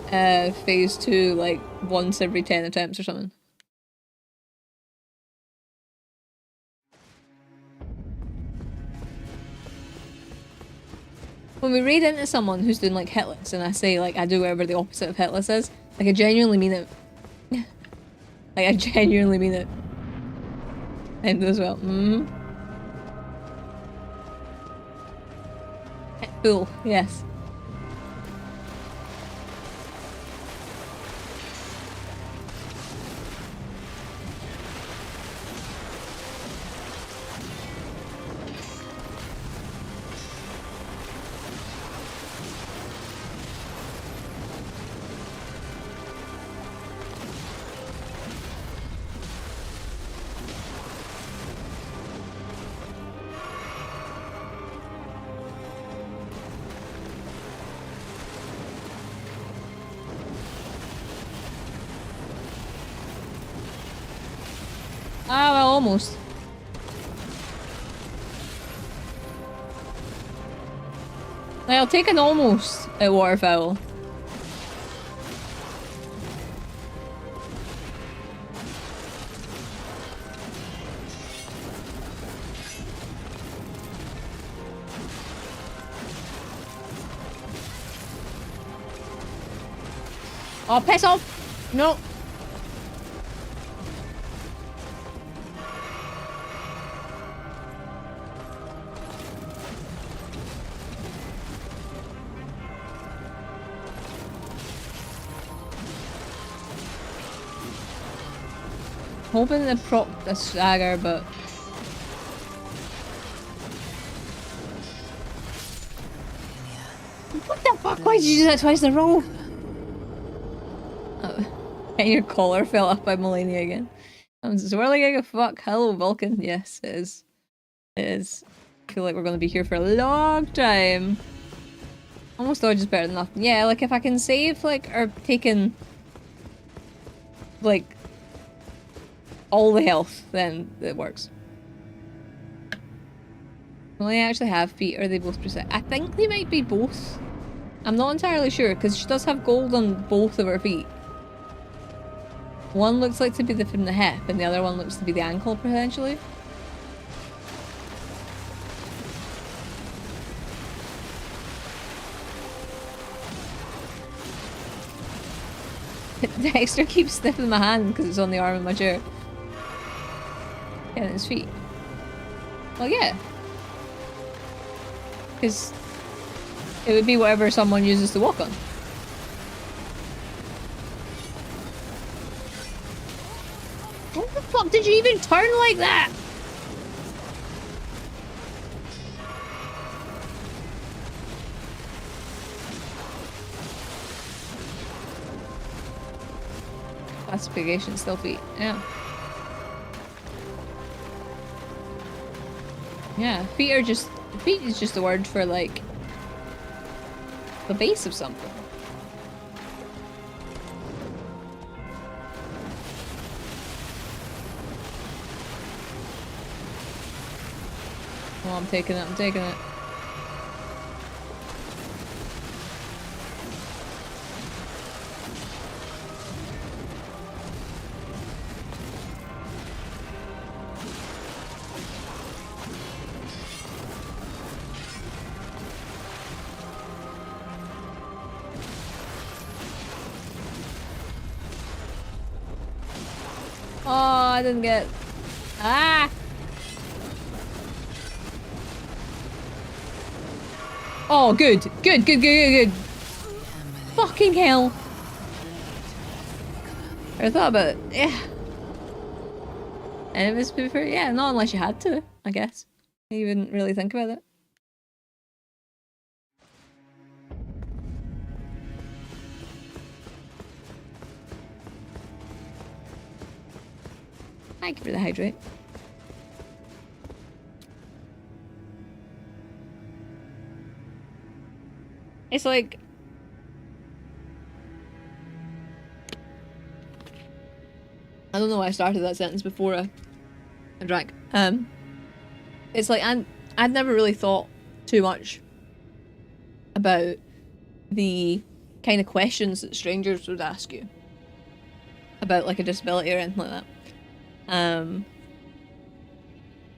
S2: phase 2 like once every 10 attempts or something. When we raid into someone who's doing like hitless and I say like I do whatever the opposite of hitless is, like I genuinely mean it. Like I genuinely mean it. And as well. Cool, yes. Ah, well, almost. Like, I'll take an almost at waterfowl. Oh, piss off! No. Hoping to prop the stagger, but what the fuck? Why did you do that twice in a row? Oh. And your collar fell off by Malenia again. I'm swirling like a fuck. Hello, Vulcan. Yes, it is. It is. I feel like we're gonna be here for a long time. Almost dodge is better than nothing. Yeah, like if I can save, like, or taking, like, all the health, then it works. Will I actually have feet, or are they both precise? I think they might be both. I'm not entirely sure, because she does have gold on both of her feet. One looks like to be from the hip, and the other one looks to be the ankle, potentially. Dexter keeps sniffing my hand because it's on the arm of my chair. And his feet. Well, yeah. Because it would be whatever someone uses to walk on. What the fuck did you even turn like that? Classification, still feet. Yeah. Yeah, feet are just... feet is just a word for, like, the base of something. Oh, I'm taking it, I'm taking it. Oh, I didn't get... Ah! Oh, good. Good, good, good, good, good. Fucking hell. I thought about it. Yeah. And it was for... yeah, not unless you had to, I guess. You wouldn't really think about it. Thank you for the hydrate. It's like... I don't know why I started that sentence before I drank. It's like I'd never really thought too much about the kind of questions that strangers would ask you about like a disability or anything like that.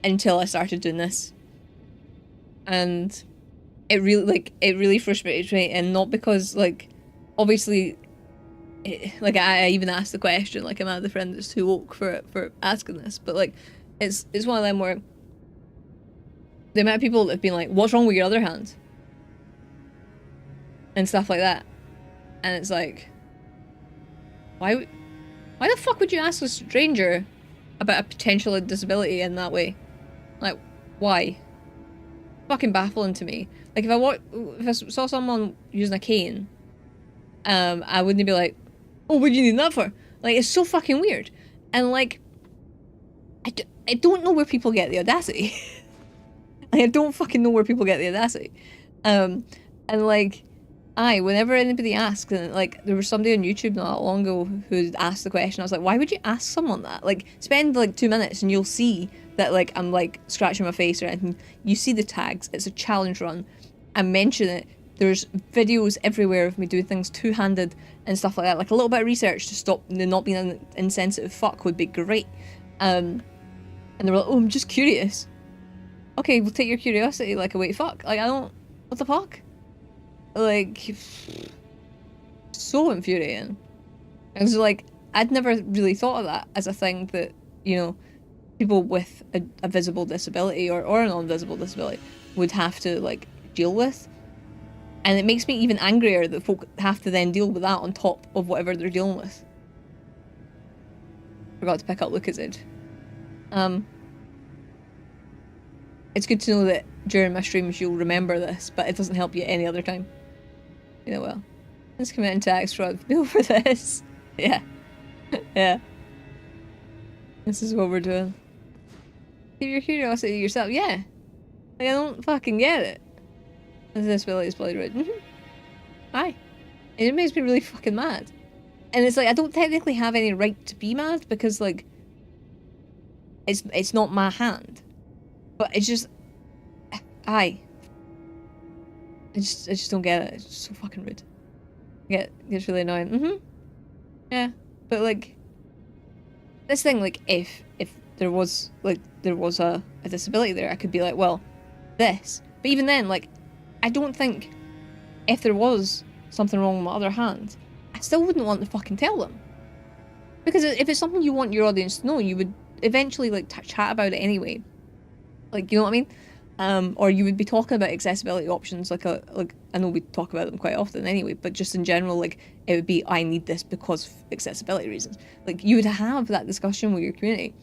S2: Until I started doing this, and it really frustrated me, and not because like obviously like I even asked the question, like am I the friend that's too woke for asking this, but like it's one of them where the amount of people that have been like, what's wrong with your other hand and stuff like that, and it's like, why the fuck would you ask a stranger about a potential disability in that way? Like, why? Fucking baffling to me. Like, if I saw someone using a cane, I wouldn't be like, oh, what do you need that for? Like, it's so fucking weird. And, like, I don't know where people get the audacity. Like, I don't fucking know where people get the audacity. And, like, whenever anybody asks, and like there was somebody on YouTube not that long ago who asked the question, I was like, why would you ask someone that? Like, spend like 2 minutes and you'll see that like I'm like scratching my face or anything. You see the tags, it's a challenge run. I mention it. There's videos everywhere of me doing things two-handed and stuff like that. Like a little bit of research to stop not being an insensitive fuck would be great. And they were like, oh, I'm just curious. Okay, we'll take your curiosity like a wait fuck. Like, I don't, what the fuck? Like, so infuriating. And so, like, I'd never really thought of that as a thing that, you know, people with a visible disability or a non-visible disability would have to, like, deal with. And it makes me even angrier that folk have to then deal with that on top of whatever they're dealing with. Forgot to pick up Lucas' age. It's good to know that during my streams you'll remember this, but it doesn't help you any other time. You know, well. Let's commit into tax fraud. Bill for this. Yeah. Yeah. This is what we're doing. Keep your curiosity to yourself. Yeah. Like, I don't fucking get it. Is this Willie's bloody red? Aye. And it makes me really fucking mad. And it's like, I don't technically have any right to be mad because, like, it's not my hand. But it's just... Aye. I just don't get it. It's just so fucking rude. It gets really annoying. Yeah. But, like... This thing, like, if there was, like, a disability there, I could be like, well, this. But even then, like, I don't think if there was something wrong with my other hand, I still wouldn't want to fucking tell them. Because if it's something you want your audience to know, you would eventually, like, chat about it anyway. Like, you know what I mean? Or you would be talking about accessibility options, like I know we talk about them quite often anyway, but just in general, like, it would be, I need this because of accessibility reasons. Like, you would have that discussion with your community.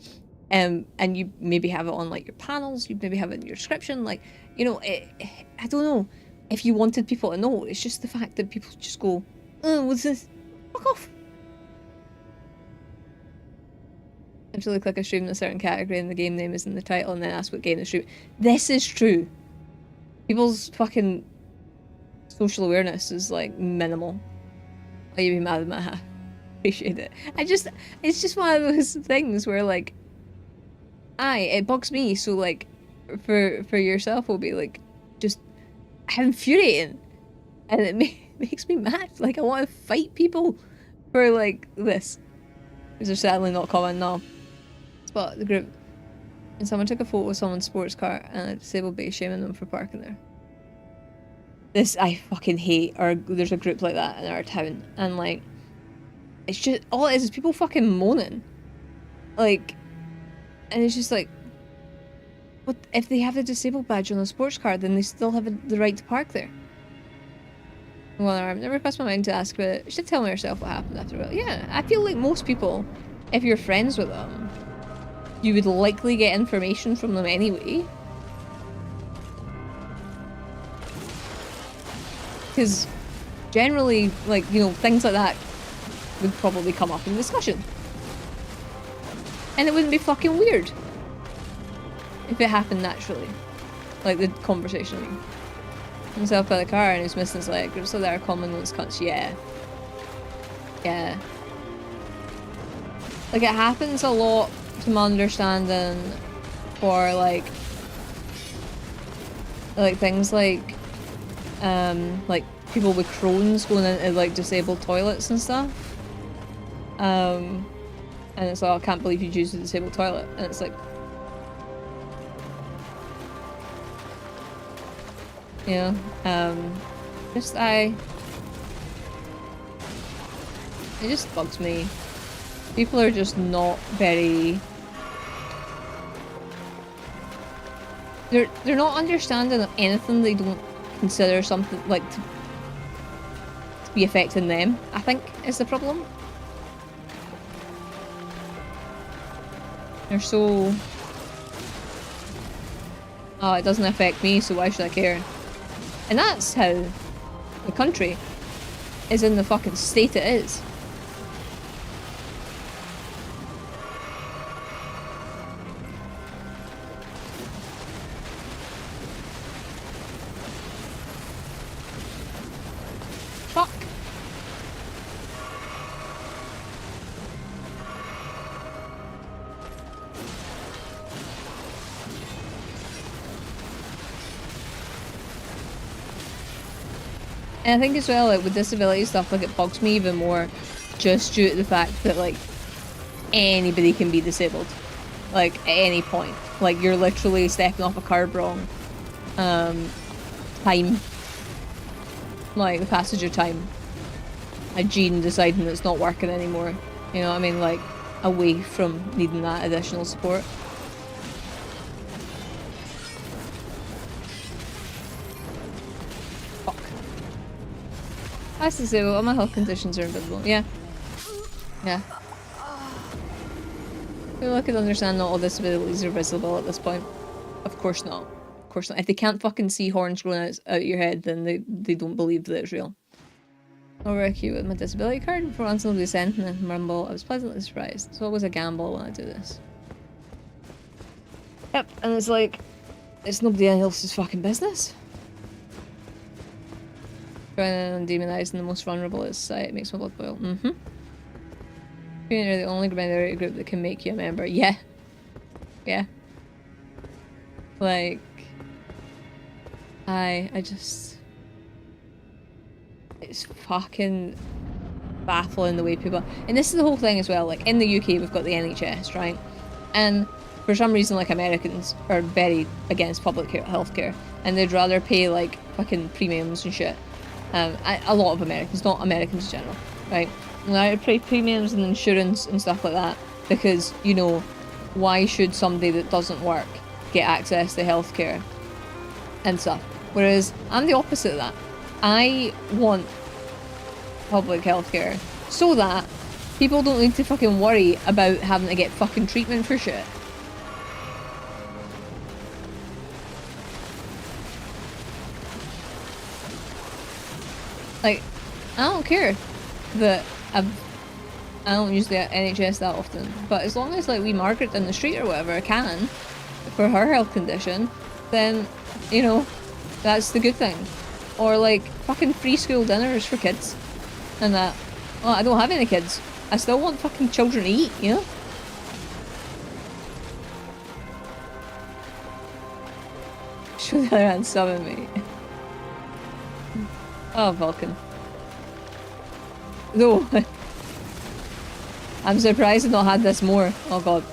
S2: And you maybe have it on, like, your panels, you maybe have it in your description, like, you know, I don't know if you wanted people to know. It's just the fact that people just go, oh, what's this? Fuck off. I have to click a stream in a certain category and the game name is in the title and then ask what game to stream. This is true. People's fucking social awareness is, like, minimal. Oh, you'd be mad at my appreciate it. It's just one of those things where, like, aye, it bugs me, so, like, for yourself will be, like, just infuriating. And it makes me mad. Like, I want to fight people for, like, this. These are sadly not common, no. But the group, and someone took a photo of someone's sports car and a disabled base shaming them for parking there. This I fucking hate, or there's a group like that in our town, and, like, it's just, all it is people fucking moaning. Like, and it's just like, what if they have a disabled badge on a sports car, then they still have the right to park there. One arm, never crossed my mind to ask about it. You should tell me yourself what happened after a while. Yeah, I feel like most people, if you're friends with them, you would likely get information from them anyway. Because generally, like, you know, things like that would probably come up in discussion. And it wouldn't be fucking weird if it happened naturally. Like the conversation. Himself by the car and he's missing his leg. So there are common ones cuts. Yeah. Yeah. Like, it happens a lot, to my understanding, for like things like people with Crohn's going into, like, disabled toilets and stuff. And it's like, oh, I can't believe you used a disabled toilet. And it's like, you know, it just bugs me. People are just not very... They're not understanding of anything they don't consider something, like, to be affecting them, I think, is the problem. They're so... Oh, it doesn't affect me, so why should I care? And that's how the country is in the fucking state it is. Fuck. And I think as well, like, with disability stuff, like, it bugs me even more just due to the fact that, like, anybody can be disabled. Like, at any point. Like, you're literally stepping off a curb wrong. Time. Like, the passage of time. a gene deciding it's not working anymore. You know what I mean? Like, away from needing that additional support. Fuck. That's to say, well, all my health conditions are invisible. Yeah. Yeah. I feel like I could understand not all disabilities are visible at this point. Of course not. Of course not. If they can't fucking see horns growing out your head, then they don't believe that it's real. Over a queue with my disability card before until they sent and then rumble. I was pleasantly surprised. So it was a gamble when I do this. Yep, and it's like, it's nobody else's fucking business. Trying and demonizing the most vulnerable is society makes my blood boil. Mm-hmm. You're the only minority group that can make you a member. Yeah. Yeah. Like, I just... It's fucking baffling the way people... And this is the whole thing as well, like, in the UK we've got the NHS, right? And for some reason, like, Americans are very against public healthcare, and they'd rather pay, like, fucking premiums and shit. A lot of Americans, not Americans in general, right? And I pay premiums and insurance and stuff like that, because, you know, why should somebody that doesn't work get access to healthcare and stuff? Whereas I'm the opposite of that. I want public healthcare so that people don't need to fucking worry about having to get fucking treatment for shit. Like, I don't care that I don't use the NHS that often, but as long as, like, wee Margaret down the street or whatever can for her health condition, then, you know, that's the good thing. Or, like, fucking free school dinners for kids and that. Well, I don't have any kids. I still want fucking children to eat, you know? Show the other hand summon me. Oh, Vulcan. No. I'm surprised I've not had this more. Oh god.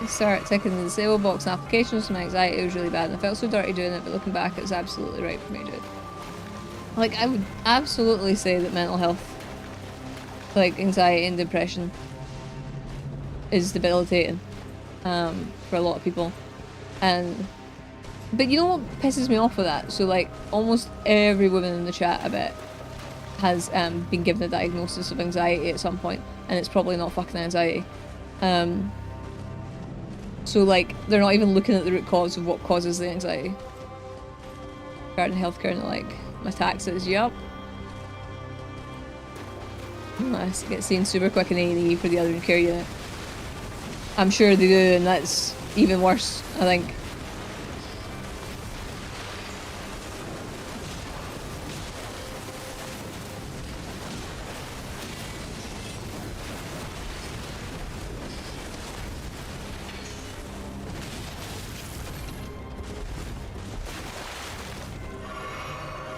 S2: Start ticking the disable box and applications. My anxiety was really bad and I felt so dirty doing it, but looking back it was absolutely right for me to do it. Like, I would absolutely say that mental health, like anxiety and depression, is debilitating for a lot of people. But you know what pisses me off with that? So, like, almost every woman in the chat, I bet, has been given a diagnosis of anxiety at some point, and it's probably not fucking anxiety. So, like, they're not even looking at the root cause of what causes the anxiety. Regarding healthcare, and they're like, my taxes, yup. I get seen super quick in A&E for the elderly care unit. I'm sure they do, and that's even worse, I think.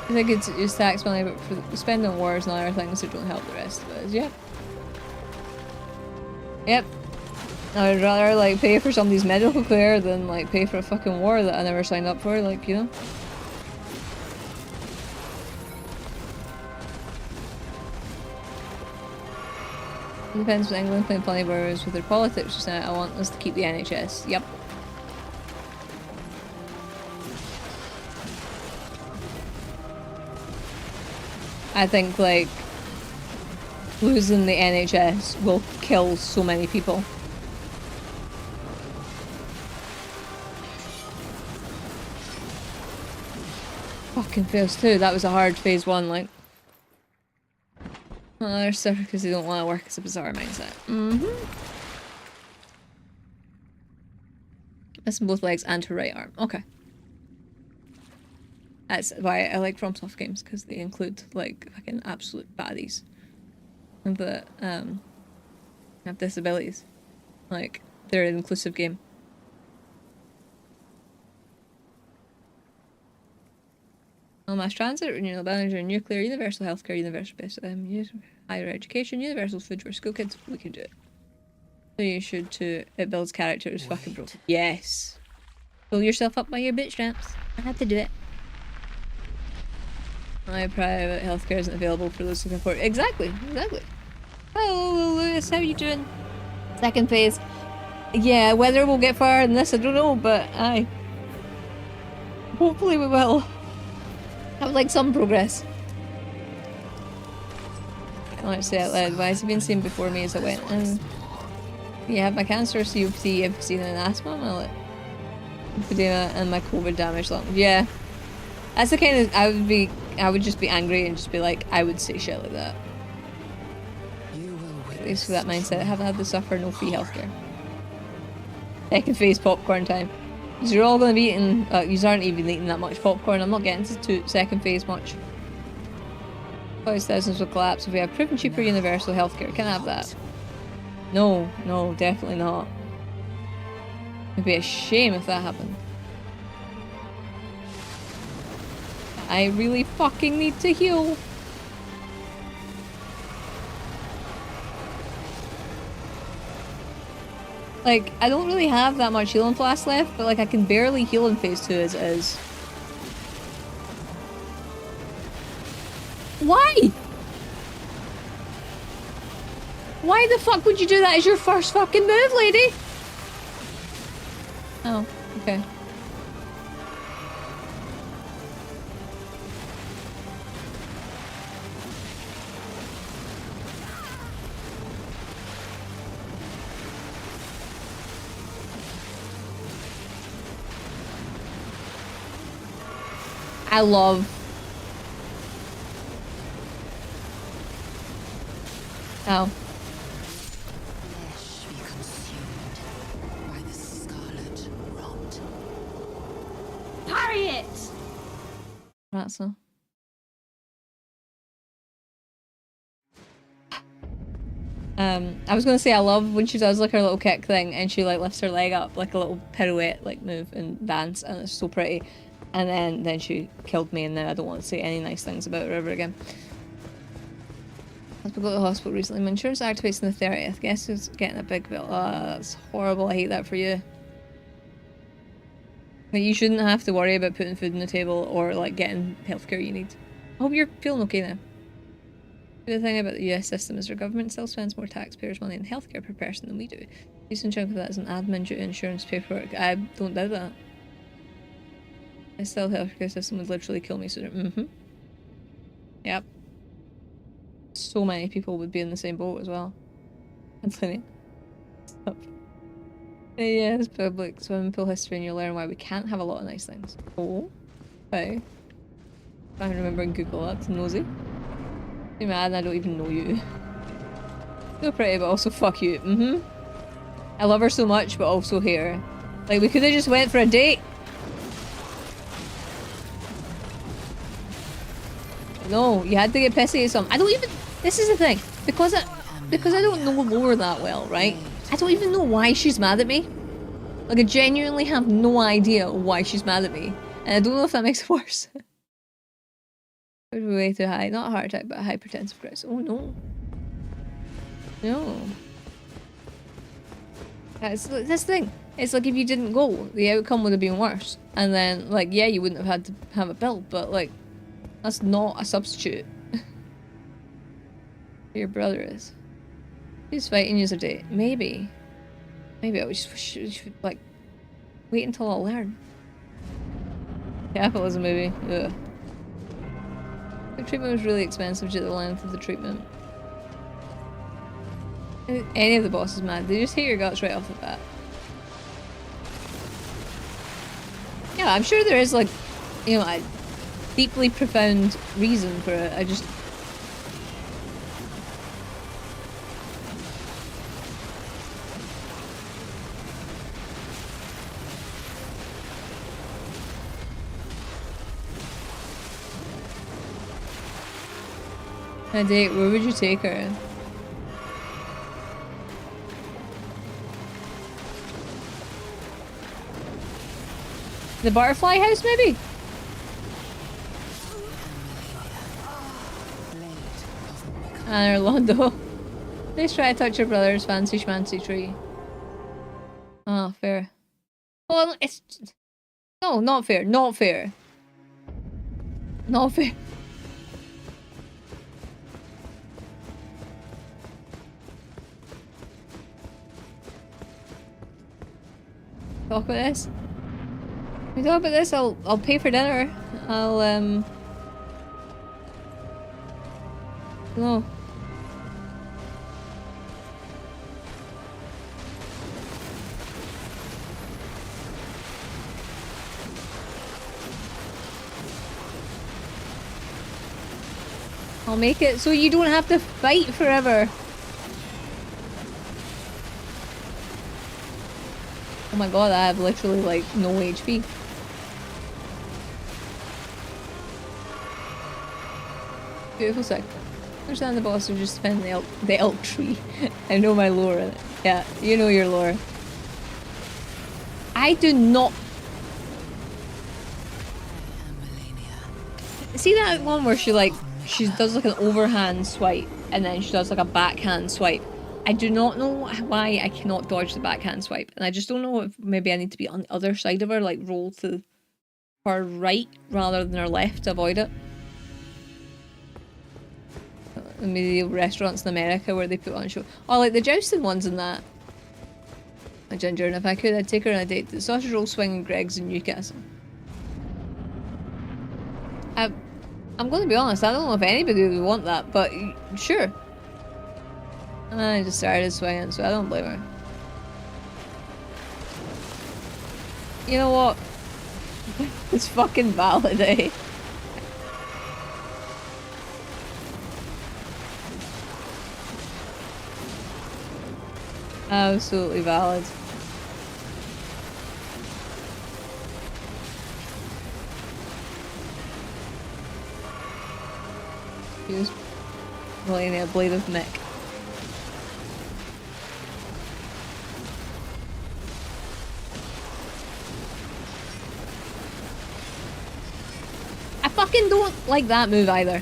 S2: I think it's tax money, but for spending on wars and other things that don't help the rest of us. Yep. Yep. I would rather, like, pay for somebody's medical care than, like, pay for a fucking war that I never signed up for, like, you know? It depends on England playing plenty of wars with their politics just now. I want us to keep the NHS. Yep. I think, like, losing the NHS will kill so many people. Fucking phase 2, that was a hard phase 1, like. Oh, they're stuff because they don't want to work as a bizarre mindset. Missing both legs and her right arm. Okay. That's why I like FromSoft games, because they include, like, fucking absolute baddies that have disabilities. Like, they're an inclusive game. Oh, mass transit, renewable energy, nuclear, universal healthcare, universal basic, higher education, universal food for school kids. We can do it. So you should too. It builds characters. Fucking bro. Yes. Pull yourself up by your bootstraps. I had to do it. My private healthcare isn't available for those looking for it. Exactly, exactly. Hello, Lewis, how you doing? Second phase. Yeah, whether we'll get far in this, I don't know, but aye. Hopefully we will. Have like some progress. Let's say it out loud. Why has he been seen before me as I went? And you have my cancer, COPD, emphysema, and asthma. Well, emphysema and my COVID damaged lung. Yeah, that's the kind of I would just be angry and just be like, I would say shit like that. At least for that mindset, I haven't had to suffer no free healthcare. Second phase popcorn time. Because you're all going to be eating, you aren't even eating that much popcorn. I'm not getting to second phase much. Thousands will collapse if we have proven cheaper universal healthcare. Can I have that? No, no, definitely not. It'd be a shame if that happened. I really fucking need to heal. Like, I don't really have that much healing flask left, but like I can barely heal in phase 2 as it is. Why? Why the fuck would you do that as your first fucking move, lady? Oh, okay. I love... Oh.
S3: Flesh be consumed by the scarlet rot.
S2: Harriet! That's so. I was gonna say I love when she does like her little kick thing and she like lifts her leg up like a little pirouette like move and dance, and it's so pretty. And then she killed me, and then I don't want to say any nice things about her ever again. I go to the hospital recently. My insurance activates on the 30th. Guess who's getting a big bill? Oh, that's horrible. I hate that for you. But you shouldn't have to worry about putting food on the table or like getting healthcare you need. I hope you're feeling okay now. The thing about the US system is our government still spends more taxpayers' money on healthcare per person than we do. A decent chunk of that is an admin due to insurance paperwork. I don't doubt that. A still healthcare system would literally kill me sooner. Yep. So many people would be in the same boat as well. And plenty. Stop. Yeah, it's public swimming pool history and you'll learn why we can't have a lot of nice things. Oh. Okay. I remember in Google, that's nosy. Hey man, I don't even know you. So pretty, but also fuck you. I love her so much, but also hate her. Like, we could have just went for a date. No, you had to get pissy at something. I don't even... This is the thing. Because I don't know lore that well, right? I don't even know why she's mad at me. Like, I genuinely have no idea why she's mad at me. And I don't know if that makes it worse. It would be way too high. Not a heart attack, but a hypertensive crisis. Oh no. No. It's this thing. It's like if you didn't go, the outcome would have been worse. And then, like, yeah, you wouldn't have had to have a pill, but like... That's not a substitute. Your brother is. He's fighting you a date. Maybe. Maybe I should like wait until I learn. Capitalism maybe. Ugh. The treatment was really expensive due to the length of the treatment. Any of the bosses mad. They just hate your guts right off the bat. Yeah, I'm sure there is like, you know, deeply profound reason for it. I just... A date, where would you take her? The butterfly house, maybe? And Orlando. Please try to touch your brother's fancy schmancy tree. Oh, fair. Well, it's... No, not fair. Not fair. Not fair. Talk about this. We talk about this. I'll pay for dinner. No. I'll make it so you don't have to fight forever. Oh my god, I have literally like no HP. Beautiful sick. Understand the boss are just defend the elk tree. I know my lore in it. Yeah, you know your lore. I do not. See that one where she does like an overhand swipe and then she does like a backhand swipe. I do not know why I cannot dodge the backhand swipe, and I just don't know if maybe I need to be on the other side of her, like roll to her right rather than her left to avoid it. Maybe the restaurants in America where they put on show. Oh, like the jousting ones and that. A ginger, and if I could, I'd take her on a date to the sausage roll swing and Greg's in Newcastle. I'm going to be honest, I don't know if anybody would want that, but sure. And then I just started swinging, so I don't blame her. You know what? It's fucking valid, eh? Absolutely valid. Use Malenia, Blade of Mick. I fucking don't like that move either.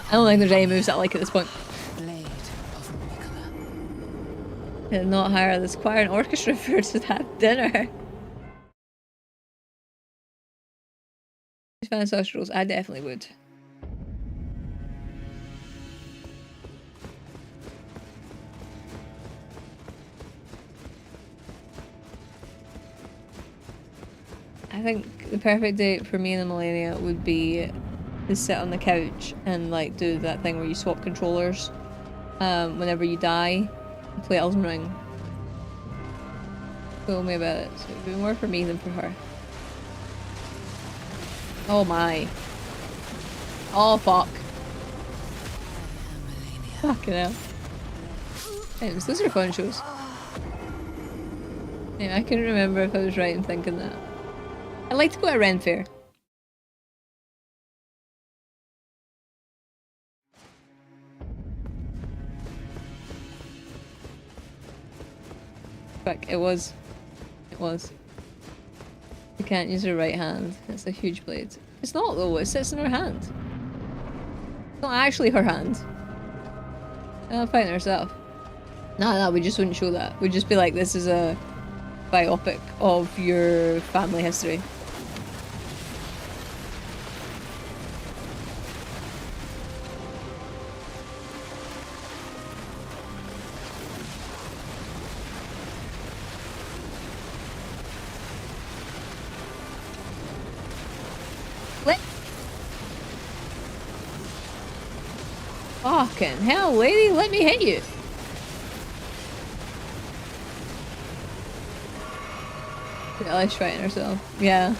S2: I don't think there's any moves that I like at this point.
S3: Blade of Miquella.
S2: Did not hire this choir and orchestra for to have dinner. Fan sausage rolls, I definitely would. I think the perfect date for me and the Malenia would be to sit on the couch and like do that thing where you swap controllers whenever you die and play Elden Ring. Told me about it, so it would be more for me than for her. Oh my. Oh fuck. Fucking hell. Anyways, those are fun shows. Yeah, I couldn't remember if I was right in thinking that. I'd like to go to Ren Fair. Fuck, it was. It was. You can't use her right hand. It's a huge blade. It's not though, it sits in her hand. It's not actually her hand. I'll find herself. No, we just wouldn't show that. We'd just be like, this is a biopic of your family history. Fucking hell, lady, let me hit you. Yeah, she's fighting herself. Yeah.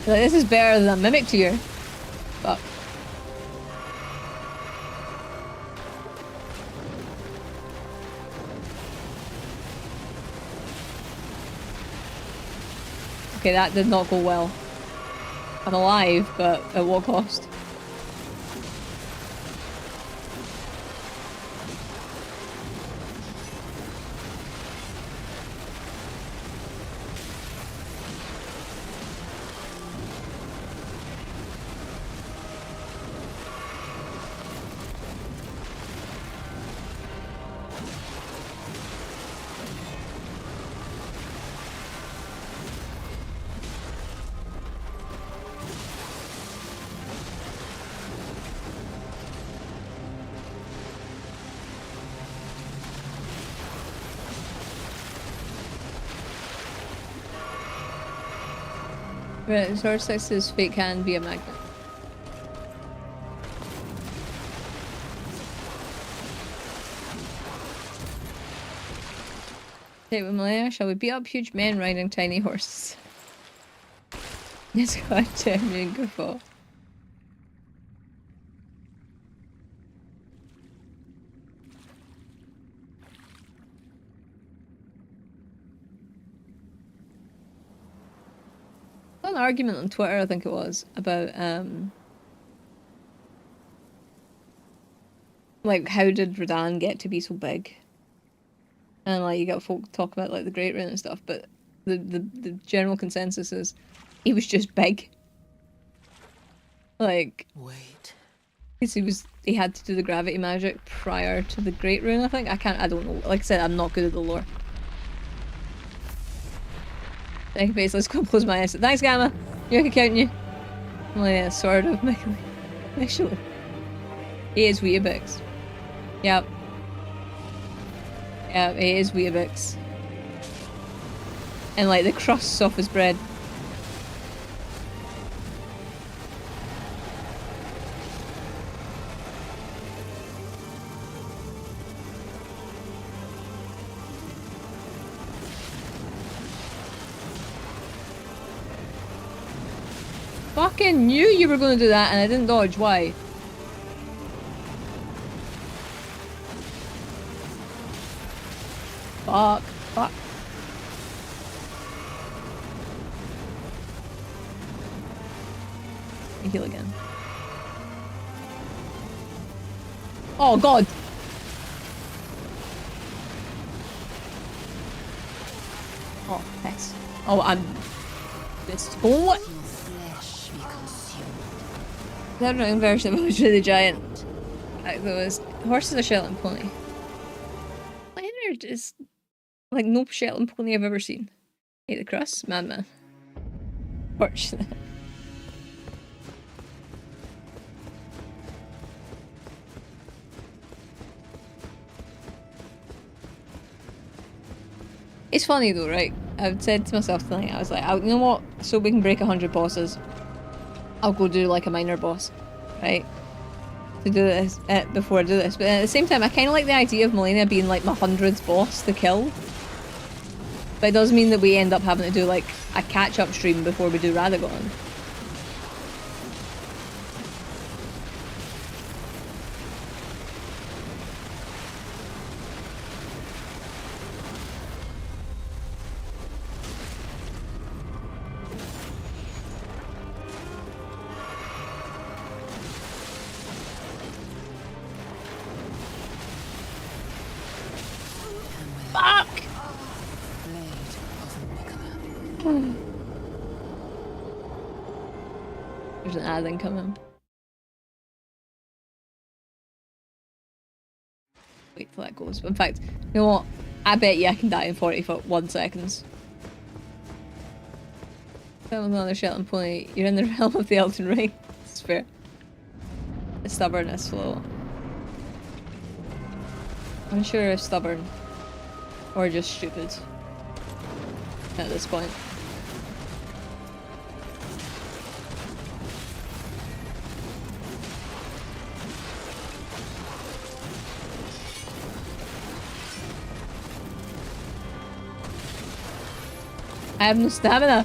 S2: Like, this is better than a mimic to you. Fuck. Okay, that did not go well. I'm alive, but at what cost? Right, source 6 is fake can via magnet. Okay, with Malenia, shall we beat up huge men riding tiny horses? Let's go out to and go for. An argument on Twitter, I think it was, about like how did Radahn get to be so big? And like you got folk talk about like the Great Rune and stuff, but the general consensus is he was just big. Like
S3: Wait.
S2: because he had to do the gravity magic prior to the Great Rune, I think. I don't know. Like I said, I'm not good at the lore. Thank you, base. Let's go close my eyes. Thanks, Gamma. You're counting you. Well, yeah, sort of. Actually. He is Weetabix. Yep. Yeah, he is Weetabix. And like the crusts off his bread. Fucking knew you were going to do that and I didn't dodge. Why? Fuck. Fuck. I heal again. Oh god! Oh, thanks. Oh, I'm... This... What? That wrong version was really giant. Like those horses are Shetland pony. Leonard is like no Shetland pony I've ever seen. Hate the crust, madman. Horse. It's funny though, right? I've said to myself tonight, I was like, you know what? So we can break 100 bosses. I'll go do like a minor boss, right? To do this before I do this, but at the same time, I kind of like the idea of Malenia being like my 100th boss to kill. But it does mean that we end up having to do like a catch-up stream before we do Radagon. There's an ad incoming. Wait till that goes. In fact, you know what? I bet you I can die in 41 seconds. With another Shetland pony, you're in the realm of the Elden Ring. It's fair. The stubbornness flow. I'm sure if stubborn or just stupid at this point. I have no stamina.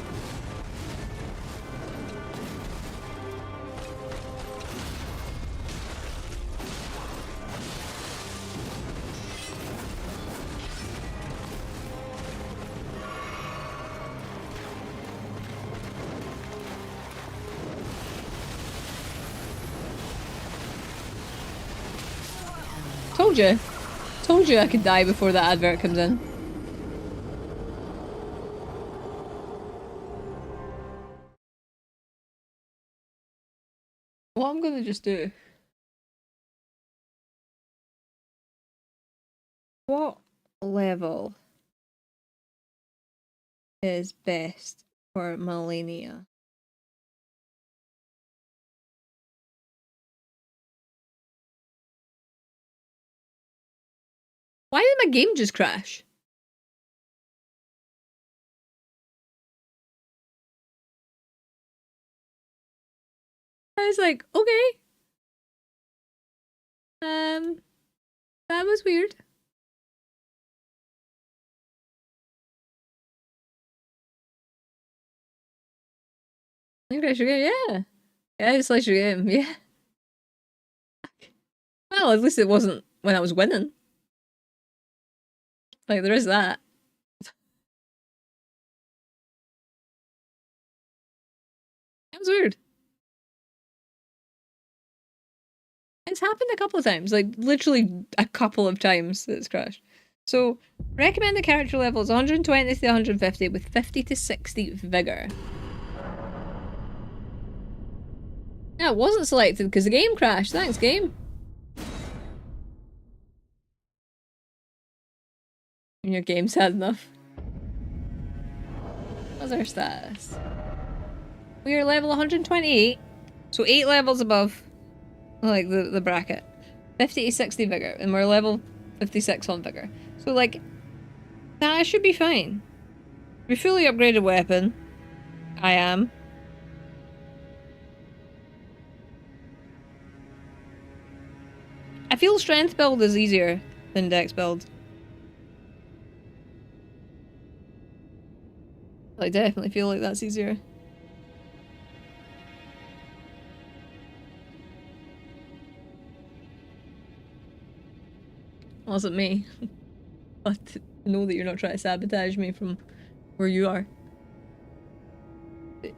S2: Told you. Told you I could die before that advert comes in. What I'm gonna just do. What level is best for Malenia? Why did my game just crash? was like, okay. That was weird. You guys should get, yeah. Yeah, it's like your game, yeah. Well, at least it wasn't when I was winning. Like, there is that. It was weird. It's happened a couple of times, like literally a couple of times that it's crashed. So, recommended character level is 120 to 150 with 50 to 60 vigor. Yeah, it wasn't selected because the game crashed. Thanks, game. Your game's had enough. What's our status? We are level 128, so 8 levels above like the bracket. 50 to 60 vigor, and we're level 56 on vigor. So like, that should be fine. We fully upgraded weapon. I am. I feel strength build is easier than dex build. I definitely feel like that's easier. Wasn't me. But know that you're not trying to sabotage me from where you are. You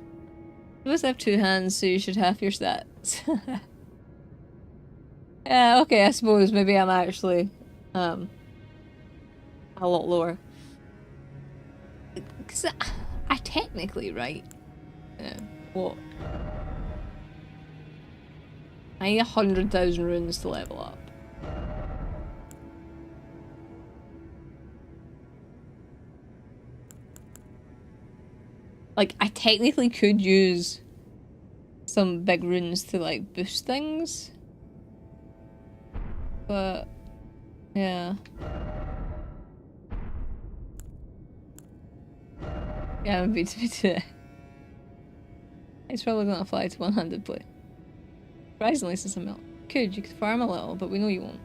S2: must have 2 hands, so you should have your stats. Yeah, okay, I suppose maybe I'm actually a lot lower. Cause I technically, right? What? I need 100,000 runes to level up. Like, I technically could use some big runes to, like, boost things. But, yeah. Yeah, I'm beat me today. It's probably gonna fly to one-handed play. Surprisingly, since I'm out. You could farm a little, but we know you won't.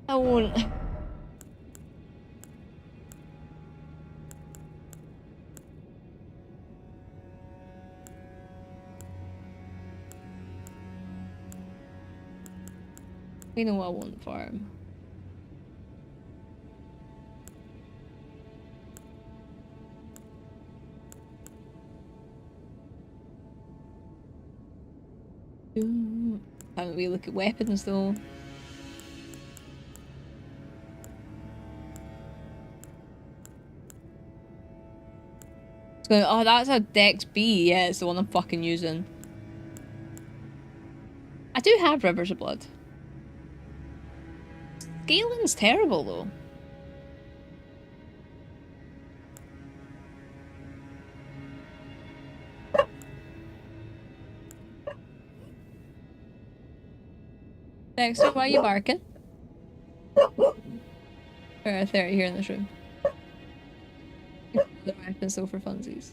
S2: I won't. We know I won't farm. Haven't we look at weapons though? It's going, oh, that's a Dex B. Yeah, it's the one I'm fucking using. I do have Rivers of Blood. Scaling's terrible though. Dexter, why are you barking? There are 30 here in this room. The weapon so for funsies.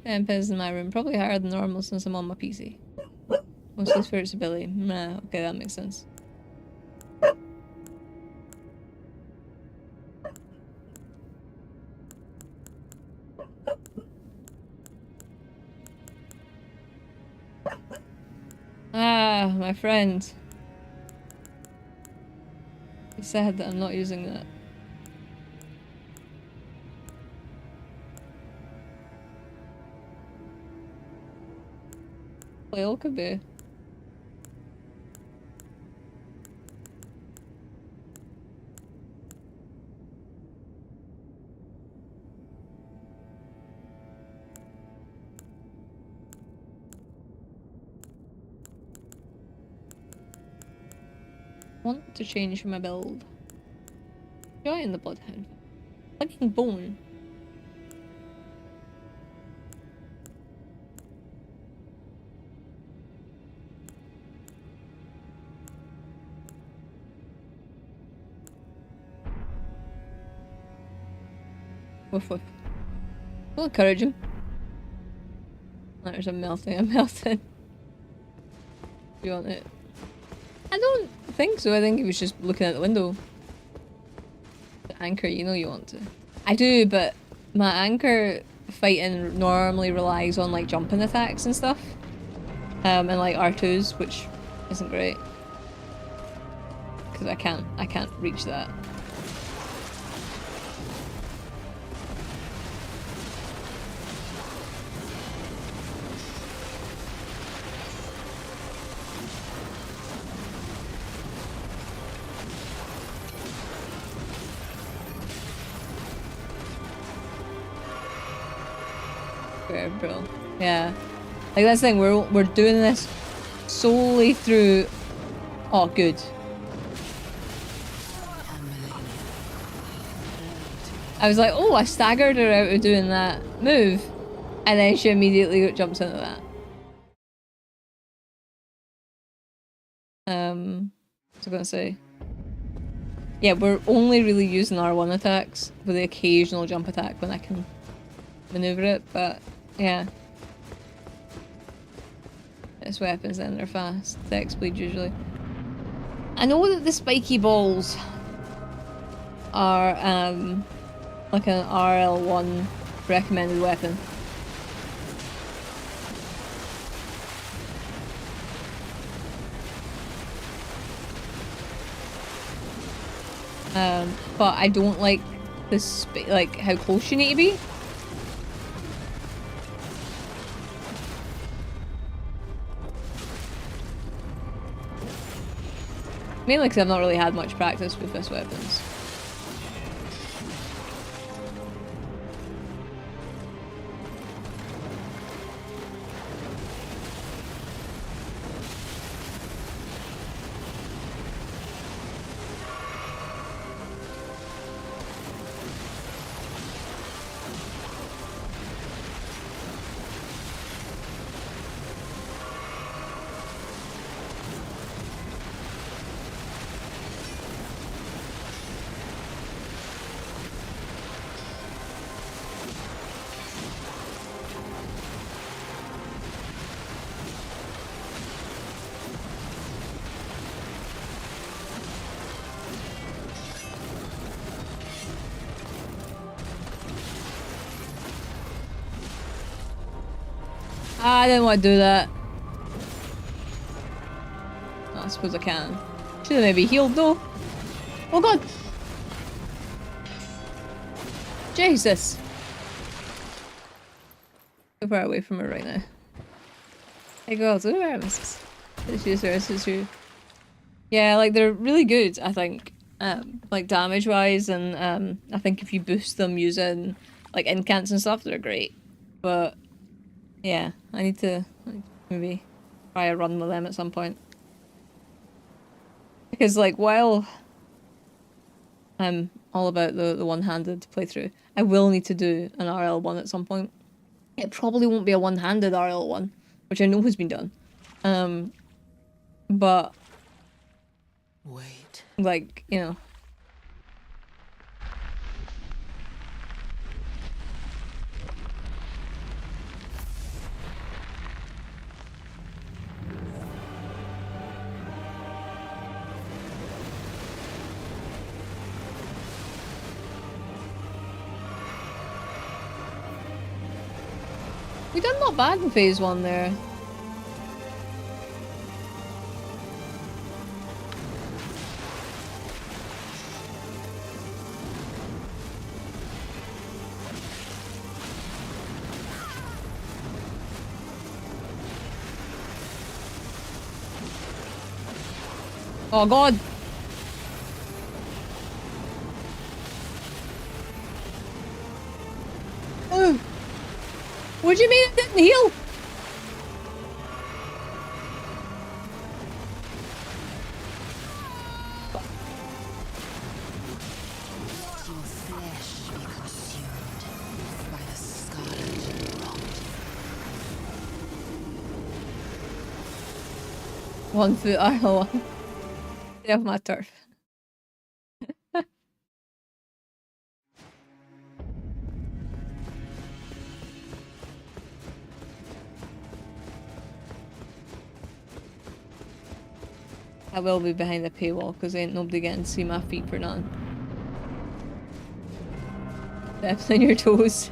S2: 10 pins in my room, probably higher than normal since I'm on my PC. Mostly FIRSTBLOOD. Nah, okay, that makes sense. Ah, my friend. He's sad that I'm not using that. Flail could be. Want to change my build. Join the Bloodhound. Fucking bone. Woof woof. We'll encourage him. There's a melting. Do you want it? I don't think so. I think he was just looking out the window. The anchor, you know you want to. I do, but my anchor fighting normally relies on like jumping attacks and stuff. And like R2s, which isn't great. Because I can't reach that. Bro. Yeah. Like that's the thing, we're doing this solely through oh good. I was like, oh, I staggered her out of doing that move, and then she immediately jumps into that. What was I gonna say? Yeah, we're only really using R1 attacks with the occasional jump attack when I can maneuver it, but yeah. It's weapons then, they're fast. Text bleed usually. I know that the spiky balls are like an RL1 recommended weapon. But I don't like this, like how close you need to be. Mainly because I've not really had much practice with this weapons. I didn't want to do that. Oh, I suppose I can. Should have maybe healed though. Oh god! Jesus! So far away from her right now. Hey girls, where are misses? This is true. Yeah, like they're really good, I think. Like damage wise, and I think if you boost them using like incants and stuff, they're great. But yeah, I need to maybe try a run with them at some point. Because like while I'm all about the one-handed playthrough, I will need to do an RL1 at some point. It probably won't be a one-handed RL1, which I know has been done. But
S3: Wait.
S2: like, you know. We done not bad in phase 1 there. Oh god! Oh! What do you mean it didn't heal?
S3: Your flesh be consumed by the scarlet rot.
S2: 1 foot R1. Stay off my turf. I will be behind the paywall because ain't nobody getting to see my feet for nothing. Steps on your toes.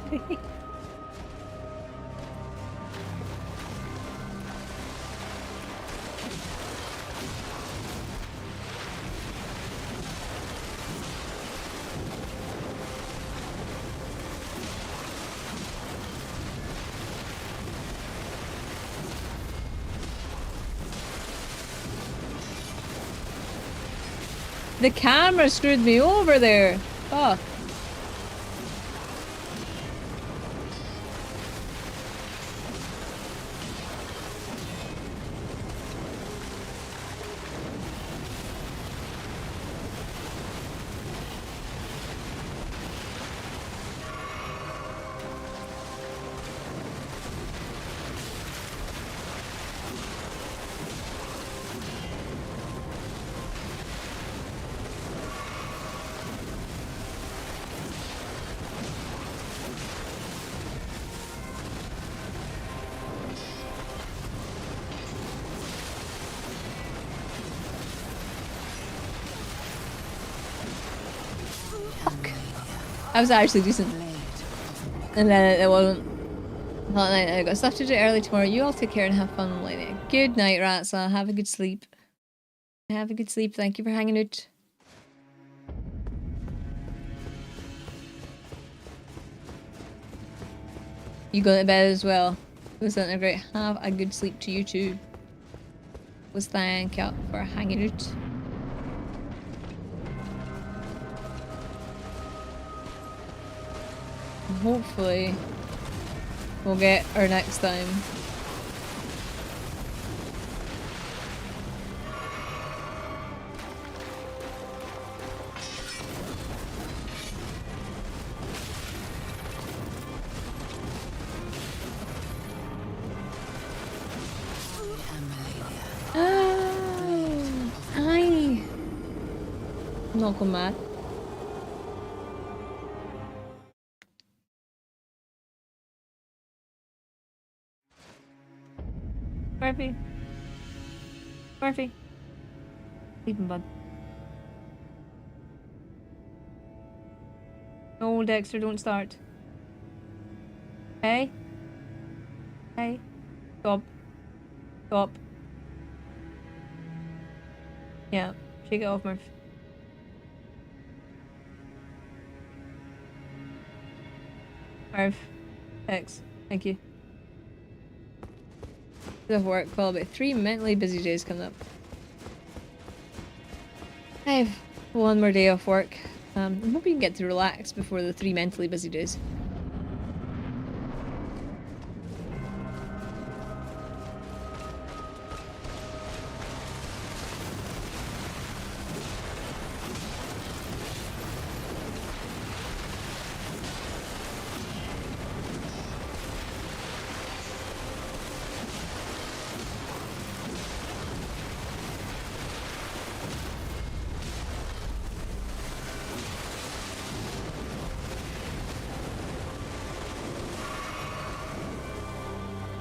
S2: The camera screwed me over there. Fuck. I was actually decent. And then it wasn't. Not night. I got stuff to do early tomorrow. You all take care and have fun later. Good night, Ratsa. Have a good sleep. Have a good sleep. Thank you for hanging out. You go to bed as well. Listen, great. Have a good sleep to you too. Was thank you for hanging out. Hopefully we'll get our next time. Oh, hi. I'm not going mad. Murphy. Murphy. Sleeping, bud. No, Dexter, don't start. Hey? Hey? Stop. Stop. Yeah, shake it off, Murph. Murph. X. Thank you. Of work, well, about 3 mentally busy days coming up. I have one more day off work. I'm hoping you can get to relax before the 3 mentally busy days.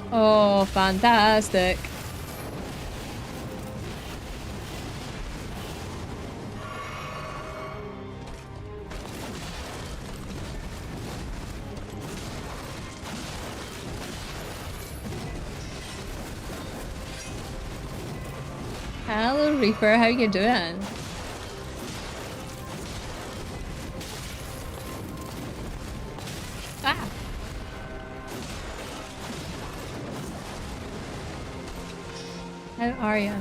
S2: Oh, fantastic. Hello, Reaper, how you doing? Ah! How are you?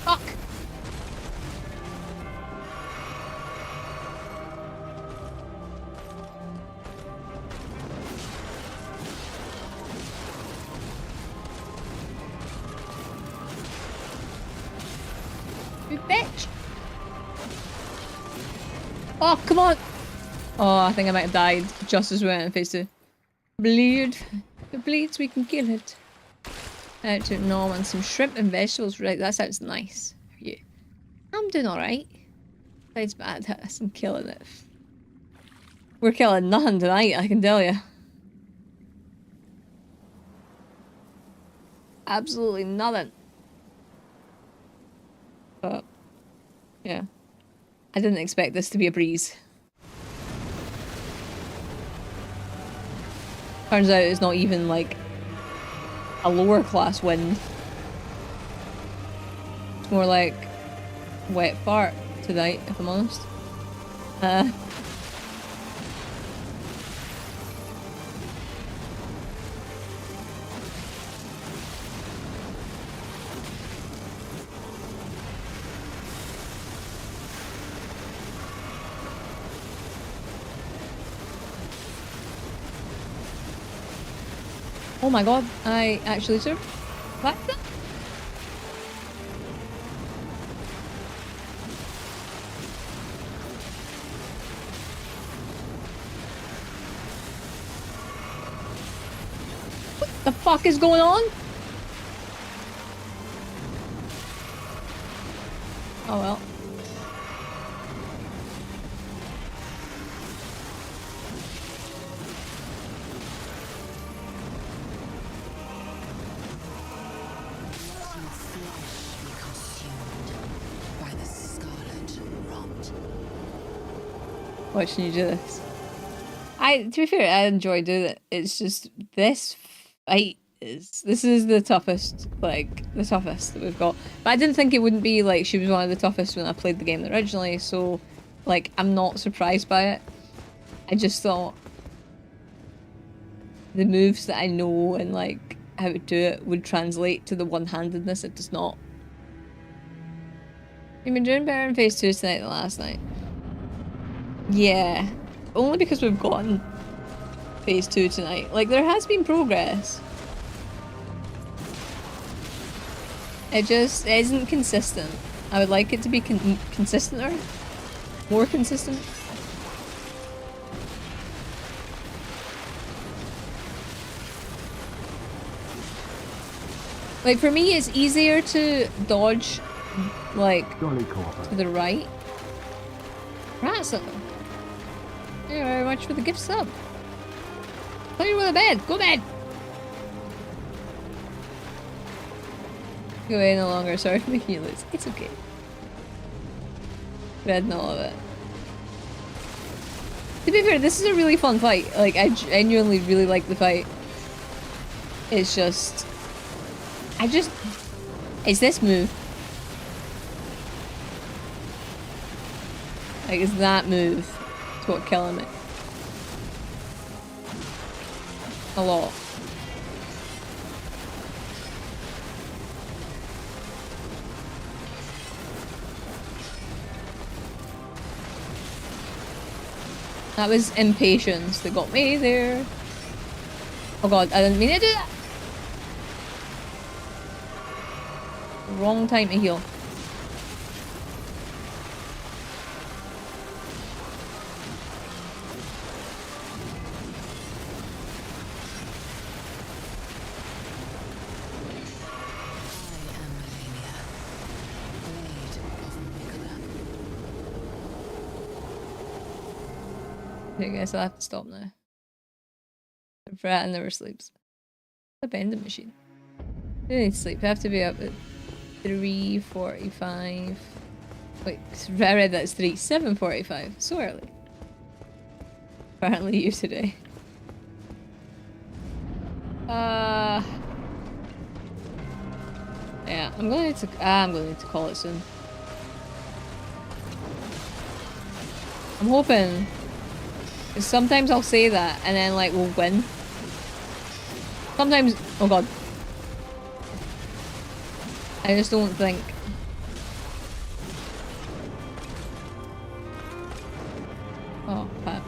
S2: Fuck! You bitch! Oh, come on! Oh, I think I might have died just as we went in phase 2. Bleed. If it bleeds, we can kill it. Out to Nom and some shrimp and vegetables. Right, that sounds nice for you. I'm doing alright. Besides bad, I'm killing it. We're killing nothing tonight, I can tell you. Absolutely nothing. But, yeah. I didn't expect this to be a breeze. Turns out it's not even like a lower class wind. It's more like wet fart tonight, if I'm honest. Oh my god, I actually survived that? What the fuck is going on? Oh well. Watching you do this. To be fair, I enjoy doing it. It's just this fight this is the toughest, like, the toughest that we've got. But I didn't think it wouldn't be, like, she was one of the toughest when I played the game originally, so, like, I'm not surprised by it. I just thought the moves that I know and, like, how to do it would translate to the one-handedness. It does not. You've been doing better in phase 2 tonight than last night. Yeah, only because we've gotten phase 2 tonight. Like, there has been progress. It just isn't consistent. I would like it to be consistenter. More consistent. Like, for me, it's easier to dodge, like, to the right. Right, Thank you very much for the gift sub. Play with a bed. Go bed. Go away no longer. Sorry for making you lose. It's okay. Bed and all of it. To be fair, this is a really fun fight. Like, I genuinely really like the fight. It's just... It's this move. Like, it's that move. It's what killing me. A lot. That was impatience that got me there. Oh god, I didn't mean to do that! Wrong time to heal. I guess I'll have to stop now. The rat never sleeps. The vending machine. I need to sleep. I have to be up at 3:45. Wait, I read that as 7:45. So early. Apparently you today. Yeah, I'm going to call it soon. I'm hoping. Sometimes I'll say that and then like we'll win. Sometimes, oh god. I just don't think. Oh, Pat.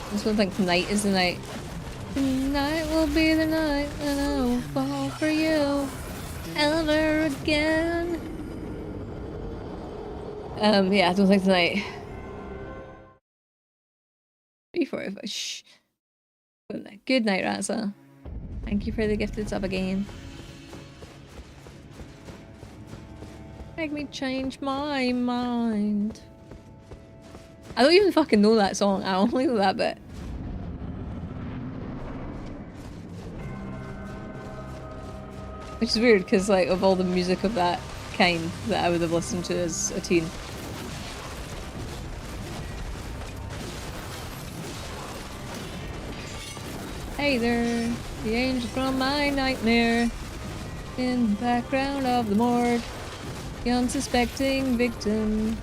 S2: I just don't think tonight is the night. Tonight will be the night when I will fall for you ever again. Yeah, I don't think tonight. 3:45. Shh. Good night, Raza. Thank you for the gifted sub again. Make me change my mind. I don't even fucking know that song. I only know that bit. Which is weird, because like of all the music of that kind that I would have listened to as a teen. Hey there, the angel from my nightmare. In the background of the morgue, the unsuspecting victim.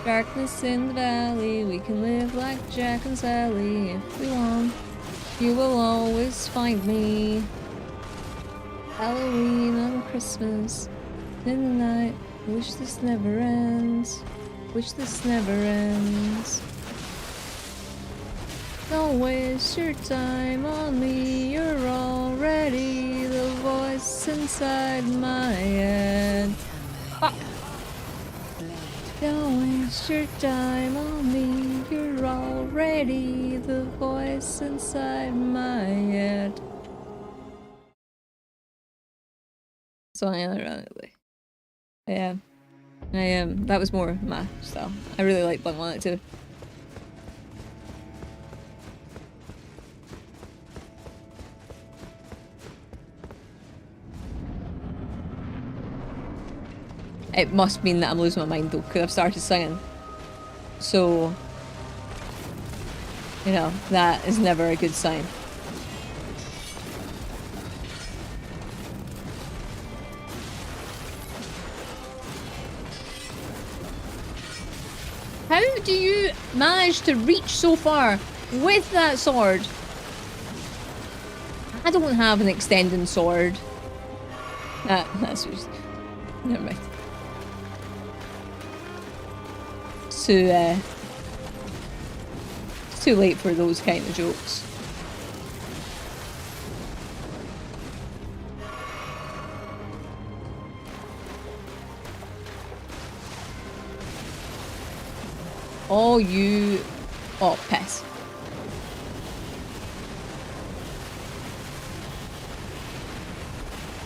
S2: Darkness in the valley, we can live like Jack and Sally if we want. You will always find me. Halloween on Christmas, in the night, wish this never ends. Wish this never ends. Don't waste your time on me, you're already the voice inside my head. Ah. Don't waste your time on me, you're already the voice inside my head. So ironically. Yeah. That was more my style. I really like Blink-182. It must mean that I'm losing my mind though, because I've started singing. So, you know, that is never a good sign. How do you manage to reach so far with that sword? I don't have an extending sword. That's just... Never mind. So, it's too late for those kind of jokes. Oh, you... Oh, piss.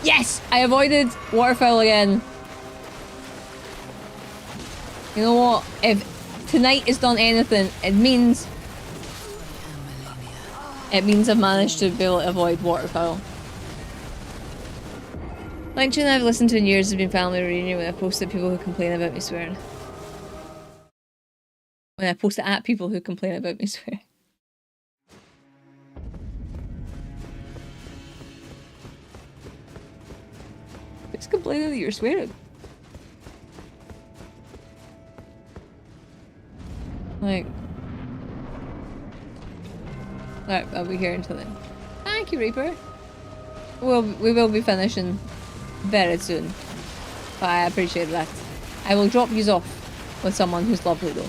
S2: Yes! I avoided waterfowl again. You know what? If tonight has done anything, it means I've managed to be able to avoid waterfowl. Like tune I've listened to in years has been family reunion when I posted people who complain about me swearing. When I post it at people who complain about me swearing. Who's complaining that you're swearing? Like... Alright, I'll be here until then. Thank you, Reaper. We will be finishing very soon. But I appreciate that. I will drop yous off with someone who's lovely though.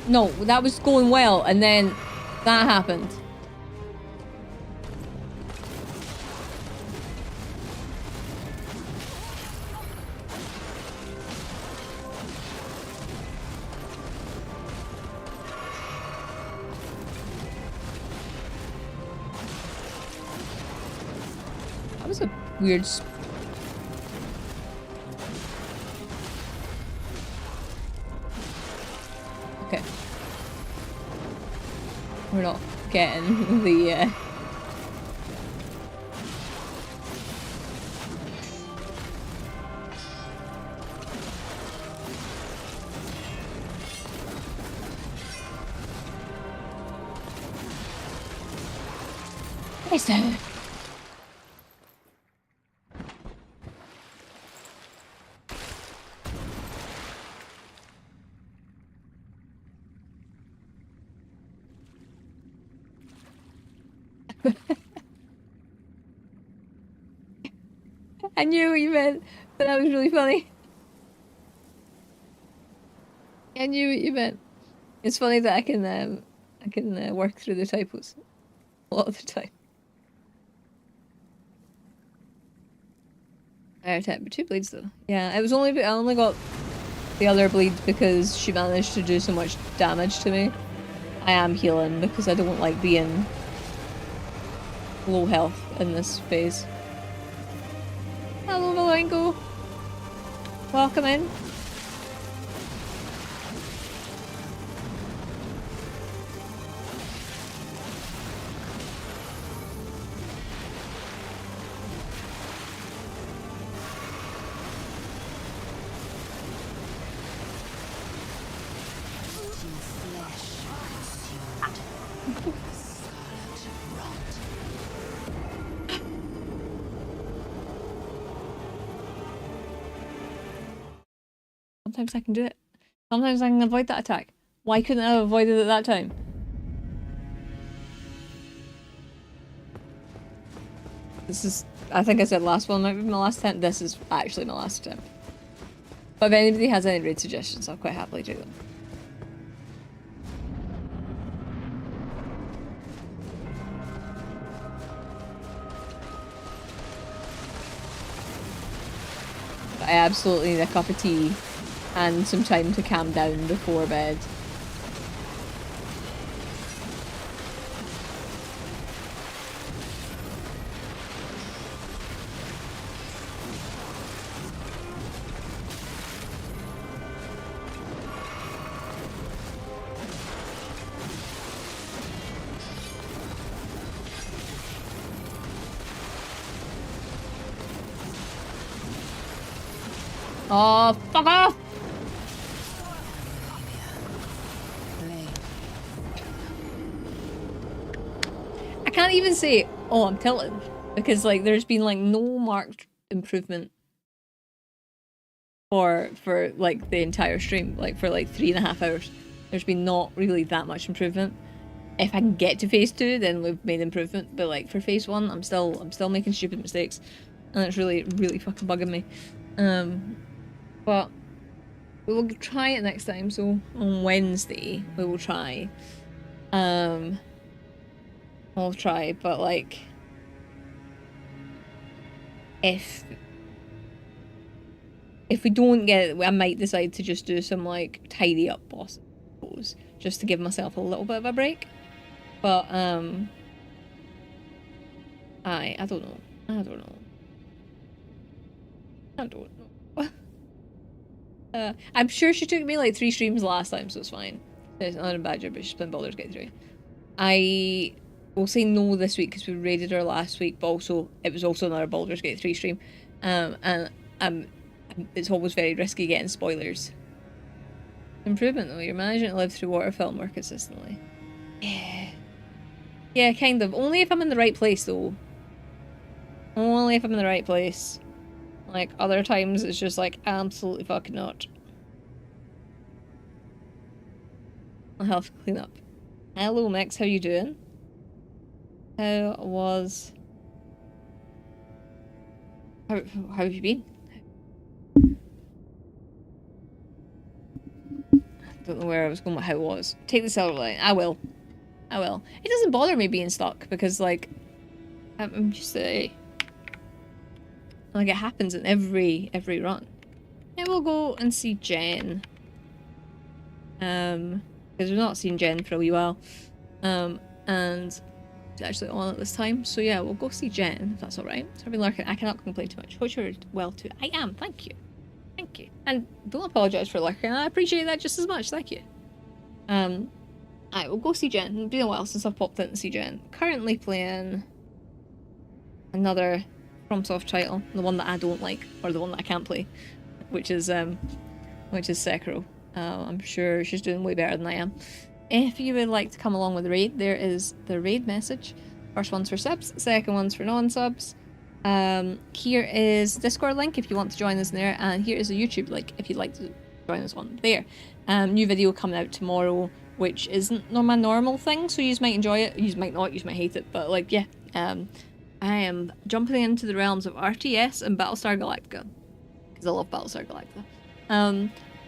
S2: No, that was going well, and then that happened. That was a weird... Okay. We're not getting the, Hey, sir. I knew what you meant, but that was really funny. I knew what you meant. It's funny that I can work through the typos a lot of the time. Fire type, but 2 bleeds though. Yeah, it was I only got the other bleed because she managed to do so much damage to me. I am healing because I don't like being low health in this phase. Hello, Valengo. Welcome in. Sometimes I can do it. Sometimes I can avoid that attack. Why couldn't I have avoided it that time? This is, I think I said last one might be my last attempt. This is actually my last attempt. But if anybody has any raid suggestions, I'll quite happily do them. I absolutely need a cup of tea and some time to calm down before bed. Oh, fuck off! I can't even say, oh, I'm tilted, because like there's been like no marked improvement for like the entire stream, like for like 3.5 hours. There's been not really that much improvement. If I can get to phase 2, then we've made improvement. But like for phase 1, I'm still making stupid mistakes, and it's really fucking bugging me. But we will try it next time. So on Wednesday we will try. I'll try, but like if we don't get it, I might decide to just do some like tidy up bosses just to give myself a little bit of a break. But I don't know. I'm sure she took me like 3 streams last time, so it's fine. It's not a badger, but she's playing Baldur's Gate 3. I will say no this week because we raided her last week, but also it was also another Baldur's Gate 3 stream. And it's always very risky getting spoilers. Improvement though, you're managing to live through water film more consistently. Yeah, kind of. Only if I'm in the right place though. Only if I'm in the right place. Like, other times it's just like, absolutely fucking not. I'll have to clean up. Hello Mix, how you doing? How have you been? I don't know where I was going with how it was. Take the silver line. I will. It doesn't bother me being stuck because like I'm just like it happens in every run. Yeah, we'll go and see Jen. Because we've not seen Jen for a wee while. And it's actually on at this time. So yeah, we'll go see Jen, if that's alright. So I've been lurking. I cannot complain too much. Hope you're well too. I am, thank you. Thank you. And don't apologise for lurking. I appreciate that just as much, thank you. Alright, we'll go see Jen. It's been a while since I've popped in to see Jen. Currently playing another FromSoft title, the one that I don't like, or the one that I can't play, which is Sekiro. I'm sure she's doing way better than I am. If you would like to come along with the raid, there is the raid message. First one's for subs, second one's for non-subs. Here is Discord link if you want to join us in there, and here is a YouTube link if you'd like to join us on there. New video coming out tomorrow, which isn't my normal thing, so you might enjoy it, you might not, you might hate it, but like, yeah. I am jumping into the realms of RTS and Battlestar Galactica, because I love Battlestar Galactica.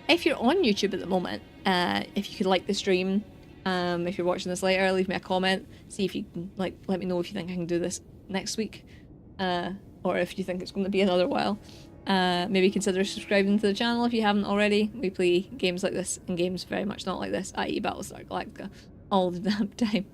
S2: if you're on YouTube at the moment, if you could like the stream, if you're watching this later, leave me a comment. See if you can, like, let me know if you think I can do this next week, or if you think it's going to be another while. Maybe consider subscribing to the channel if you haven't already. We play games like this and games very much not like this, i.e. Battlestar Galactica, all the damn time.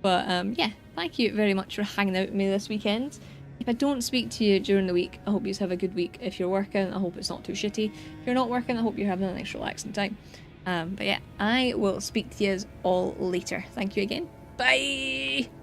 S2: But yeah, thank you very much for hanging out with me this weekend. If I don't speak to you during the week, I hope you have a good week. If you're working, I hope it's not too shitty. If you're not working, I hope you're having a nice relaxing time. But yeah, I will speak to you all later. Thank you again. Bye!